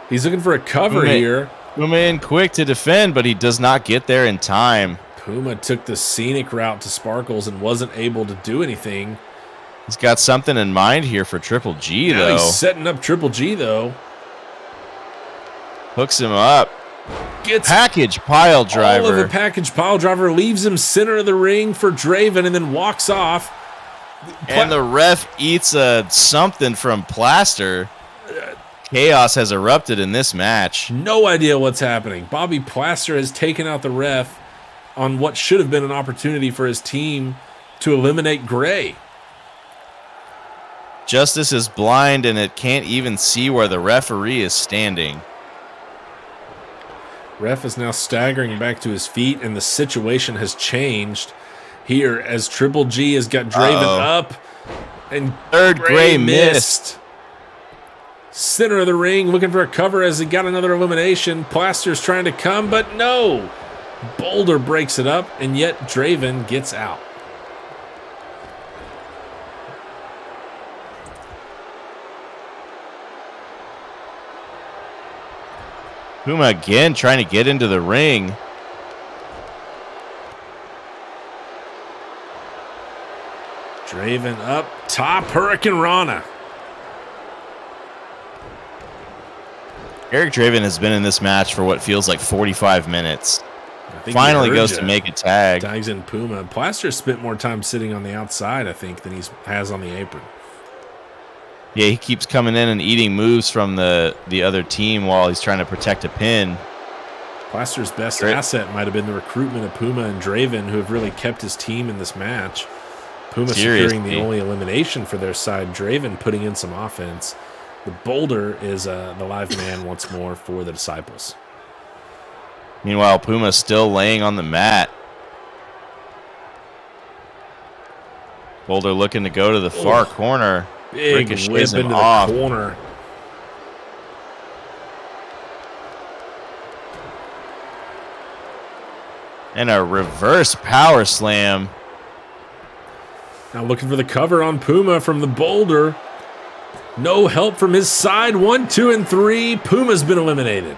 He's looking for a cover here. Puma in quick to defend, but he does not get there in time. Puma took the scenic route to Sparkles and wasn't able to do anything. He's got something in mind here for Triple G, though. He's setting up Triple G, though. Hooks him up. Gets package pile driver. All of the package pile driver, leaves him center of the ring for Draven, and then walks off. And the ref eats something from Plaster. Chaos has erupted in this match. No idea what's happening. Bobby Plaster has taken out the ref on what should have been an opportunity for his team to eliminate Gray. Justice is blind, and it can't even see where the referee is standing. Ref is now staggering back to his feet, and the situation has changed here as Triple G has got Draven up, and third Gray missed. Center of the ring, looking for a cover as he got another elimination. Plaster's trying to come, but no. Boulder breaks it up, and yet Draven gets out. Puma again trying to get into the ring. Draven up top, Hurricane Rana. Eric Draven has been in this match for what feels like 45 minutes. Finally goes to make a tag. Tags in Puma. Plaster spent more time sitting on the outside, I think, than he has on the apron. Yeah, he keeps coming in and eating moves from the other team while he's trying to protect a pin. Plaster's best asset might have been the recruitment of Puma and Draven, who have really kept his team in this match. Puma securing the only elimination for their side. Draven putting in some offense. The Boulder is the live man once more for the Disciples. Meanwhile, Puma's still laying on the mat. Boulder looking to go to the far corner. Big whip into the corner. And a reverse power slam. Now looking for the cover on Puma from the Boulder. No help from his side. 1, 2, and 3. Puma's been eliminated.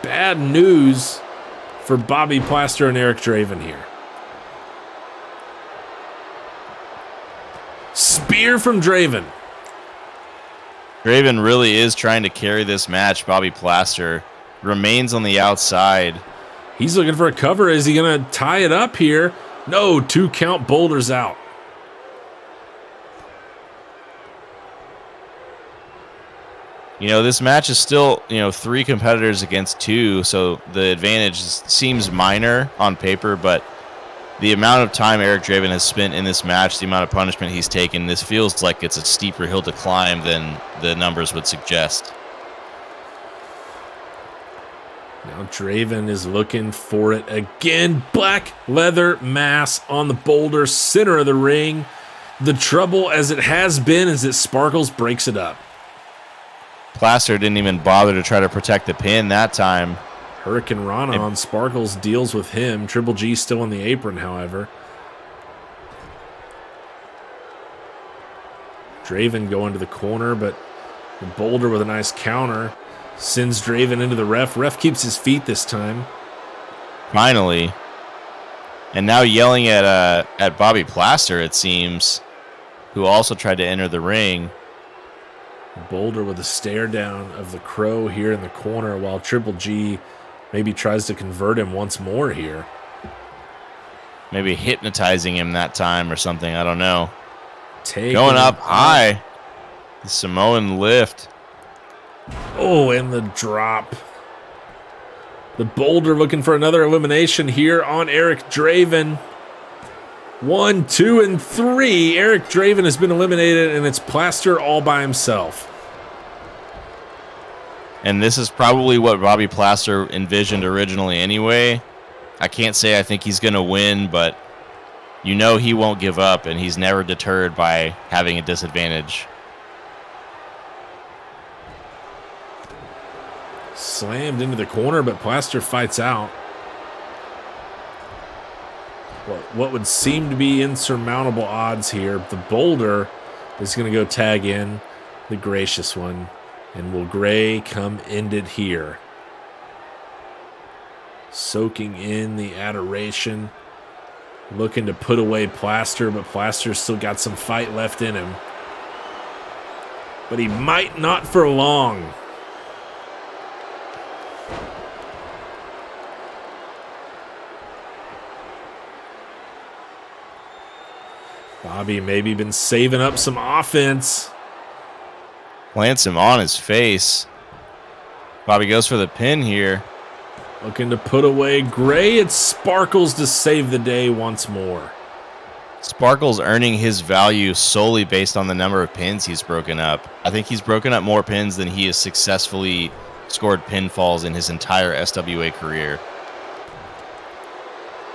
bad news for Bobby Plaster and Eric Draven here. Spear from Draven. Draven really is trying to carry this match. Bobby Plaster remains on the outside. He's looking for a cover. Is he going to tie it up here? No, 2 count. Boulder's out. You know, this match is still, 3 competitors against 2, so the advantage seems minor on paper, but the amount of time Eric Draven has spent in this match, the amount of punishment he's taken, this feels like it's a steeper hill to climb than the numbers would suggest. Now Draven is looking for it again. Black leather mass on the boulder, center of the ring. The trouble, as it has been, is that Sparkles breaks it up. Plaster didn't even bother to try to protect the pin that time. Hurricane Rana on Sparkles deals with him. Triple G still on the apron, however. Draven going to the corner, but the boulder with a nice counter sends Draven into the ref. Ref keeps his feet this time. Finally. And now yelling at Bobby Plaster, it seems, who also tried to enter the ring. Boulder with a stare down of the Crow here in the corner, while Triple G maybe tries to convert him once more here. Maybe hypnotizing him that time or something. I don't know. Going up high. The Samoan lift. Oh, and the drop. The Boulder looking for another elimination here on Eric Draven. 1, 2, and 3. Eric Draven has been eliminated, and it's Plaster all by himself. And this is probably what Bobby Plaster envisioned originally anyway. I can't say I think he's going to win, but you know he won't give up, and he's never deterred by having a disadvantage. Slammed into the corner, but Plaster fights out. What would seem to be insurmountable odds here. The Boulder is going to go tag in the Gracious One. And will Gray come end it here? Soaking in the adoration. Looking to put away Plaster, but Plaster's still got some fight left in him. But he might not for long. Bobby maybe been saving up some offense. Plants him on his face. Bobby goes for the pin here. Looking to put away Gray. It's Sparkles to save the day once more. Sparkles earning his value solely based on the number of pins he's broken up. I think he's broken up more pins than he has successfully scored pinfalls in his entire SWA career.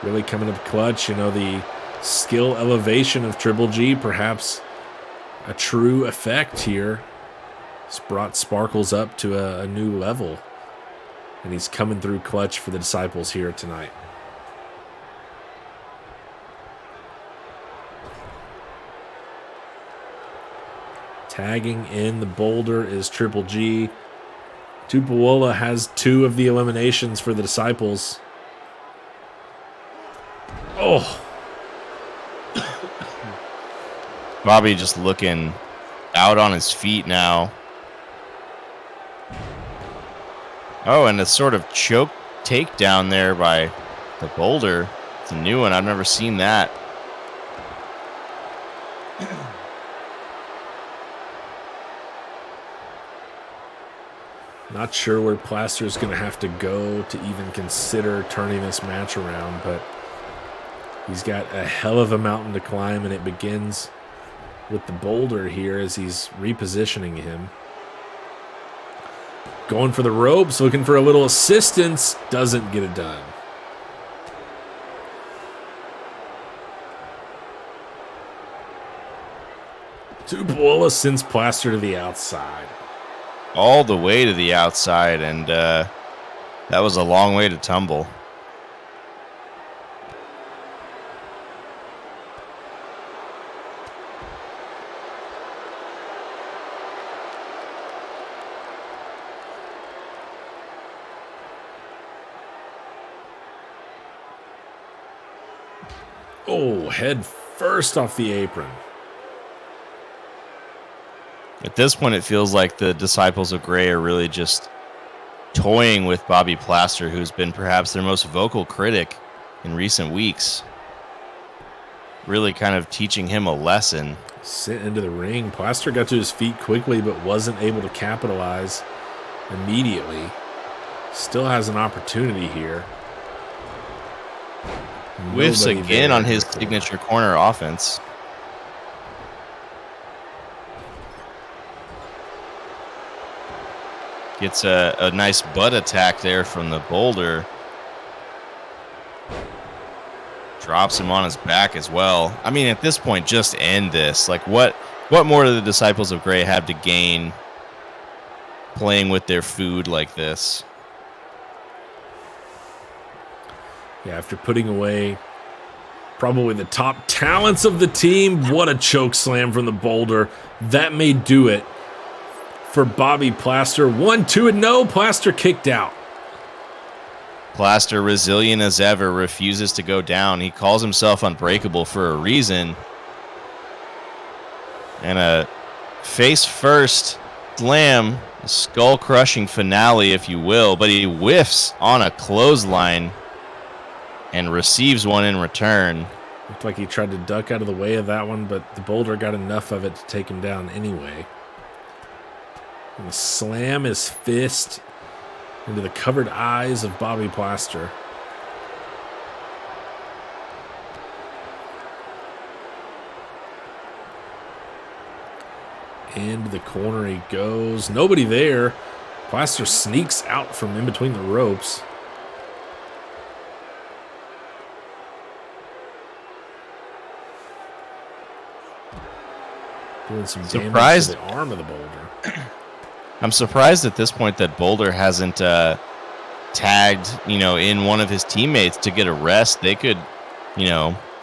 Really coming up clutch. The skill elevation of Triple G, perhaps a true effect here. It's brought Sparkles up to a new level. And he's coming through clutch for the Disciples here tonight. Tagging in the Boulder is Triple G. Tupuola has 2 of the eliminations for the Disciples. Oh! Bobby just looking out on his feet now. Oh, and a sort of choke takedown there by the Boulder. It's a new one. I've never seen that. Not sure where Plaster's going to have to go to even consider turning this match around, but he's got a hell of a mountain to climb, and it begins with the Boulder here as he's repositioning him. Going for the ropes, looking for a little assistance, doesn't get it done. Tupuola sends Plaster to the outside. All the way to the outside, and that was a long way to tumble. Oh, head first off the apron. At this point, it feels like the Disciples of Gray are really just toying with Bobby Plaster, who's been perhaps their most vocal critic in recent weeks. Really kind of teaching him a lesson. Sent into the ring. Plaster got to his feet quickly, but wasn't able to capitalize immediately. Still has an opportunity here. Whiffs Nobody again there on his in the corner. signature corner offense. Gets a nice butt attack there from the Boulder. Drops him on his back as well. I mean, at this point, just end this. Like, what more do the Disciples of Gray have to gain playing with their food like this? Yeah, after putting away probably the top talents of the team, what a choke slam from the Boulder. That may do it for Bobby Plaster. 1-2 and no, Plaster kicked out. Plaster, resilient as ever, refuses to go down. He calls himself unbreakable for a reason. And a face-first slam, a skull-crushing finale, if you will, but he whiffs on a clothesline and receives one in return. Looked like he tried to duck out of the way of that one, but the Boulder got enough of it to take him down anyway. And slam his fist into the covered eyes of Bobby Plaster. Into the corner he goes. Nobody there. Plaster sneaks out from in between the ropes. Doing some damage Surprised. to the arm of the Boulder. I'm surprised at this point that Boulder hasn't tagged, in one of his teammates to get a rest. They could,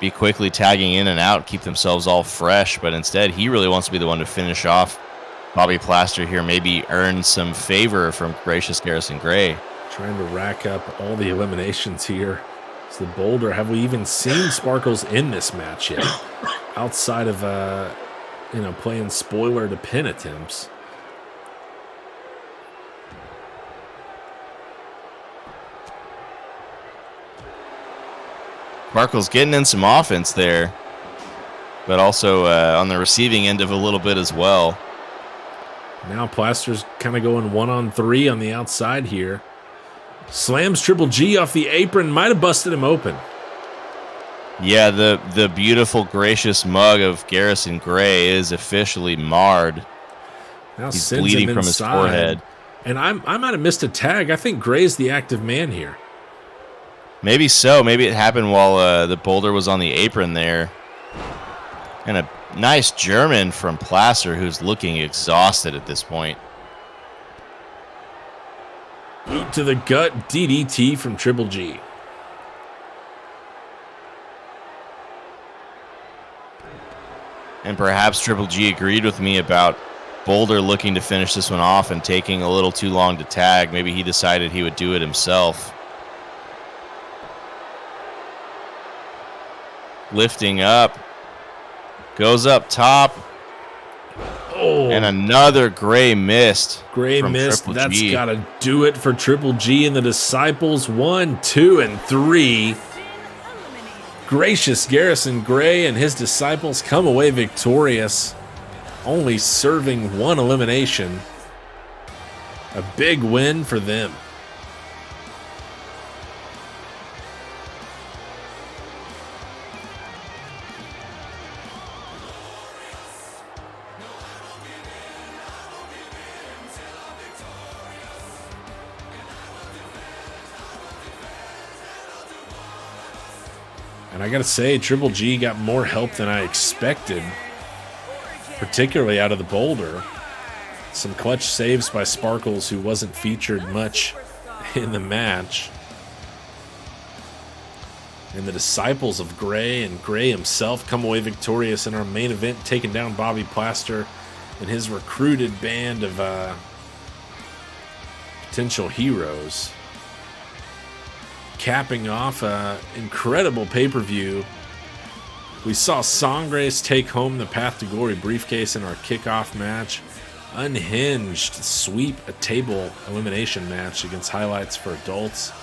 be quickly tagging in and out, keep themselves all fresh. But instead, he really wants to be the one to finish off Bobby Plaster here, maybe earn some favor from Gracious Garrison Gray. Trying to rack up all the eliminations here. It's the Boulder. Have we even seen Sparkles in this match yet? Outside of, playing spoiler to pin attempts. Sparkle's getting in some offense there, but also on the receiving end of a little bit as well. Now Plaster's kind of going 1-on-3 on the outside here. Slams Triple G off the apron. Might have busted him open. Yeah, the beautiful, gracious mug of Garrison Gray is officially marred. Now He's sends bleeding him from his inside. forehead. And I might have missed a tag. I think Gray's the active man here. Maybe so. Maybe it happened while the Boulder was on the apron there. And a nice German from Placer, who's looking exhausted at this point. Boot to the gut, DDT from Triple G. And perhaps Triple G agreed with me about Boulder looking to finish this one off and taking a little too long to tag. Maybe he decided he would do it himself. Lifting up. Goes up top. Oh, And another Gray missed. Gray from missed. Triple That's G. got to do it for Triple G and the Disciples. 1, 2, and 3. Gracious Garrison Gray and his Disciples come away victorious, only serving one elimination. A big win for them. And I gotta say, Triple G got more help than I expected, particularly out of the Boulder. Some clutch saves by Sparkles, who wasn't featured much in the match. And the Disciples of Gray and Gray himself come away victorious in our main event, taking down Bobby Plaster and his recruited band of potential heroes. Capping off an incredible pay-per-view We saw Sangres take home the Path to Glory briefcase in our kickoff match. Unhinged sweep a table elimination match against Highlights for Adults.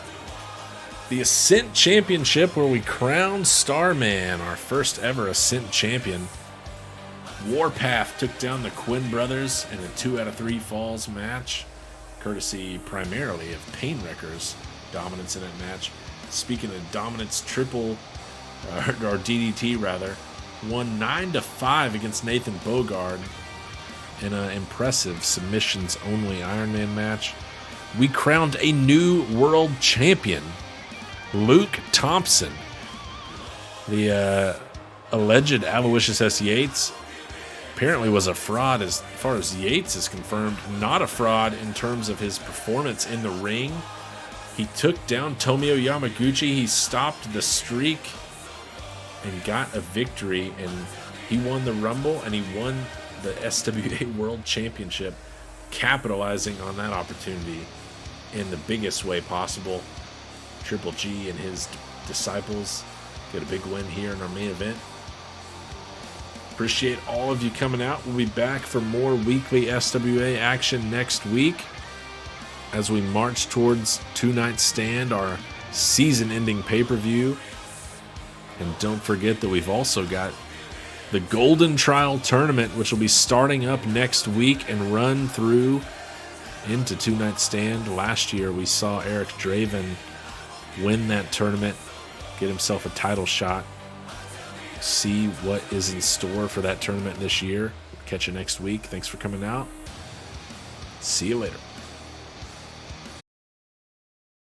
The Ascent Championship, where we crowned Starman, our first ever Ascent champion. Warpath took down the Quinn brothers in a 2 out of 3 falls match, courtesy primarily of Painwrecker's dominance in that match. Speaking of dominance, or DDT rather, won 9-5 against Nathan Bogard in an impressive submissions-only Iron Man match. We crowned a new world champion, Luke Thompson. The alleged Aloysius S. Yates apparently was a fraud as far as Yates is confirmed. Not a fraud in terms of his performance in the ring. He took down Tomio Yamaguchi. He stopped the streak and got a victory. And he won the Rumble and he won the SWA World Championship, capitalizing on that opportunity in the biggest way possible. Triple G and his disciples get a big win here in our main event. Appreciate all of you coming out. We'll be back for more weekly SWA action next week as we march towards 2 Night Stand, our season-ending pay-per-view. And don't forget that we've also got the Golden Trial Tournament, which will be starting up next week and run through into 2 Night Stand. Last year, we saw Eric Draven win that tournament, get himself a title shot. See what is in store for that tournament this year. Catch you next week. Thanks for coming out. See you later.